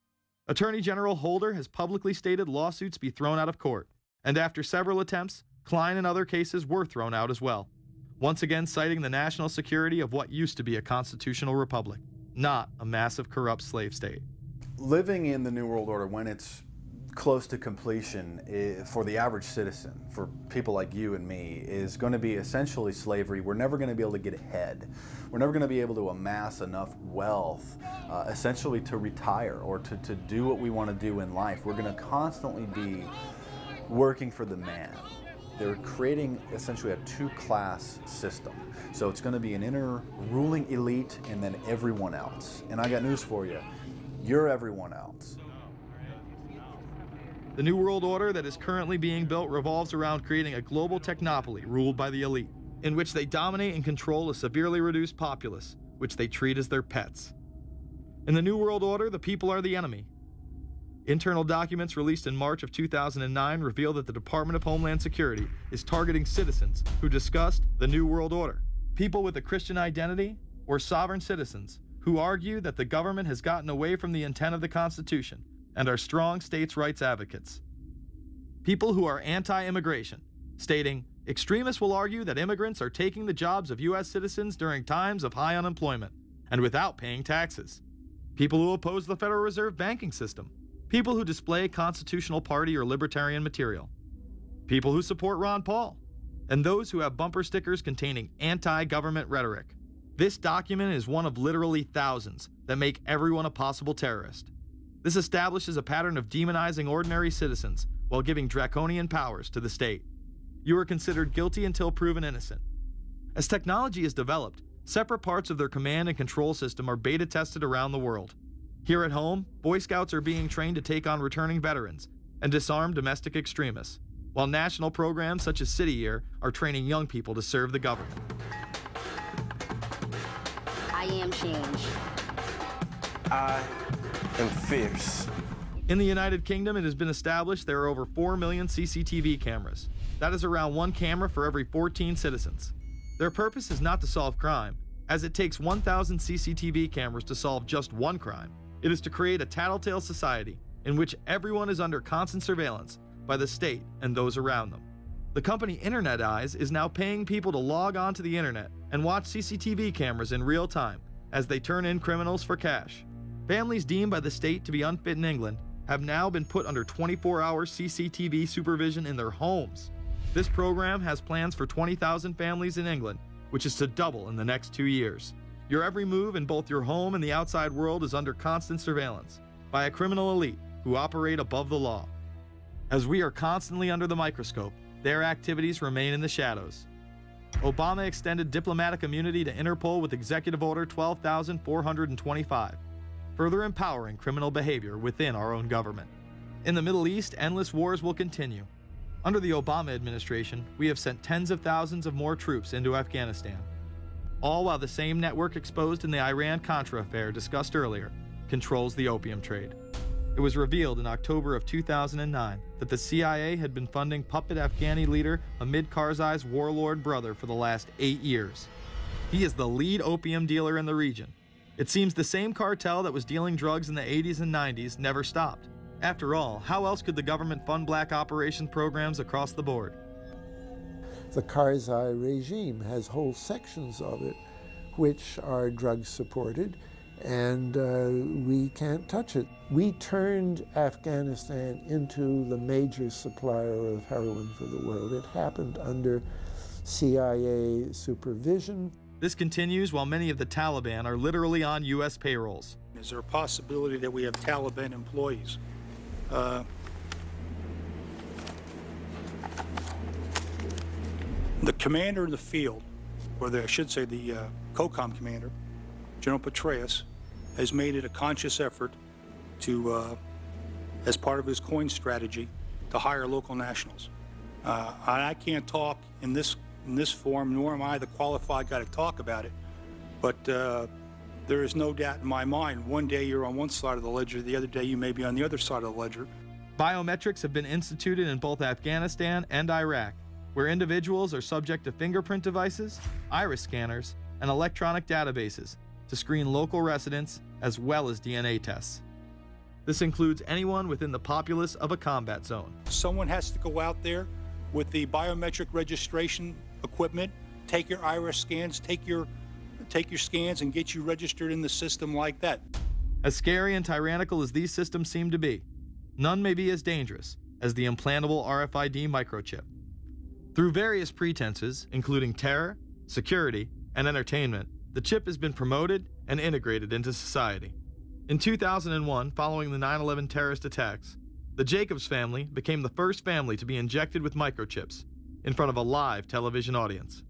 Attorney General Holder has publicly stated lawsuits be thrown out of court, and after several attempts, Klein and other cases were thrown out as well, once again citing the national security of what used to be a constitutional republic, not a massive corrupt slave state. Living in the New World Order, when it's close to completion, for the average citizen, for people like you and me, is going to be essentially slavery. We're never going to be able to get ahead. We're never going to be able to amass enough wealth, essentially to retire or to do what we want to do in life. We're going to constantly be working for the man. They're creating essentially a two-class system. So it's going to be an inner ruling elite and then everyone else. And I got news for you. You're everyone else. The New World Order that is currently being built revolves around creating a global technopoly ruled by the elite, in which they dominate and control a severely reduced populace, which they treat as their pets. In the New World Order, the people are the enemy. Internal documents released in March of 2009 reveal that the Department of Homeland Security is targeting citizens who discussed the New World Order, people with a Christian identity or sovereign citizens who argue that the government has gotten away from the intent of the Constitution and are strong states' rights advocates. People who are anti-immigration, stating, extremists will argue that immigrants are taking the jobs of U.S. citizens during times of high unemployment and without paying taxes. People who oppose the Federal Reserve banking system. People who display constitutional party or libertarian material. People who support Ron Paul. And those who have bumper stickers containing anti-government rhetoric. This document is one of literally thousands that make everyone a possible terrorist. This establishes a pattern of demonizing ordinary citizens while giving draconian powers to the state. You are considered guilty until proven innocent. As technology is developed, separate parts of their command and control system are beta tested around the world. Here at home, Boy Scouts are being trained to take on returning veterans and disarm domestic extremists, while national programs such as City Year are training young people to serve the government. I am change. I am fierce. In the United Kingdom, it has been established there are over 4 million CCTV cameras. That is around 1 camera for every 14 citizens. Their purpose is not to solve crime, as it takes 1,000 CCTV cameras to solve just one crime. It is to create a tattletale society in which everyone is under constant surveillance by the state and those around them. The company Internet Eyes is now paying people to log on to the internet and watch CCTV cameras in real time as they turn in criminals for cash. Families deemed by the state to be unfit in England have now been put under 24-hour CCTV supervision in their homes. This program has plans for 20,000 families in England, which is to double in the next 2 years. Your every move in both your home and the outside world is under constant surveillance by a criminal elite who operate above the law. As we are constantly under the microscope, their activities remain in the shadows. Obama extended diplomatic immunity to Interpol with Executive Order 12,425, further empowering criminal behavior within our own government. In the Middle East, endless wars will continue. Under the Obama administration, we have sent tens of thousands of more troops into Afghanistan, all while the same network exposed in the Iran-Contra affair discussed earlier controls the opium trade. It was revealed in October of 2009 that the CIA had been funding puppet Afghani leader Hamid Karzai's warlord brother for the last 8 years. He is the lead opium dealer in the region. It seems the same cartel that was dealing drugs in the 80s and 90s never stopped. After all, how else could the government fund black operations programs across the board? The Karzai regime has whole sections of it which are drug supported, and we can't touch it. We turned Afghanistan into the major supplier of heroin for the world. It happened under CIA supervision. This continues while many of the Taliban are literally on U.S. payrolls. Is there a possibility that we have Taliban employees? The commander in the field, or I should say the COCOM commander, General Petraeus, has made it a conscious effort to, as part of his coin strategy, to hire local nationals. I can't talk in this form, nor am I the qualified guy to talk about it, but there is no doubt in my mind, one day you're on one side of the ledger, the other day you may be on the other side of the ledger. Biometrics have been instituted in both Afghanistan and Iraq, where individuals are subject to fingerprint devices, iris scanners, and electronic databases to screen local residents as well as DNA tests. This includes anyone within the populace of a combat zone. Someone has to go out there with the biometric registration equipment, take your iris scans, take your scans and get you registered in the system like that. As scary and tyrannical as these systems seem to be, none may be as dangerous as the implantable RFID microchip. Through various pretenses, including terror, security, and entertainment, the chip has been promoted and integrated into society. In 2001, following the 9/11 terrorist attacks, the Jacobs family became the first family to be injected with microchips in front of a live television audience.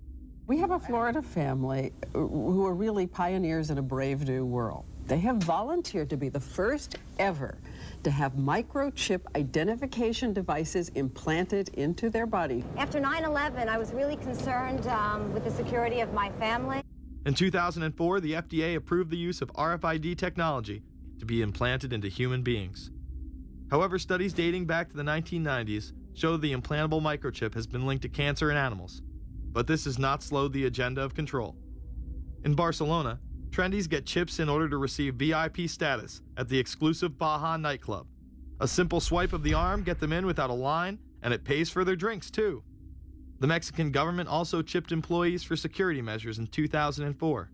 We have a Florida family who are really pioneers in a brave new world. They have volunteered to be the first ever to have microchip identification devices implanted into their body. After 9/11, I was really concerned with the security of my family. In 2004, the FDA approved the use of RFID technology to be implanted into human beings. However, studies dating back to the 1990s show the implantable microchip has been linked to cancer in animals, but this has not slowed the agenda of control. In Barcelona, trendies get chips in order to receive VIP status at the exclusive Baja nightclub. A simple swipe of the arm gets them in without a line, and it pays for their drinks too. The Mexican government also chipped employees for security measures in 2004.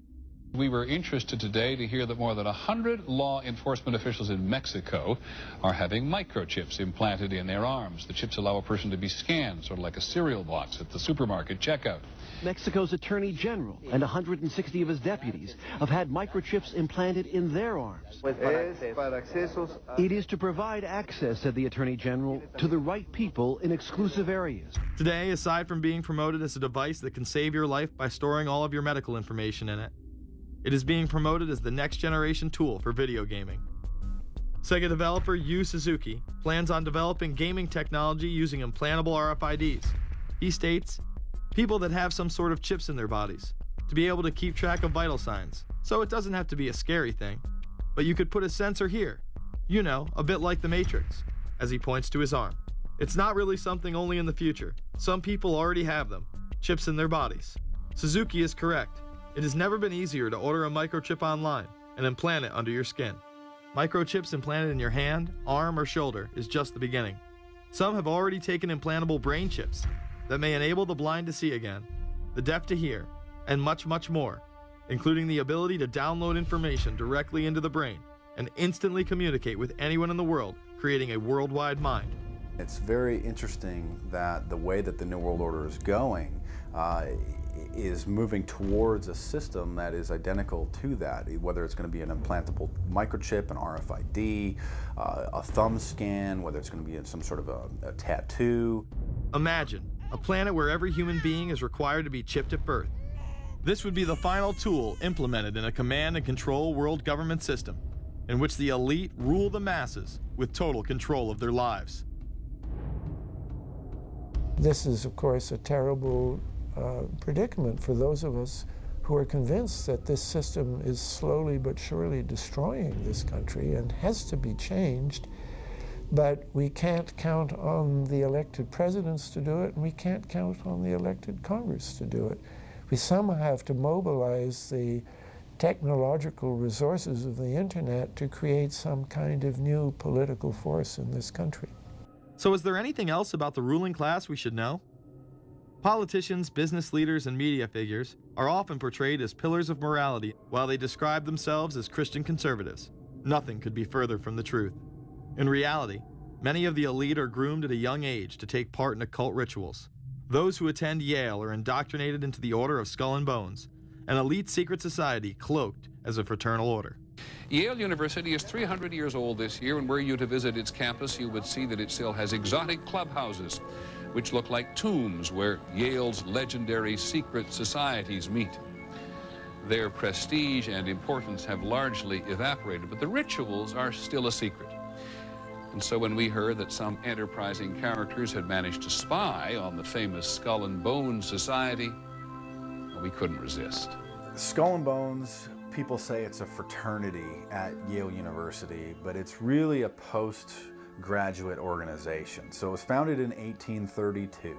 We were interested today to hear that more than 100 law enforcement officials in Mexico are having microchips implanted in their arms. The chips allow a person to be scanned, sort of like a cereal box at the supermarket checkout. Mexico's Attorney General and 160 of his deputies have had microchips implanted in their arms. It is to provide access, said the Attorney General, to the right people in exclusive areas. Today, aside from being promoted as a device that can save your life by storing all of your medical information in it, it is being promoted as the next generation tool for video gaming. Sega developer Yu Suzuki plans on developing gaming technology using implantable RFIDs. He states, people that have some sort of chips in their bodies, to be able to keep track of vital signs, so it doesn't have to be a scary thing. But you could put a sensor here, you know, a bit like the Matrix, as he points to his arm. It's not really something only in the future. Some people already have them, chips in their bodies. Suzuki is correct. It has never been easier to order a microchip online and implant it under your skin. Microchips implanted in your hand, arm, or shoulder is just the beginning. Some have already taken implantable brain chips that may enable the blind to see again, the deaf to hear, and much, much more, including the ability to download information directly into the brain and instantly communicate with anyone in the world, creating a worldwide mind. It's very interesting that the way that the New World Order is going is moving towards a system that is identical to that, whether it's going to be an implantable microchip, an RFID, a thumb scan, whether it's going to be some sort of a tattoo. Imagine a planet where every human being is required to be chipped at birth. This would be the final tool implemented in a command and control world government system in which the elite rule the masses with total control of their lives. This is, of course, a terrible predicament for those of us who are convinced that this system is slowly but surely destroying this country and has to be changed. But we can't count on the elected presidents to do it, and we can't count on the elected Congress to do it. We somehow have to mobilize the technological resources of the internet to create some kind of new political force in this country. So is there anything else about the ruling class we should know? Politicians, business leaders, and media figures are often portrayed as pillars of morality while they describe themselves as Christian conservatives. Nothing could be further from the truth. In reality, many of the elite are groomed at a young age to take part in occult rituals. Those who attend Yale are indoctrinated into the Order of Skull and Bones, an elite secret society cloaked as a fraternal order. Yale University is 300 years old this year, and were you to visit its campus, you would see that it still has exotic clubhouses, which look like tombs where Yale's legendary secret societies meet. Their prestige and importance have largely evaporated, but the rituals are still a secret. And so when we heard that some enterprising characters had managed to spy on the famous Skull and Bones Society, we couldn't resist. Skull and Bones, people say it's a fraternity at Yale University, but it's really a postgraduate organization. So it was founded in 1832,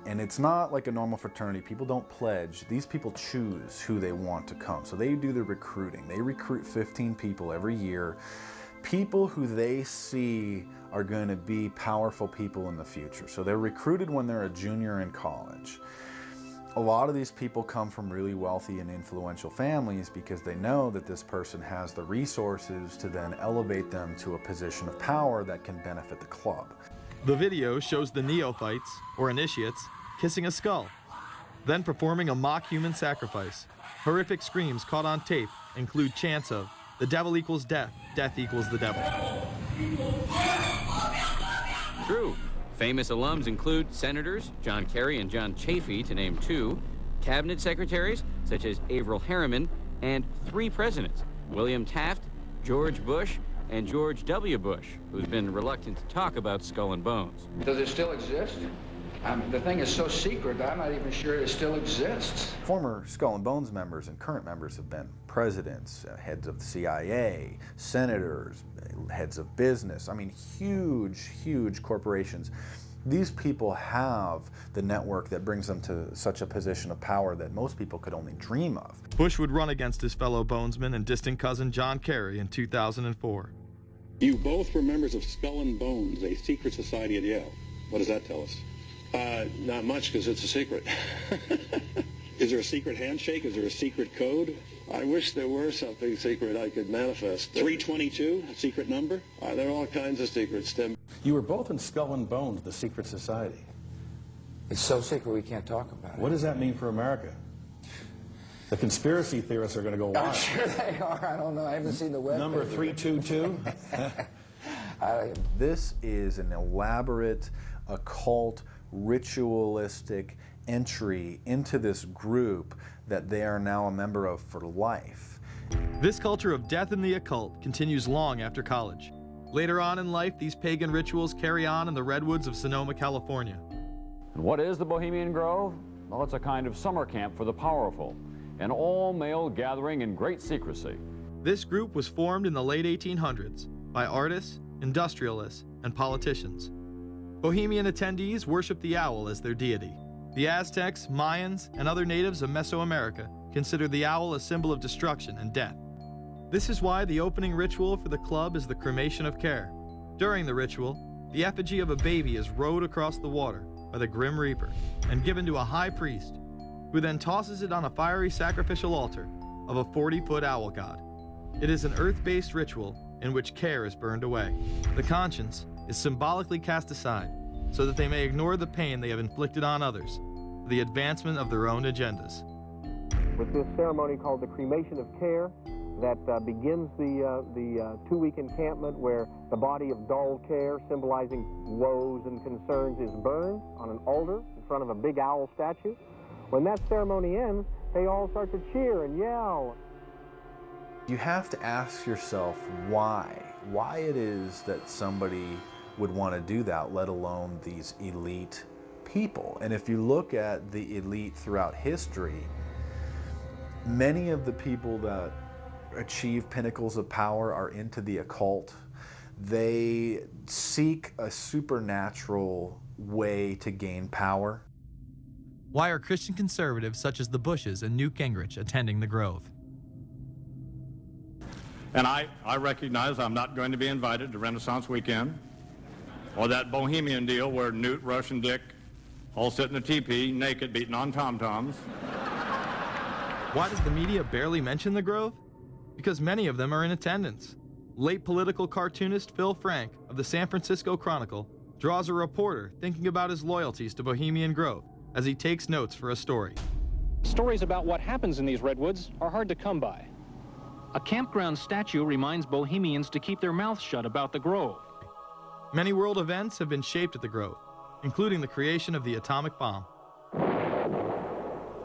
And it's not like a normal fraternity. People don't pledge. These people choose who they want to come. So they do the recruiting. They recruit 15 people every year, people who they see are going to be powerful people in the future. So they're recruited when they're a junior in college. A lot of these people come from really wealthy and influential families because they know that this person has the resources to then elevate them to a position of power that can benefit the club. The video shows the neophytes, or initiates, kissing a skull, then performing a mock human sacrifice. Horrific screams caught on tape include chants of, "The devil equals death, death equals the devil." True. Famous alums include Senators John Kerry and John Chafee, to name two, cabinet secretaries such as Averell Harriman, and 3 presidents, William Taft, George Bush, and George W. Bush, who's been reluctant to talk about Skull and Bones. Does it still exist? The thing is so secret, I'm not even sure it still exists. Former Skull and Bones members and current members have been presidents, heads of the CIA, senators, heads of business. I mean, huge, huge corporations. These people have the network that brings them to such a position of power that most people could only dream of. Bush would run against his fellow bonesman and distant cousin John Kerry in 2004. You both were members of Skull and Bones, a secret society at Yale. What does that tell us? Not much, because it's a secret. Is there a secret handshake? Is there a secret code? I wish there were something secret I could manifest. 322, a secret number? There are all kinds of secrets, Tim. You were both in Skull and Bones, the secret society. It's so secret we can't talk about it. What does that mean for America? The conspiracy theorists are going to go wild. I'm sure they are. I don't know. I haven't seen the web. Number 322? This is an elaborate, occult, ritualistic entry into this group that they are now a member of for life. This culture of death and the occult continues long after college. Later on in life, these pagan rituals carry on in the redwoods of Sonoma, California. And what is the Bohemian Grove? Well, it's a kind of summer camp for the powerful, an all-male gathering in great secrecy. This group was formed in the late 1800s by artists, industrialists, and politicians. Bohemian attendees worship the owl as their deity. The Aztecs, Mayans, and other natives of Mesoamerica consider the owl a symbol of destruction and death. This is why the opening ritual for the club is the cremation of care. During the ritual, the effigy of a baby is rowed across the water by the Grim Reaper and given to a high priest, who then tosses it on a fiery sacrificial altar of a 40-foot owl god. It is an earth-based ritual in which care is burned away. The conscience is symbolically cast aside so that they may ignore the pain they have inflicted on others for the advancement of their own agendas. With this ceremony called the cremation of care, that begins the 2-week encampment where the body of dull care, symbolizing woes and concerns, is burned on an altar in front of a big owl statue. When that ceremony ends, they all start to cheer and yell. You have to ask yourself why it is that somebody would want to do that, let alone these elite people. And if you look at the elite throughout history, many of the people that achieve pinnacles of power are into the occult. They seek a supernatural way to gain power. Why are Christian conservatives such as the Bushes and Newt Gingrich attending the Grove? And I recognize I'm not going to be invited to Renaissance Weekend or that Bohemian deal where Newt, Rush, and Dick all sit in a teepee naked beating on tom-toms. Why does the media barely mention the Grove? Because many of them are in attendance. Late political cartoonist Phil Frank of the San Francisco Chronicle draws a reporter thinking about his loyalties to Bohemian Grove as he takes notes for a story. Stories about what happens in these redwoods are hard to come by. A campground statue reminds Bohemians to keep their mouths shut about the Grove. Many world events have been shaped at the Grove, including the creation of the atomic bomb.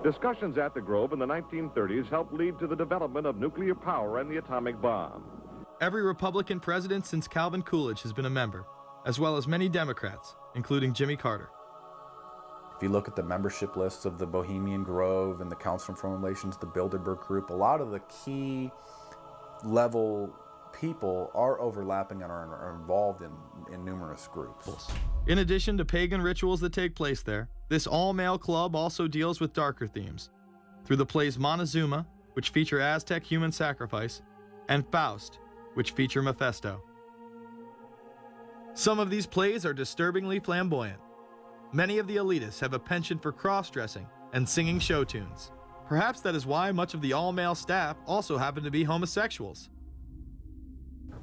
Discussions at the Grove in the 1930s helped lead to the development of nuclear power and the atomic bomb. Every Republican president since Calvin Coolidge has been a member, as well as many Democrats, including Jimmy Carter. If you look at the membership lists of the Bohemian Grove and the Council on Foreign Relations, the Bilderberg Group, a lot of the key level people are overlapping and are involved in numerous groups. In addition to pagan rituals that take place there, this all-male club also deals with darker themes through the plays Montezuma, which feature Aztec human sacrifice, and Faust, which feature Mephisto. Some of these plays are disturbingly flamboyant. Many of the elitists have a penchant for cross-dressing and singing show tunes. Perhaps that is why much of the all-male staff also happen to be homosexuals.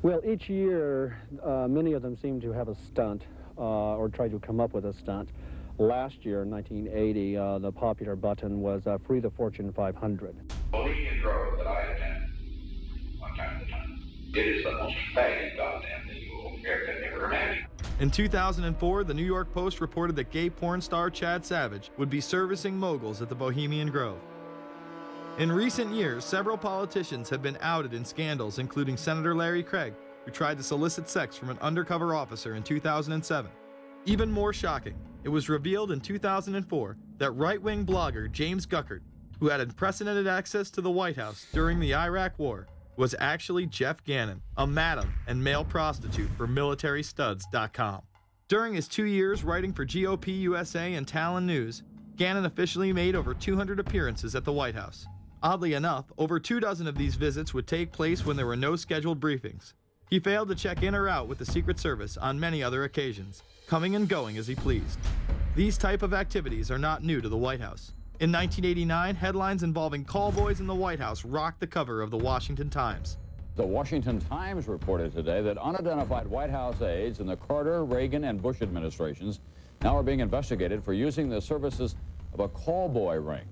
Well, each year, many of them seem to have a stunt or try to come up with a stunt. Last year, in 1980, the popular button was Free the Fortune 500. Bohemian Grove that I attend one time at a time. It is the most faggot goddamn thing you could ever imagine. In 2004, the New York Post reported that gay porn star Chad Savage would be servicing moguls at the Bohemian Grove. In recent years, several politicians have been outed in scandals, including Senator Larry Craig, who tried to solicit sex from an undercover officer in 2007. Even more shocking, it was revealed in 2004 that right-wing blogger James Guckert, who had unprecedented access to the White House during the Iraq War, was actually Jeff Gannon, a madam and male prostitute for MilitaryStuds.com. During his 2 years writing for GOP USA and Talon News, Gannon officially made over 200 appearances at the White House. Oddly enough, over 24 of these visits would take place when there were no scheduled briefings. He failed to check in or out with the Secret Service on many other occasions, coming and going as he pleased. These type of activities are not new to the White House. In 1989, headlines involving callboys in the White House rocked the cover of the Washington Times. The Washington Times reported today that unidentified White House aides in the Carter, Reagan, and Bush administrations now are being investigated for using the services of a callboy ring.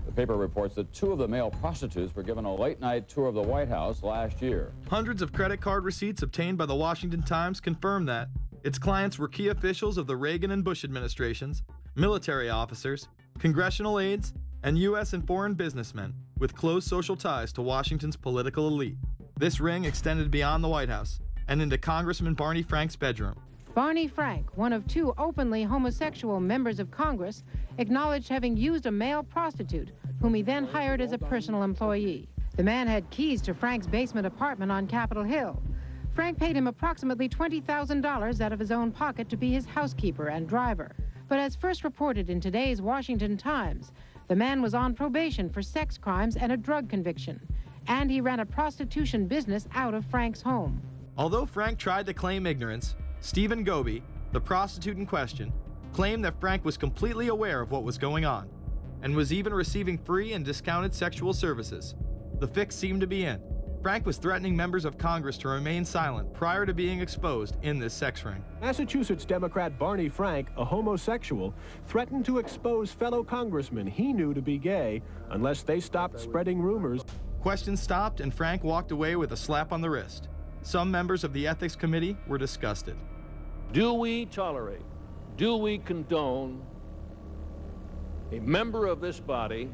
The paper reports that 2 of the male prostitutes were given a late-night tour of the White House last year. Hundreds of credit card receipts obtained by the Washington Times confirm that its clients were key officials of the Reagan and Bush administrations, military officers, congressional aides, and U.S. and foreign businessmen with close social ties to Washington's political elite. This ring extended beyond the White House and into Congressman Barney Frank's bedroom. Barney Frank, one of 2 openly homosexual members of Congress, acknowledged having used a male prostitute, whom he then hired as a personal employee. The man had keys to Frank's basement apartment on Capitol Hill. Frank paid him approximately $20,000 out of his own pocket to be his housekeeper and driver. But as first reported in today's Washington Times, the man was on probation for sex crimes and a drug conviction, and he ran a prostitution business out of Frank's home. Although Frank tried to claim ignorance, Stephen Goby, the prostitute in question, claimed that Frank was completely aware of what was going on and was even receiving free and discounted sexual services. The fix seemed to be in. Frank was threatening members of Congress to remain silent prior to being exposed in this sex ring. Massachusetts Democrat Barney Frank, a homosexual, threatened to expose fellow congressmen he knew to be gay unless they stopped spreading rumors. Questions stopped and Frank walked away with a slap on the wrist. Some members of the Ethics Committee were disgusted. Do we tolerate, do we condone a member of this body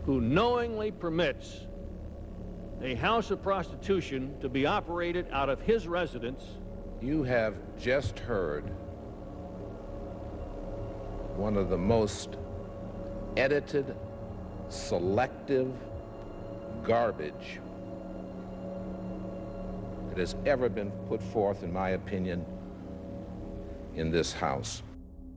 who knowingly permits a house of prostitution to be operated out of his residence? You have just heard one of the most edited, selective garbage that has ever been put forth, in my opinion, in this House.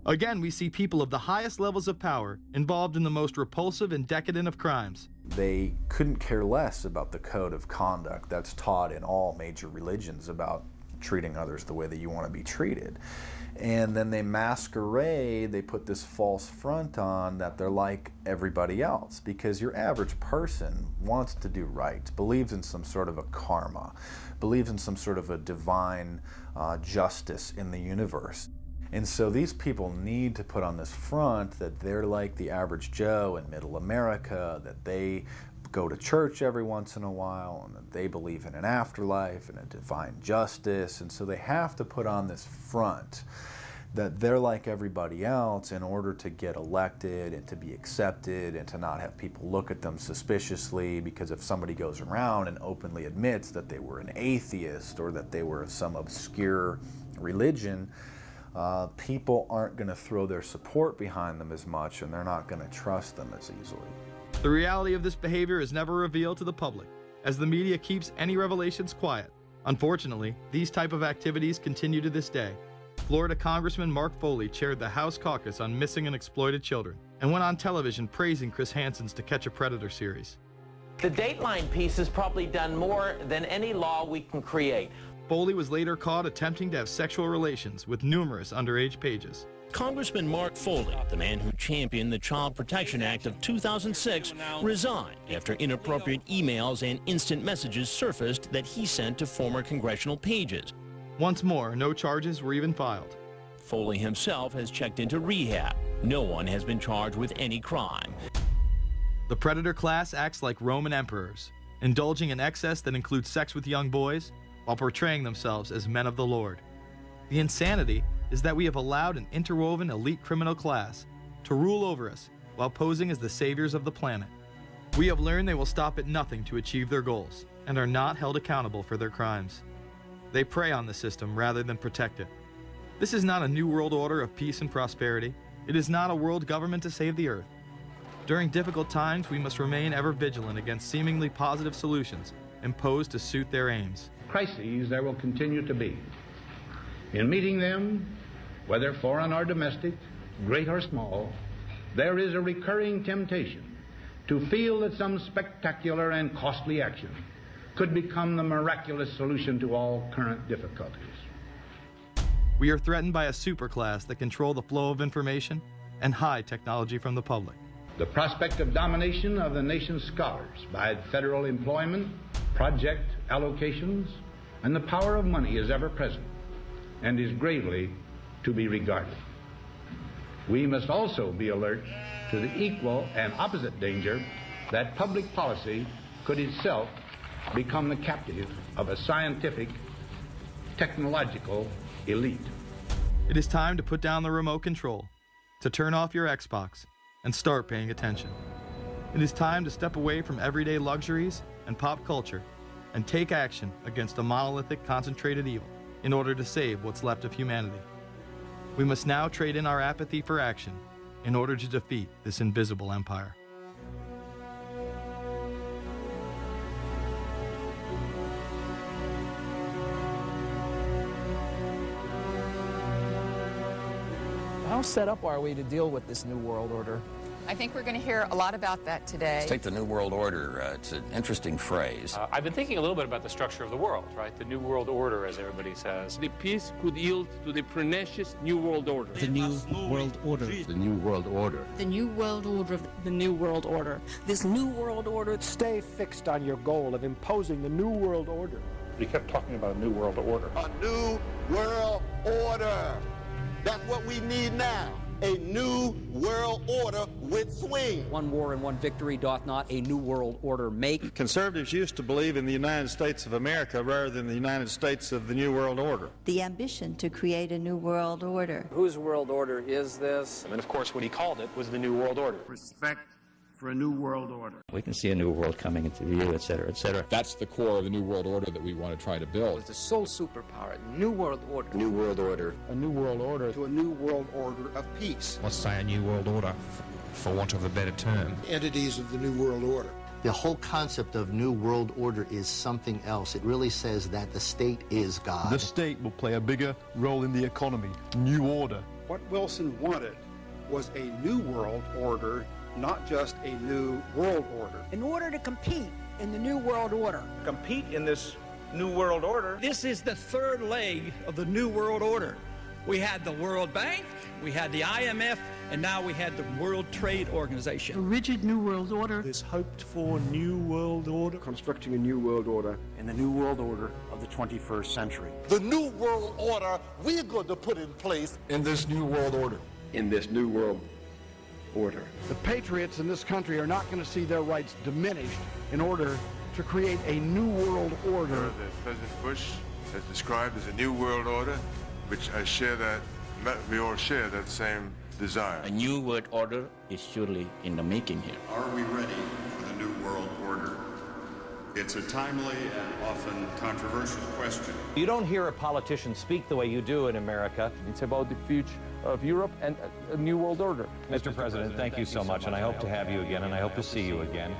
Again, we see people of the highest levels of power involved in the most repulsive and decadent of crimes. They couldn't care less about the code of conduct that's taught in all major religions about treating others the way that you want to be treated. And then they masquerade, they put this false front on that they're like everybody else, because your average person wants to do right, believes in some sort of a karma, believes in some sort of a divine justice in the universe. And so these people need to put on this front that they're like the average Joe in middle America, that they go to church every once in a while, and that they believe in an afterlife and a divine justice. And so they have to put on this front that they're like everybody else in order to get elected and to be accepted and to not have people look at them suspiciously, because if somebody goes around and openly admits that they were an atheist or that they were of some obscure religion, people aren't going to throw their support behind them as much, and they're not going to trust them as easily. The reality of this behavior is never revealed to the public. as the media keeps any revelations quiet. Unfortunately, these type of activities continue to this day. Florida Congressman Mark Foley chaired the House caucus on missing and exploited children and went on television praising Chris Hansen's To Catch a Predator series. The Dateline piece has probably done more than any law we can create. Foley was later caught attempting to have sexual relations with numerous underage pages. Congressman Mark Foley, the man who championed the Child Protection Act of 2006, resigned after inappropriate emails and instant messages surfaced that he sent to former congressional pages. Once more, no charges were even filed. Foley himself has checked into rehab. No one has been charged with any crime. The predator class acts like Roman emperors, indulging in excess that includes sex with young boys while portraying themselves as men of the Lord. The insanity is that we have allowed an interwoven elite criminal class to rule over us while posing as the saviors of the planet. We have learned they will stop at nothing to achieve their goals and are not held accountable for their crimes. They prey on the system rather than protect it. This is not a new world order of peace and prosperity. It is not a world government to save the earth. During difficult times, we must remain ever vigilant against seemingly positive solutions imposed to suit their aims. Crises there will continue to be. In meeting them, whether foreign or domestic, great or small, there is a recurring temptation to feel that some spectacular and costly action could become the miraculous solution to all current difficulties. We are threatened by a superclass that control the flow of information and hide technology from the public. The prospect of domination of the nation's scholars by federal employment, project allocations, and the power of money is ever present and is gravely to be regarded. We must also be alert to the equal and opposite danger that public policy could itself become the captive of a scientific, technological elite. It is time to put down the remote control, to turn off your Xbox, and start paying attention. It is time to step away from everyday luxuries and pop culture and take action against a monolithic, concentrated evil in order to save what's left of humanity. We must now trade in our apathy for action in order to defeat this invisible empire. How set up are we to deal with this New World Order? I think we're going to hear a lot about that today. Let's take the New World Order. It's an interesting phrase. I've been thinking a little bit about the structure of the world, right? The New World Order, as everybody says. The peace could yield to the pernicious New World Order. The New World Order. The New World Order. The New World Order. The New World Order. This New World Order. Stay fixed on your goal of imposing the New World Order. We kept talking about a New World Order. A New World Order. That's what we need now. A new world order with swing. One war and one victory doth not a new world order make. Conservatives used to believe in the United States of America rather than the United States of the New World Order. The ambition to create a new world order. Whose world order is this? And of course what he called it was the New World Order. Respect for a new world order. We can see a new world coming into view, et cetera, et cetera. That's the core of the New World Order that we want to try to build. It's the sole superpower, New World Order. New World Order. A New World Order. To a new world order of peace. Let's say a New World Order, for want of a better term. Entities of the New World Order. The whole concept of New World Order is something else. It really says that the state is God. The state will play a bigger role in the economy. New order. What Wilson wanted was a new world order, not just a new world order. In order to compete in the New World Order. Compete in this New World Order. This is the third leg of the New World Order. We had the World Bank, we had the IMF, and now we had the World Trade Organization. A rigid New World Order. This hoped-for New World Order. Constructing a new world order in the New World Order of the 21st century. The new world order we're going to put in place in this New World Order. In this new world order. The patriots in this country are not going to see their rights diminished in order to create a new world order. That President Bush has described as a new world order, which we all share that same desire. A new world order is surely in the making here. Are we ready for the new world order? It's a timely and often controversial question. You don't hear a politician speak the way you do in America. It's about the future of Europe and a new world order. Mr. President, thank you so much, and I hope to have you again, and I hope to see you again.